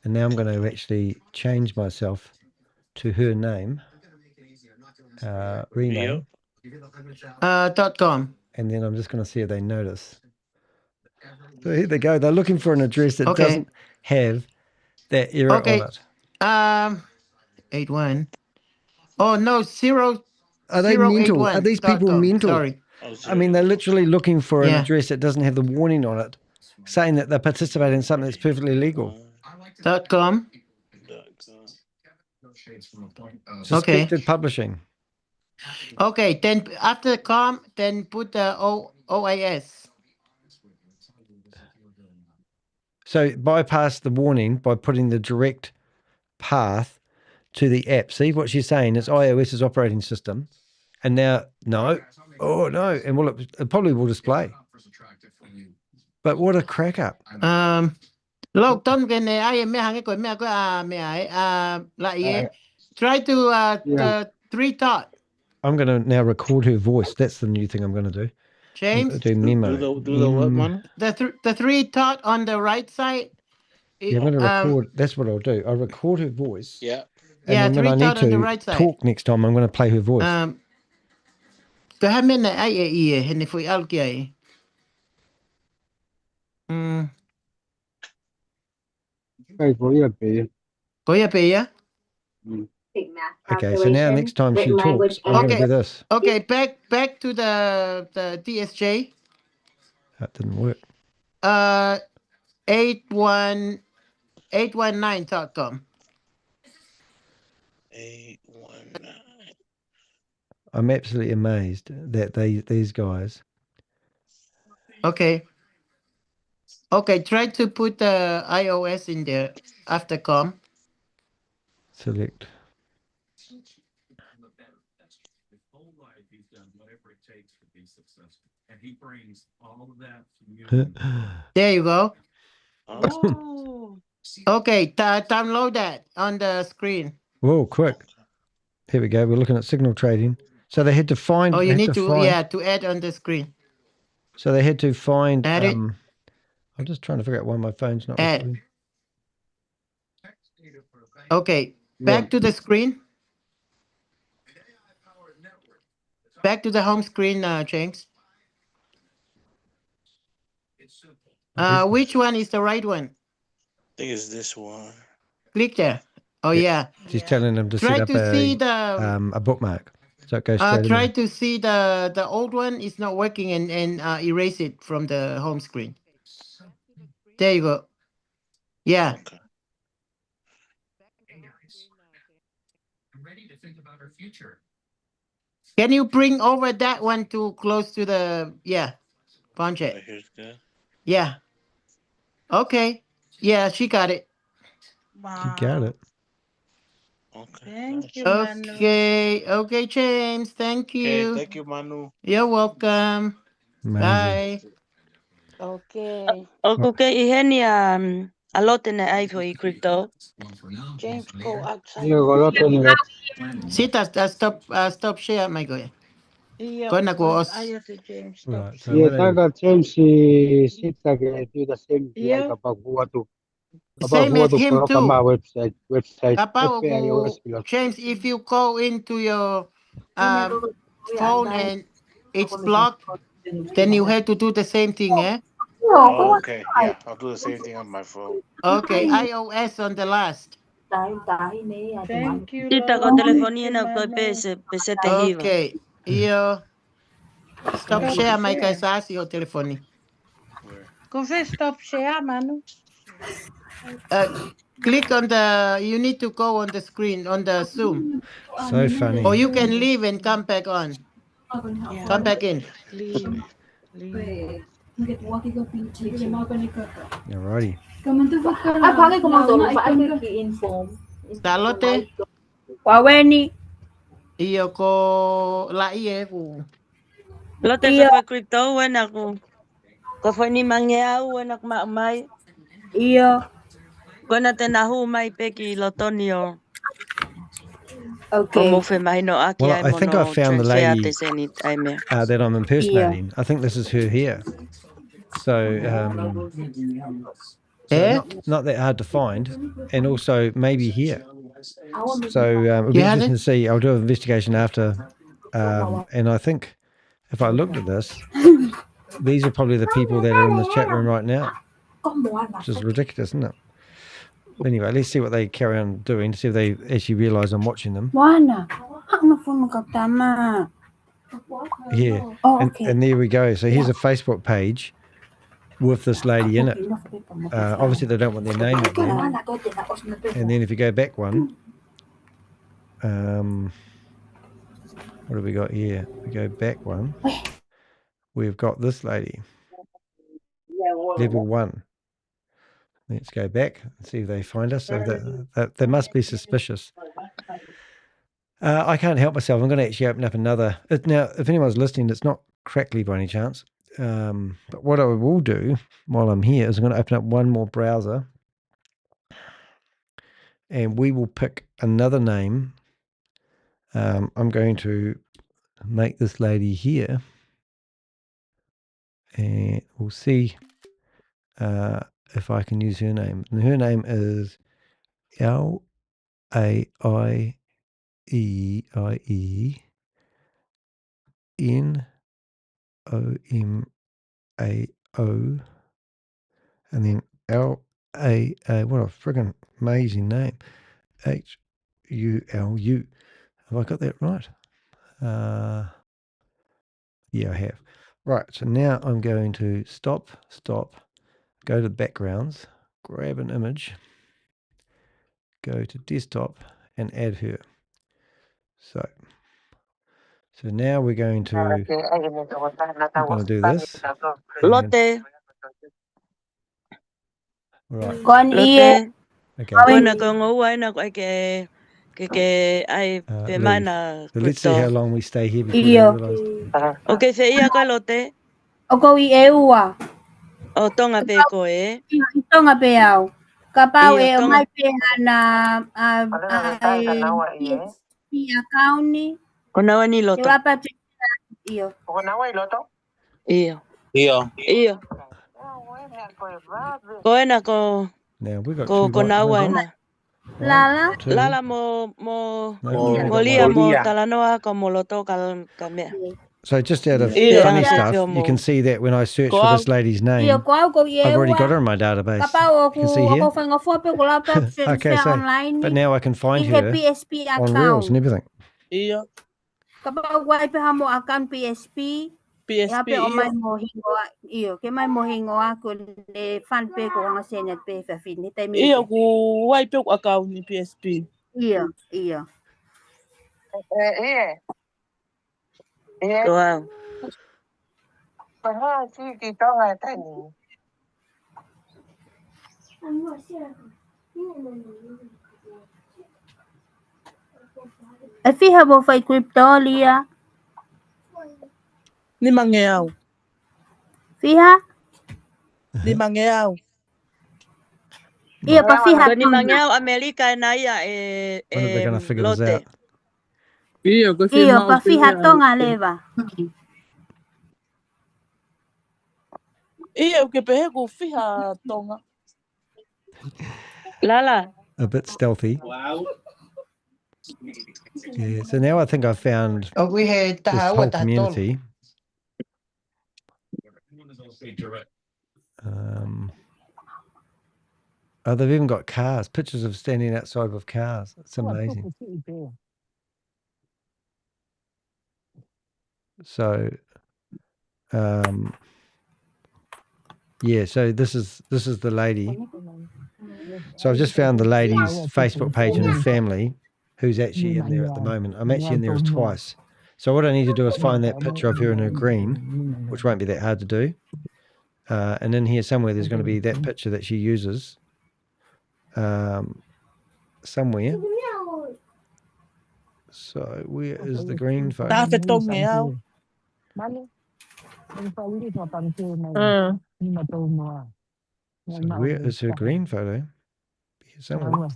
And now I'm going to actually change myself to her name. Rename. .com. And then I'm just going to see if they notice. So here they go. They're looking for an address that doesn't have that error on it. 81. Oh no, 0. Are they mental? Are these people mental? Sorry. I mean, they're literally looking for an address that doesn't have the warning on it, saying that they're participating in something that's perfectly legal. .com. Suspected publishing. Okay, then after com, then put the OIS. So bypass the warning by putting the direct path to the app. See what she's saying? It's iOS's operating system. And now, no. Oh, no. And well, it probably will display. But what a crack up. Try to the 3 dot. I'm going to now record her voice. That's the new thing I'm going to do. James, do memo. Do the what, man? The 3 dot on the right side. Yeah, I'm going to record. That's what I'll do. I'll record her voice. Yeah. And then when I need to talk next time, I'm going to play her voice. Okay, so now next time she talks, I'm going to do this. Okay, back to the DSJ. That didn't work. 819.com. 819. I'm absolutely amazed that these guys. Okay. Okay, try to put the iOS in there after com. Select. There you go. Oh. Okay, download that on the screen. Whoa, quick. Here we go. We're looking at signal trading. So they had to find. Oh, you need to add on the screen. So they had to find. Add it. I'm just trying to figure out why my phone's not Add. recording. Okay, back to the screen. Back to the home screen, James. Which one is the right one? I think it's this one. Click there. Oh yeah. She's telling them to set up a bookmark. So it goes straight try in. to see the old one is not working and erase it from the home screen. There you go. Yeah. Okay. Can you bring over that one to close to the punch it? Right here's good. Yeah. Okay. Yeah, she got it. You got it. Okay. Thank you, Manu. Okay, James. Thank you. Okay, thank you, Manu. You're welcome. Amazing. Bye. Okay. Okay, ihenia a lot in the iPhone crypto. James, go outside. Sit stop share my guy. Yeah, Gonna go us. James. Right. So Yeah, taga James sit do the same thing Yeah. kapag huwa to. Same as him too. Website Kapag FCA James, if you go into your phone and it's blocked, then you have to do the same thing, eh? Oh, okay, yeah, I'll do the same thing on my phone. Okay, iOS on the last. Thank you, Tita ko Lord. telefonia Thank you, na ko Mano. pese te hiva. Okay, iyo. Stop Stop share my share. kasasi o telefoni. Confess stop share, Manu. Click on the, you need to go on the screen, on the Zoom. So funny. Or you can leave and come back on. Yeah. Come back in. Leave. Alrighty. Salote, Waweni. iyo ko laiye ko. Lote ka fa crypto wen ako. Ka fa ni mangyao wen ako maamay. Iyo. Ko na tenahu may peki lotonio. Okay. Como fe mahino aki Well, ay I think I mono found the transfer lady te senit ay me. that I'm impersonating. I think this is her here. So, not that hard to find, and also maybe here. So it'll be interesting to see. I'll do an investigation after, and I think if I looked at this, these are probably the people that are in this chat room right now, which is ridiculous, isn't it? Anyway, let's see what they carry on doing to see if they actually realise I'm watching them. Yeah. And there we go. So here's a Facebook page with this lady in it. Obviously, they don't want their name up there. And then if you go back one, what have we got here? We go back one. We've got this lady, level 1. Let's go back and see if they find us. So that they must be suspicious. I can't help myself. I'm going to actually open up another. Now, if anyone's listening, it's not Crackly by any chance. But what I will do while I'm here is I'm going to open up one more browser, and we will pick another name. I'm going to make this lady here, and we'll see if I can use her name. And her name is Laieienao, and then LAA. What a friggin' amazing name. HULU. Have I got that right? Yeah, I have. Right, so now I'm going to stop, go to backgrounds, grab an image, go to desktop, and add her. So now we're going to do this. Lote. Right. Lote. Okay. Bueno, con uwa na ko ke ay pe mana So let's see how crypto. long we stay here before they realise. Okay, fe ia ka lote. Oko i eua. O tonga pe ko e. Tonga pe au. Kapau Iya, e o tonga. mai pe hana PSP account ni. Kona wani loto. Te wapa te iyo. Kona wai loto. Iyo. Iyo. Ko ena ko Now we got ko two kona ones. wana. Lala. Two. Lala mo No, lia mo talanoa ko mo loto kal kamea. So just out of Yeah. funny Yeah. stuff, you can see that when I search for this lady's name, Iyo ko au ko i I've already eua. got her in my database. Kapau You can see ako here. whanga whape ko laptop Okay, so online but ni. now I can find I her PSP on Reels and account. everything. Iyo. Kapau wai pe hamo account PSP. Hape o mai mo hingo iyo ke mai mo hingo ako le fan pe ko nga senet pe fa fin ni time Iyo ku wai pe account ni PSP. iyo. Iya. Wow. Si kita ngai tani. Afi habo fai crypto lia. Ni mangeau. Fiha? Ni mangeau. Iya pa fiha. Ni mangeau Amerika na ia When are they going to figure this out? Iyo ko Iyo pa fiha tonga leva. Iyo ke pe ku fiha tonga. Lala. A bit stealthy. Wow. Yeah. So now I think I've found this whole community. Oh, they've even got cars, pictures of standing outside with cars. It's amazing. So, yeah, so this is the lady. So I've just found the lady's Facebook page and her family, who's actually in there at the moment. I'm actually in there twice. So what I need to do is find that picture of her in her green, which won't be that hard to do. And in here somewhere, there's going to be that picture that she uses somewhere. So where is the green photo? So where is her green photo? Here somewhere.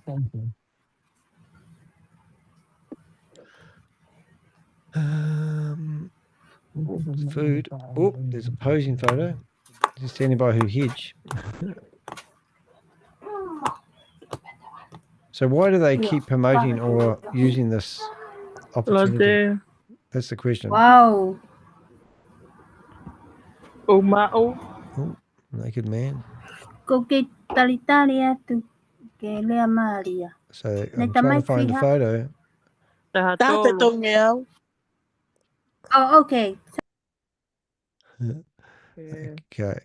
Food. Oh, there's a posing photo. She's standing by her hedge. So why do they keep promoting or using this opportunity? That's the question. Wow. Oh, naked man. So I'm trying to find the photo. Oh, okay. Okay.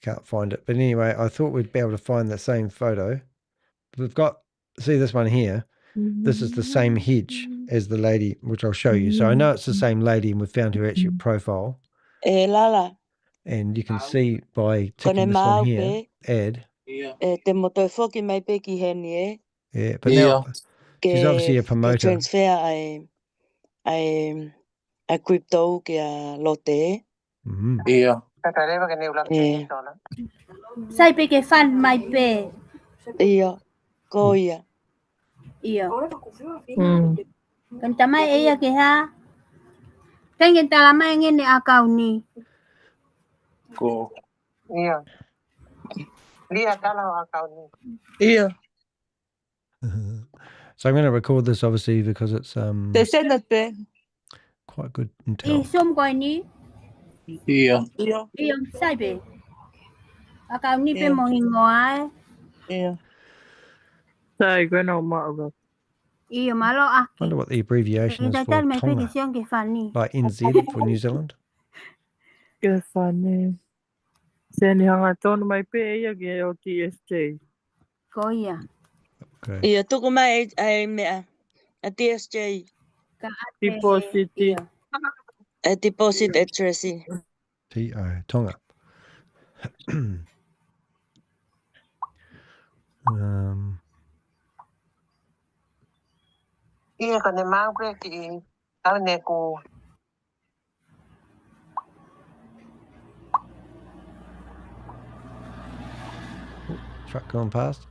Can't find it. But anyway, I thought we'd be able to find the same photo. We've got, see this one here. This is the same hedge as the lady, which I'll show you. So I know it's the same lady, and we've found her actual profile. Lala. And you can see by ticking this one here, add. Yeah, but now she's obviously a promoter. Transfer a crypto kìa lotte. Yeah. Sai pe ke fan mai pe. Iya. Ko iya. Iya. Kan tamai iya ke ha. Kan kita lama ingin ni account ni. Go. Iya. Dia kalau account ni. Yeah. So I'm going to record this obviously because it's quite good intel. Som koi ni. Yeah. Iya, sai pe. Account ni pe mo hingoai. Yeah. Sai ko no ma. Iya, malo aki. I wonder what the abbreviation is for Tonga. Like NZ for New Zealand. Ke funny. Sen hanga ton mai pe ya ge o TSJ. Ko iya. Okay. Iya, tu ko mai ai me a TSJ. Deposit. A deposit address. TO Tonga. Iya, kan mang pre ki ne ko. Truck going past.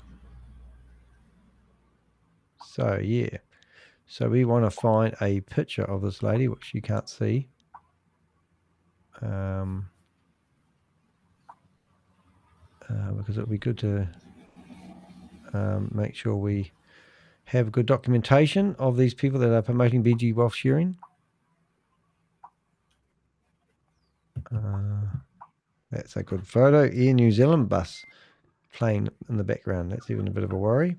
So yeah, so we want to find a picture of this lady, which you can't see. Because it would be good to make sure we have good documentation of these people that are promoting BG wealth sharing. That's a good photo. Air New Zealand bus playing in the background. That's even a bit of a worry.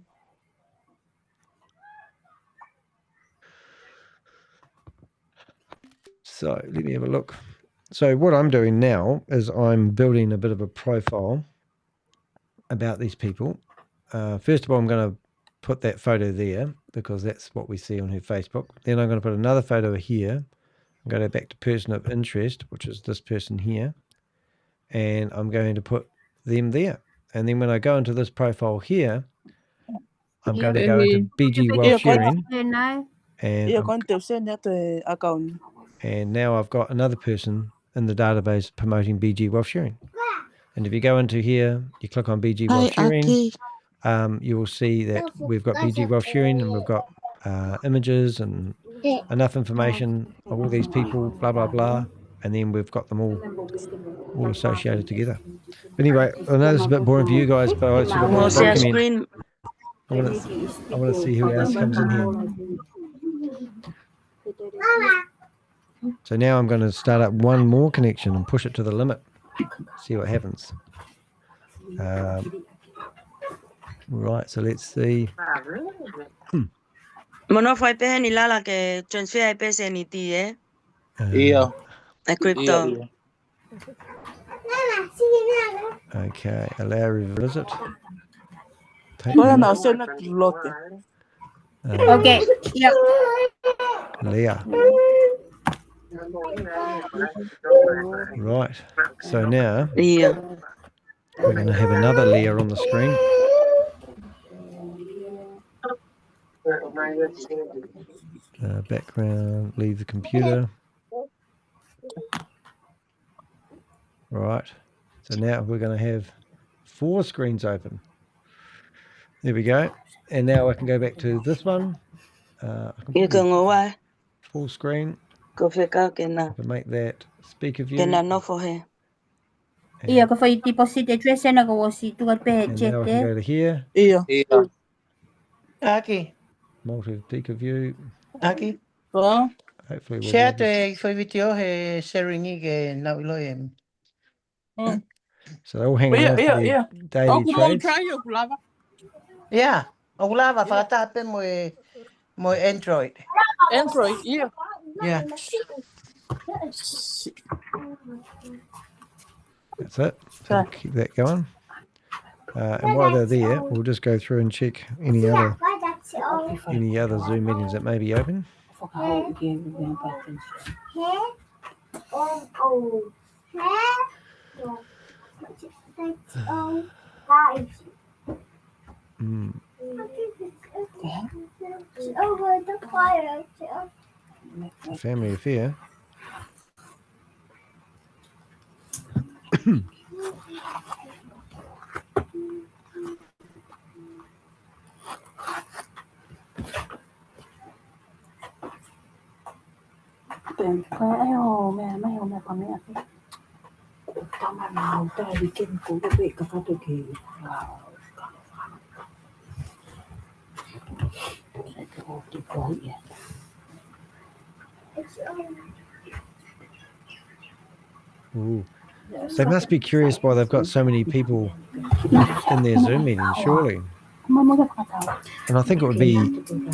So let me have a look. So what I'm doing now is I'm building a bit of a profile about these people. First of all, I'm going to put that photo there because that's what we see on her Facebook. Then I'm going to put another photo here. I'm going to go back to person of interest, which is this person here. And I'm going to put them there. And then when I go into this profile here, I'm going to go into BG wealth sharing. And now I've got another person in the database promoting BG wealth sharing. And if you go into here, you click on BG wealth sharing, you will see that we've got BG wealth sharing and we've got images and enough information of all these people, blah, blah, blah. And then we've got them all associated together. But anyway, I know this is a bit boring for you guys, but I actually want to document. I want to see who else comes in here. So now I'm going to start up one more connection and push it to the limit. See what happens. Right, so let's see. Mono fai pe ni lala ke transfer ai pe se ni ti Yeah. A crypto. Okay, allow revisit. Wala na siya naglote. Okay. Yeah. Leah. Right. So now we're going to have another Leah on the screen. Background, leave the computer. Right. So now we're going to have 4 screens open. There we go. And now I can go back to this one. You can go why? Full screen. Go fake out can make that speaker view. Can no for her. Iya, ko fai deposit address na ko si tugat pe And check now I can go to here. Iya. Aki. Multi-speaker view. Aki. Well, Hopefully we'll share to for video sharing again now loyem. So they're all hanging on for their daily trades. Yeah. Oglava fata pe mo Android. Android, yeah. Yeah. That's it. So keep that going. And while they're there, we'll just go through and check any other Zoom meetings that may be open. Family affair. Ooh. They must be curious why they've got so many people in their Zoom meetings, surely. And I think it would be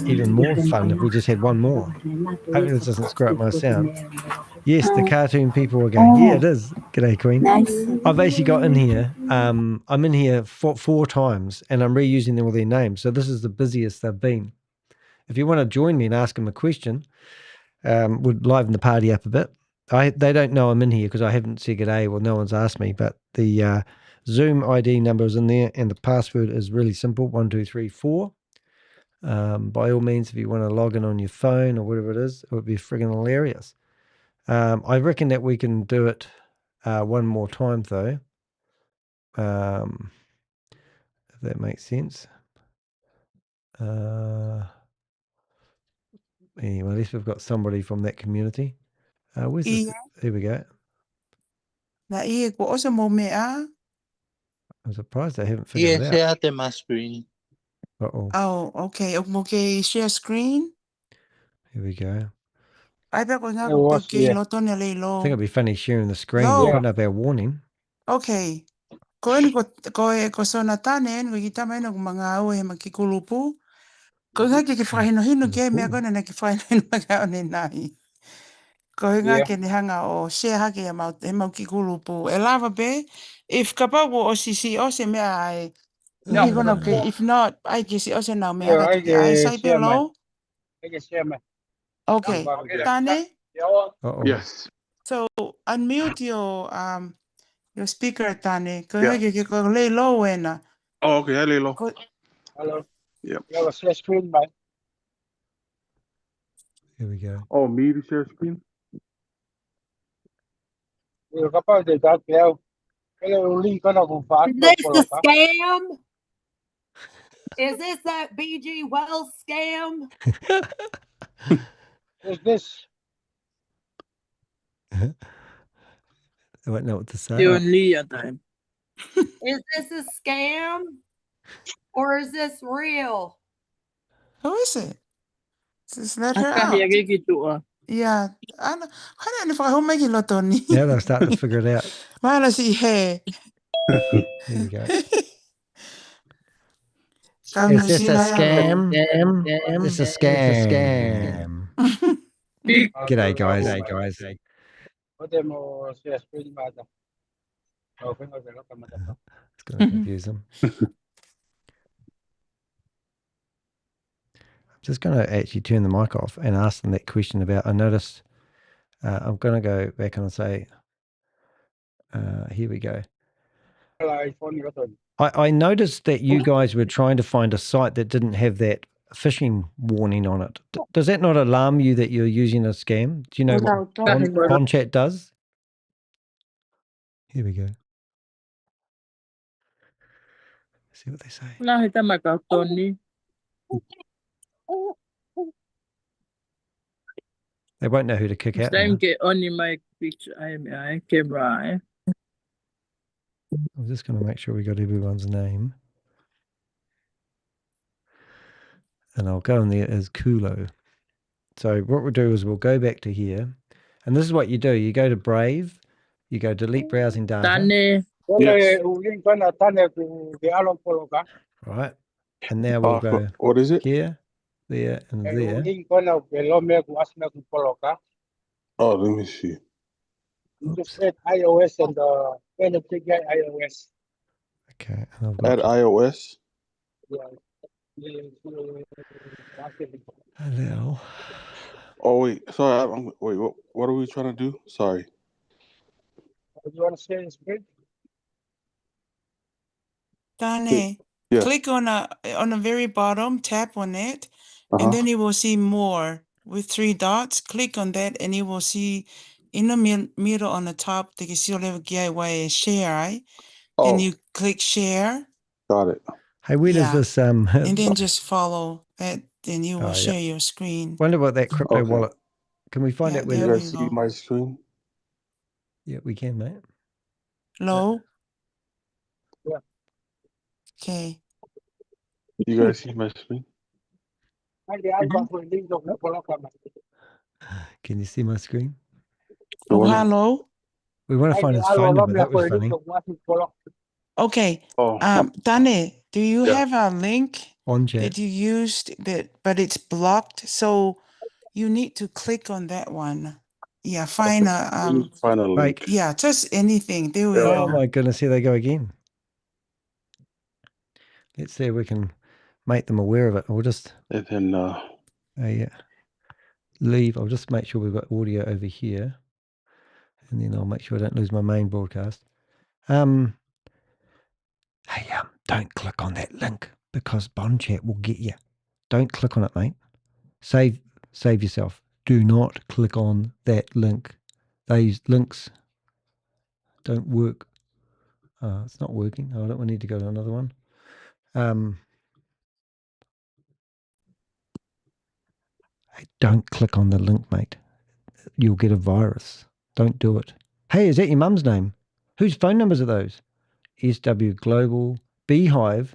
even more fun if we just had one more. Hopefully this doesn't screw up my sound. Yes, the cartoon people are going, yeah, it is. G'day, Queen. I've actually got in here, I'm in here 4 times and I'm reusing all their names. So this is the busiest they've been. If you want to join me and ask them a question, would liven the party up a bit. They don't know I'm in here because I haven't said g'day. Well, no one's asked me, but the Zoom ID number is in there and the password is really simple, 1234. By all means, if you want to log in on your phone or whatever it is, it would be friggin' hilarious. I reckon that we can do it one more time though, if that makes sense. Anyway, at least we've got somebody from that community. Where's this? There we go. I'm surprised they haven't figured it out. Share the my screen. Uh-oh. Oh, okay. Okay, share screen. Here we go. I think I think it'd be funny sharing the screen. We're putting up our warning. Okay. Ko sona tanen ko kita mai no mga awe makikulupu. Ko nga ki hino ke me ko na ki hino mga ne nai. Ko nga ke ni hanga o share ha ke mau kikulupu. E lava be if kapa wo o sisi o se me ai. Ni ko na ke if not I ki si o se na me aga to I sai be low. I can share my. Okay. Tane? Yes. So unmute your speaker, Tane. Ko nga ki ko lay low na. Oh, okay. Hello. Hello. Yep. You have a share screen, man. Here we go. Oh, me to share screen? You're capaz de dar creo. Hello, link on a fast. Is this a scam? Is this that BG Wells scam? Who's this? I don't know what to say. You and Leah time. Is this a scam? Or is this real? Who is it? Just let her out. Yeah. Ano if I make it lot on Now they're starting to figure it out. Mana si he. Here we go. Come Is this a see scam? It's a scam. G'day, guys. G'day, guys. Podemos screen mata. It's going to confuse them. I'm just going to actually turn the mic off and ask them that question about. I noticed. I'm going to go back and say, here we go. I noticed that you guys were trying to find a site that didn't have that phishing warning on it. Does that not alarm you that you're using a scam? Do you know what Bonchat does? Here we go. See what they say. They won't know who to kick out now. I'm just going to make sure we got everyone's name. And I'll go in there as Kulo. So what we'll do is we'll go back to here. And this is what you do. You go to Brave. You go delete browsing data. Yes. Right. And now we'll go. What is it? Here, there, and there. Oh, let me see. Just add iOS and iOS. Okay. And I've got Add iOS. Hello. Oh wait, sorry. Wait, what are we trying to do? Sorry. Do you want to share the screen? Dane, Yes. click on the very bottom, tap on it, and then you will see more with 3 dots. Click on that, and you will see in the middle on the top, the giveaway share, right? Then you click share. Got it. Hey, where does this and then just follow that, then you will share your screen. Wonder what that crypto wallet. Can we find out where you guys see my screen? Yeah, we can, mate. Low? Yeah. Okay. You guys see my screen? Can you see my screen? Oh, hello? We want to find his phone number. That was funny. Okay. Dane, do you have a link on chat that you used but it's blocked? So you need to click on that one. Yeah, find a link. Yeah, just anything. There we go. Oh my goodness, here they go again. Let's see if we can make them aware of it. We'll just and then leave. I'll just make sure we've got audio over here. And then I'll make sure I don't lose my main broadcast. Hey, don't click on that link because Bonchat will get you. Don't click on it, mate. Save yourself. Do not click on that link. These links don't work. It's not working. I don't need to go to another one. Hey, don't click on the link, mate. You'll get a virus. Don't do it. Hey, is that your mum's name? Whose phone numbers are those? SW Global Beehive.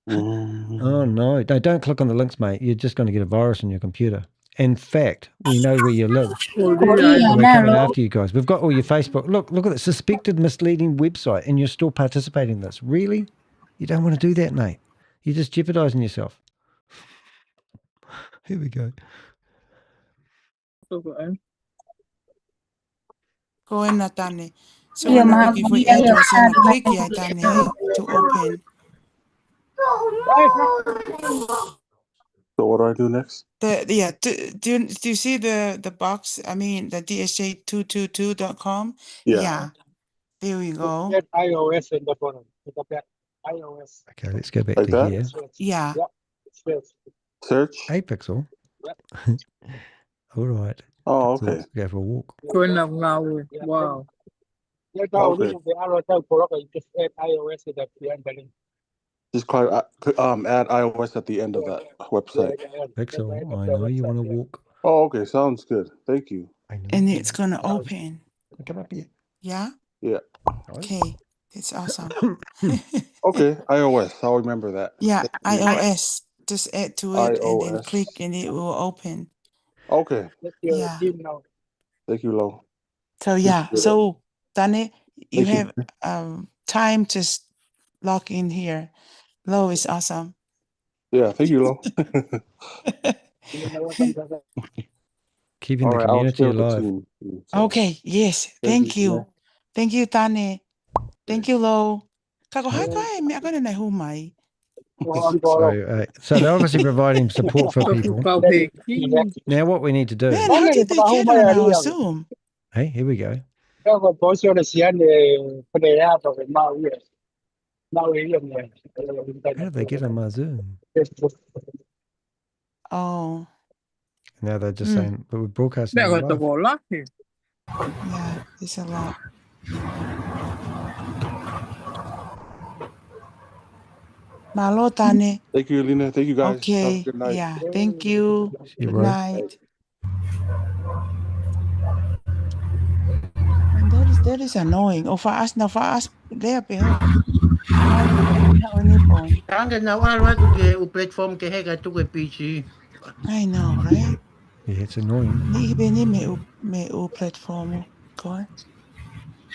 Oh no, don't click on the links, mate. You're just going to get a virus on your computer. In fact, we know where you live. And we're coming after you guys. We've got all your Facebook. Look at the suspected misleading website, and you're still participating in this. Really? You don't want to do that, mate. You're just jeopardizing yourself. Here we go. Go in, Dane. So when I'm looking for address, and I click here, Dane, to open. So what do I do next? Do you see the box? I mean, the DSJ222.com. Yeah. There we go. iOS in the bottom. iOS. Okay, let's go back like to that? here. Yeah. Search. Hey, Pixel. All right. Oh, Pixel, okay. let's go for a walk. Wow. Okay. Just add iOS at the end. Just add iOS at the end of that website. Pixel, I know you want to walk. Oh, okay. Sounds good. Thank you. And it's going to open. Come up here. Yeah? Yeah. Okay. It's awesome. Okay. iOS. I'll remember that. Yeah, iOS. Just add to it and then click and it will open. Okay. Yeah. Thank you, Lo. So yeah. So Tane, you Thank you. have time to log in here. Lo is awesome. Yeah, thank you, Lo. Keeping All the right, I'll community share with the alive. team. So, Okay. Yes. Thank you. Thank you, Tane. Thank you, Lo. Kako hai kai me ako na humai. So they're obviously providing support for people. Now what we need to do. Man, how did they get on our Zoom? Hey, here we go. How How did they get on my Zoom? Oh. Now they're just saying, but we're broadcasting live. Yeah, it's a lot. Malo, Tane. thank you, Alina. Thank you, guys. Have a Okay. good night. Yeah. Thank you. you, Good Roy. night. And that is annoying. Oh, for us there, Bill. Tanga na wala to ke platform ke heka to ke PC. I know, right? Yeah, it's annoying. Ni ibe ni me platform ko.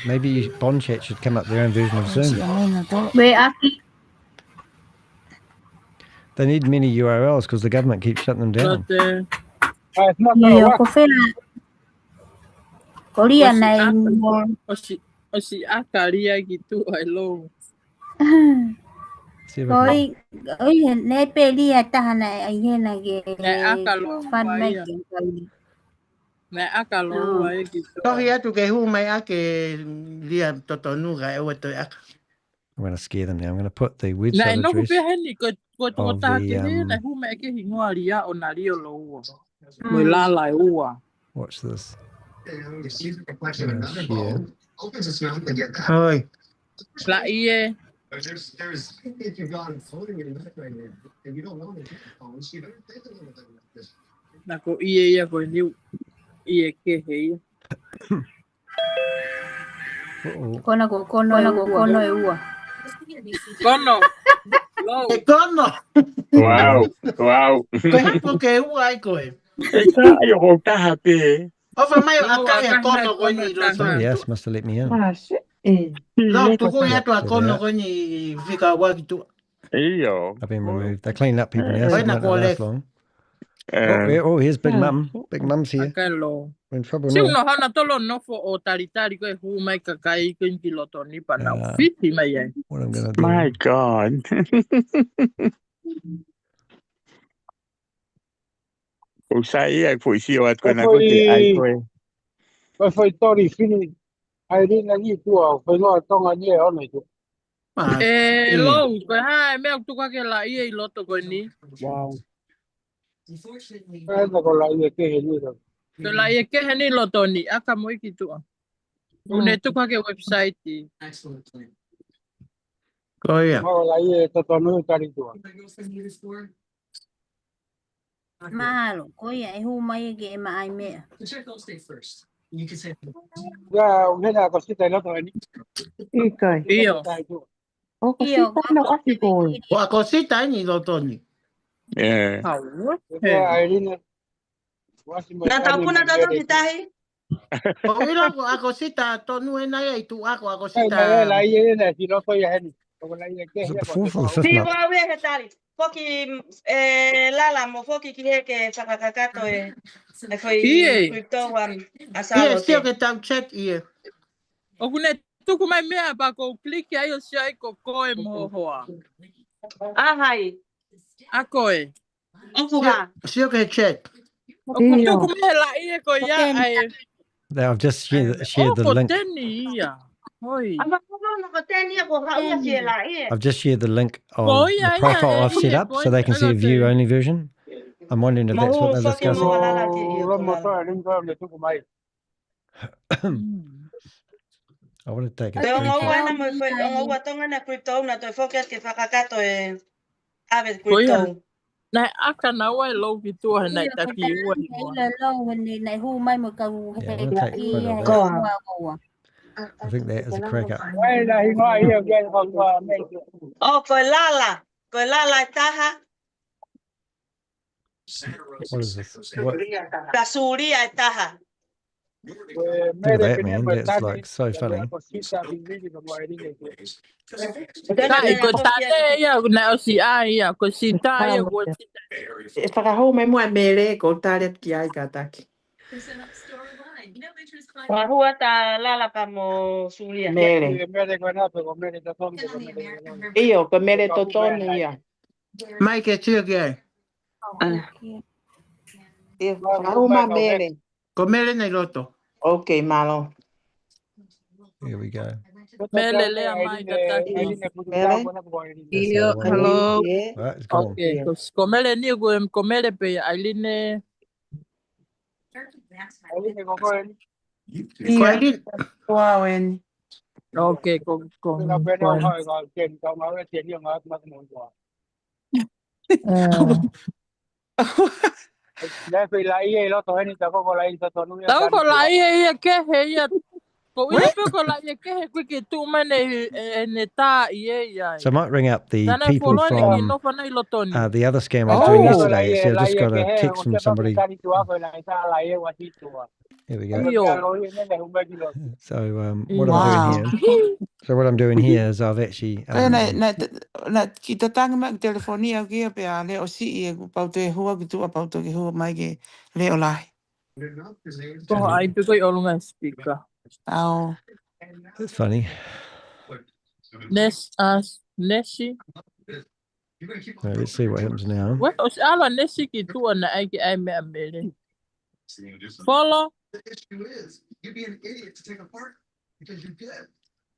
Maybe Bond Chat should come up their own version of Zoom. They need many URLs because the government keeps shutting them down. Korea này Osi akaria gitu, hello. Rồi nè pe đi ta này ai nghe là ghê fan mấy chuyện rồi. Nè akalo ai gitu. So ya to ke humai ake lia totonu ga e to ak. I'm going to scare them now. I'm going to put the Nè website no address pe heni ko to ta of ke the, na hu me ke hingo ria onario lo. Mo la la ua. watch this. Share. Oi. La ie. Na ko ie ya ko ni ie ke he. Kono e ua. Kono. E kono. Wow. Ko hapo ke uai ko. Esa ayo ko tahape. O fa mai akai e kono ko ni lo Somebody else must have let me in. Lo tu ko ya to kono ko ni fika wa gitu. Iyo. I've been removed. They're cleaning up people now, so it might not last long. Here's Big Mum. Big Mum's here. Akalo. We're in trouble Si now. uno hana tolo no fo o taritari ko hu mai kakai ko piloto ni pa na fiti mai ai. What I'm going to do. My God. Usai ai foi si o at ko na ko te ai ko. Foi tori fini. Ai ri na ni tu au foi no tonga ni o nei tu. Lo ko ha me tu ka ke la i loto ko ni. Wow. Ai na ko la i ke he ni ro. Ko la i ke he ni loto ni aka mo ki tu. Une tu ka ke website. Ko ya. Mo la i to to no tari tu. Mahalo, koia e hu mai ge ma ai me. Ya, una cosita el otro ni. Io. O cosita no article. O cosita ni loto ni. Yeah. Ai ri na. Na tapuna todo kitahi. O ilo ko ako sita tonu e na ia tu ako sita. Ai la i na si no foi ni. Como la i ke. Is it the fourth or the fifth Si month? wa we hetari. Foki lala mo foki ki ke sakakakato e. E foi crypto one asalo. Ie, sio ke tau chat ie. O kune tuku mai mea pa ko kliki ai o siai ko koe mo hoa. Ahai. A koe. Okuha. Sio ke chat. O tuku me la ie ko ya ai. I've just shared the link. I've just shared the link of the profile I've set up so they can see a view only version. I'm wondering if that's what they're discussing. I want to take a screenshot. Nai aka na wai lo ki tu nai taki ua ni lo ni nai hu mai mo ka hu he ki I think that is a crack up. Oh, ko lala taha. What is this? What? Kasuria taha. Look at that, man. That's like so funny. Kai ko tane ya na o si ai ya ko si tai ko si Whakahau mai mua mere ko taret ki ai ka taki. Wahua ta lala pa mo suria. Mere. Iyo ko mere totone ya. Mai ke tio ke. Whakahau ma mere. Ko mere nei loto. Okay, malo. Here we go. Mele le mai ka taki. Mere. Iyo, hello. Right, it's gone. Okay, ko mele ni ko mele pe ailine. Iya. Wow, en. Okay, ko. Tao ko lai e ke he ya. Ko ia pe ko lai e ke he ku ki tu mane ne ta ie ya. So I might ring up the Tana people follow ni from no fa nei lotoni. the other scam I was doing yesterday. So I just got a text from somebody. Here we go. So what I'm doing here. So what I'm doing here is I've actually. Na kita tang mak telefonia ke pe ale o si e pau te hua ki tu pau te hua mai ke le o lai. Ko ai pe ko olunga speaker. Au. That's funny. Neshi. Right, let's see what happens now. What os ala neshi ki tu na ai ki ai me amele. Follow. The issue is, you'd be an idiot to take a part because you could,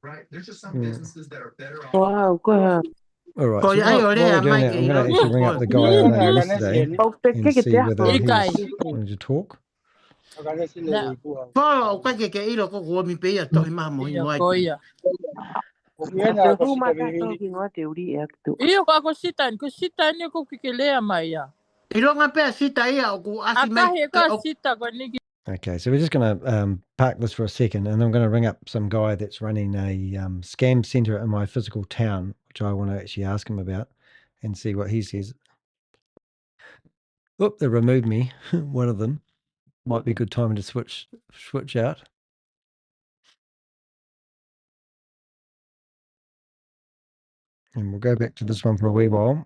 right? There's just some businesses that are better off. Wow, go ahead. All right. So what we're doing now, I'm going to actually ring up the guy I know yesterday and see whether he's wanting to talk. Po ka ke ilo ko ko mi pe ya to ma mo i mo ai. Iyo ko sitan ni ko kikelea mai ya. Ilo nga pe sita ia ko asi mai. Sita ko ni. Okay, so we're just going to park this for a second, and I'm going to ring up some guy that's running a scam center in my physical town, which I want to actually ask him about and see what he says. Oop, they removed me, one of them. Might be a good time to switch out. And we'll go back to this one for a wee while.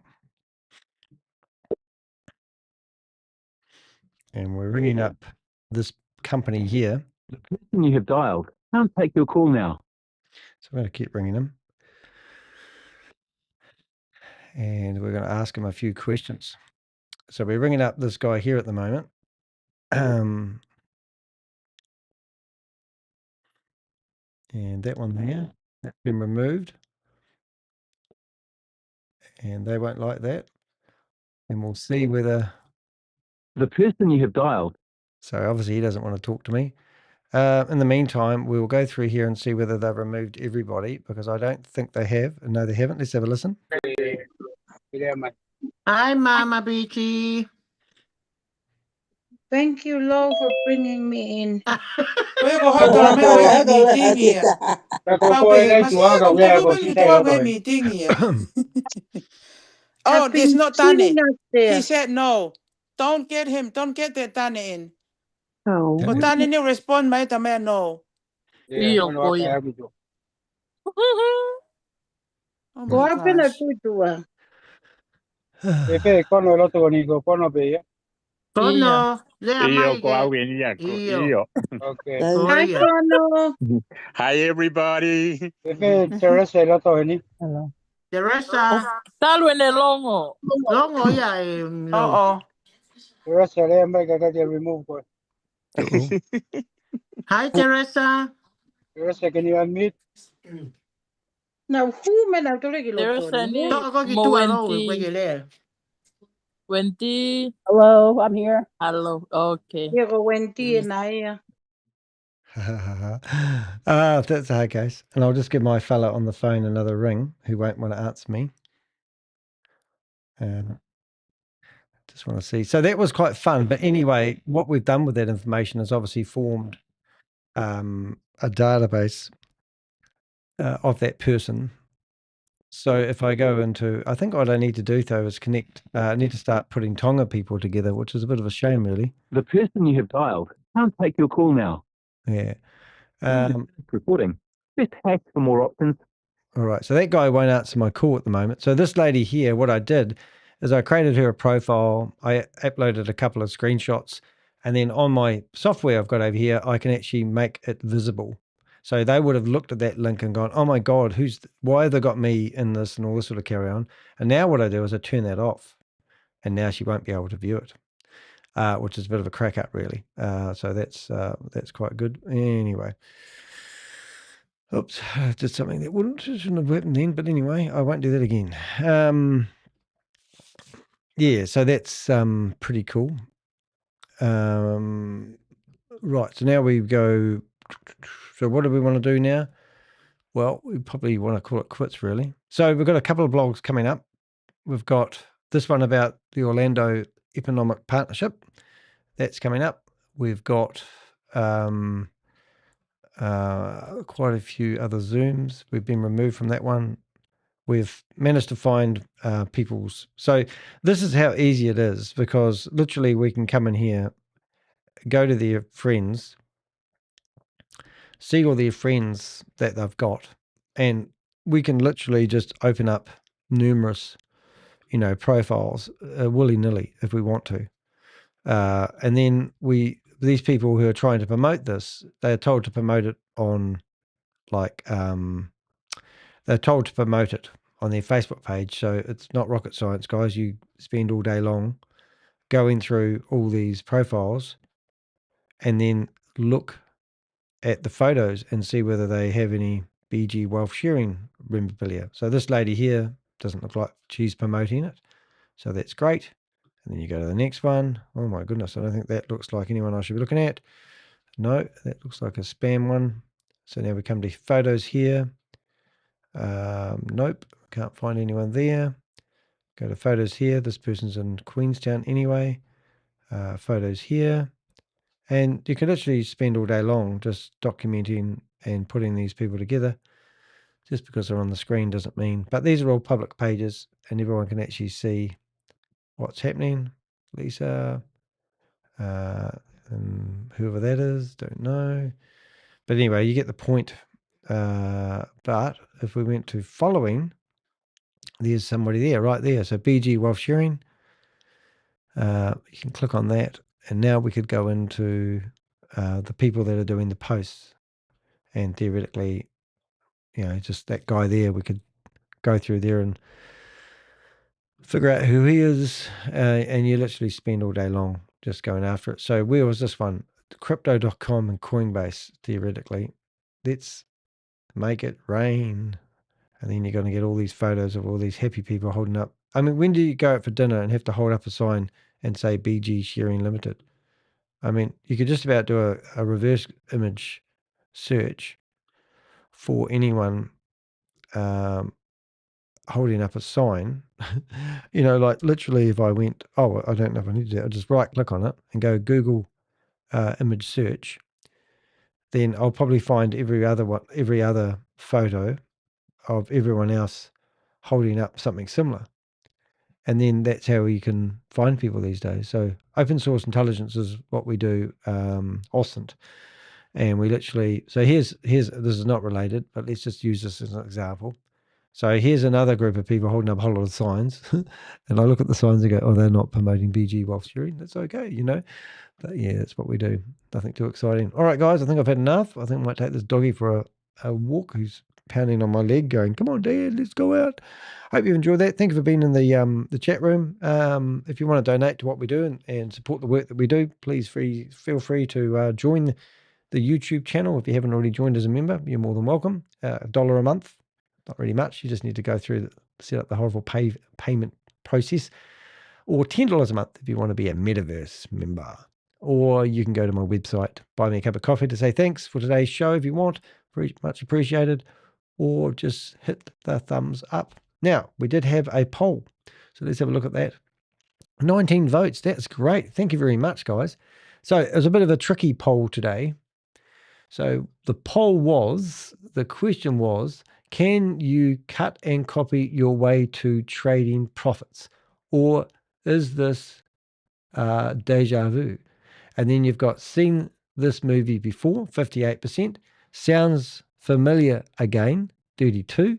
And we're ringing up this company here. The person you have dialed can't take your call now. So we're going to keep ringing him. And we're going to ask him a few questions. So we're ringing up this guy here at the moment. And that one there, that's been removed. And they won't like that. And we'll see whether... The person you have dialed. So obviously he doesn't want to talk to me. In the meantime, we will go through here and see whether they've removed everybody, because I don't think they have. No, they haven't. Let's have a listen. Hi, Mama Beachy. Thank you, Lo, for bringing me in. Oh, there's not Tane. He said no. Don't get him. Don't get that Tane in. Oh. But Tane ni respond mai tama no. Iyo ko ya. Ko apena tutua. Efe kono loto ni ko kono be ya. Kono, le Io ko awin ya ko. Io. Okay. Hi, Kono. Hi everybody. Efe Teresa loto ni. Hello. Teresa. Talo en el longo. Longo ya no. Teresa le mai ka remove ko. Hi Teresa. Teresa, can you unmute? Now who men are doing Wendy. Hello, I'm here. Hello. Okay. Wendy and I. That's how, guys. And I'll just give my fella on the phone another ring who won't want to answer me. Just want to see. So that was quite fun. But anyway, what we've done with that information is obviously formed a database of that person. So if I go into, I think what I need to do though is connect. I need to start putting Tonga people together, which is a bit of a shame, really. The person you have dialed can't take your call now. Yeah. Reporting. Just hash for more options. All right. So that guy won't answer my call at the moment. So this lady here, what I did is I created her a profile. I uploaded a couple of screenshots, and then on my software I've got over here, I can actually make it visible. So they would have looked at that link and gone, "Oh my God, why have they got me in this?" and all this sort of carry on. And now what I do is I turn that off, and now she won't be able to view it, which is a bit of a crack up, really. So that's quite good. Anyway. Oops, I did something that shouldn't have happened then, but anyway, I won't do that again. Yeah, so that's pretty cool. Right, so now we go. So what do we want to do now? Well, we probably want to call it quits, really. So we've got a couple of blogs coming up. We've got this one about the Orlando Economic Partnership. That's coming up. We've got quite a few other Zooms. We've been removed from that one. We've managed to find people's. So this is how easy it is, because literally we can come in here, go to their friends, see all their friends that they've got, and we can literally just open up numerous, profiles willy-nilly if we want to. And then these people who are trying to promote this, they're told to promote it on they're told to promote it on their Facebook page. So it's not rocket science, guys. You spend all day long going through all these profiles and then look at the photos and see whether they have any BG wealth sharing memorabilia. So this lady here doesn't look like she's promoting it. So that's great. And then you go to the next one. Oh my goodness, I don't think that looks like anyone I should be looking at. No, that looks like a spam one. So now we come to photos here. Nope, can't find anyone there. Go to photos here. This person's in Queenstown anyway. Photos here. And you can literally spend all day long just documenting and putting these people together. Just because they're on the screen doesn't mean. But these are all public pages and everyone can actually see what's happening. Lisa, and whoever that is, don't know. But anyway, you get the point. But if we went to following, there's somebody there, right there. So BG Wealth Sharing. You can click on that. And now we could go into the people that are doing the posts. And theoretically, just that guy there, we could go through there and figure out who he is. And you literally spend all day long just going after it. So where was this one? Crypto.com and Coinbase, theoretically. Let's make it rain. And then you're going to get all these photos of all these happy people holding up. I mean, when do you go out for dinner and have to hold up a sign and say BG Sharing Limited? I mean, you could just about do a reverse image search for anyone holding up a sign. Like literally if I went, I don't know if I need to do it, I'll just right click on it and go Google image search. Then I'll probably find every other photo of everyone else holding up something similar. And then that's how you can find people these days. So open source intelligence is what we do, OSINT. And we literally, so here's this is not related, but let's just use this as an example. So here's another group of people holding up a whole lot of signs. And I look at the signs and go, they're not promoting BG wealth sharing. That's okay, But yeah, that's what we do. Nothing too exciting. All right, guys, I think I've had enough. I think I might take this doggy for a walk who's pounding on my leg going, come on, Dad, let's go out. Hope you enjoyed that. Thank you for being in the chat room. If you want to donate to what we do and support the work that we do, please feel free to join the YouTube channel. If you haven't already joined as a member, you're more than welcome. $1 a month. Not really much. You just need to go through, set up the horrible payment process. Or $10 a month if you want to be a Metaverse member. Or you can go to my website, buy me a cup of coffee to say thanks for today's show if you want. Very much appreciated. Or just hit the thumbs up. Now, we did have a poll. So let's have a look at that. 19 votes. That's great. Thank you very much, guys. So it was a bit of a tricky poll today. So the question was, Can you cut and copy your way to trading profits? Or is this deja vu? And then you've got seen this movie before, 58%. Sounds familiar again, 32.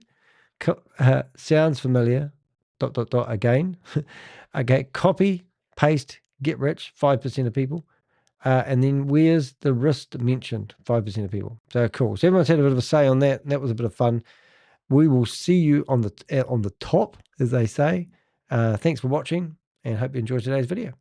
Sounds familiar, ... again. Okay, copy, paste, get rich, 5% of people. And then where's the wrist mentioned? 5% of people. So cool. So everyone's had a bit of a say on that. And that was a bit of fun. We will see you on the top, as they say. Thanks for watching and hope you enjoyed today's video.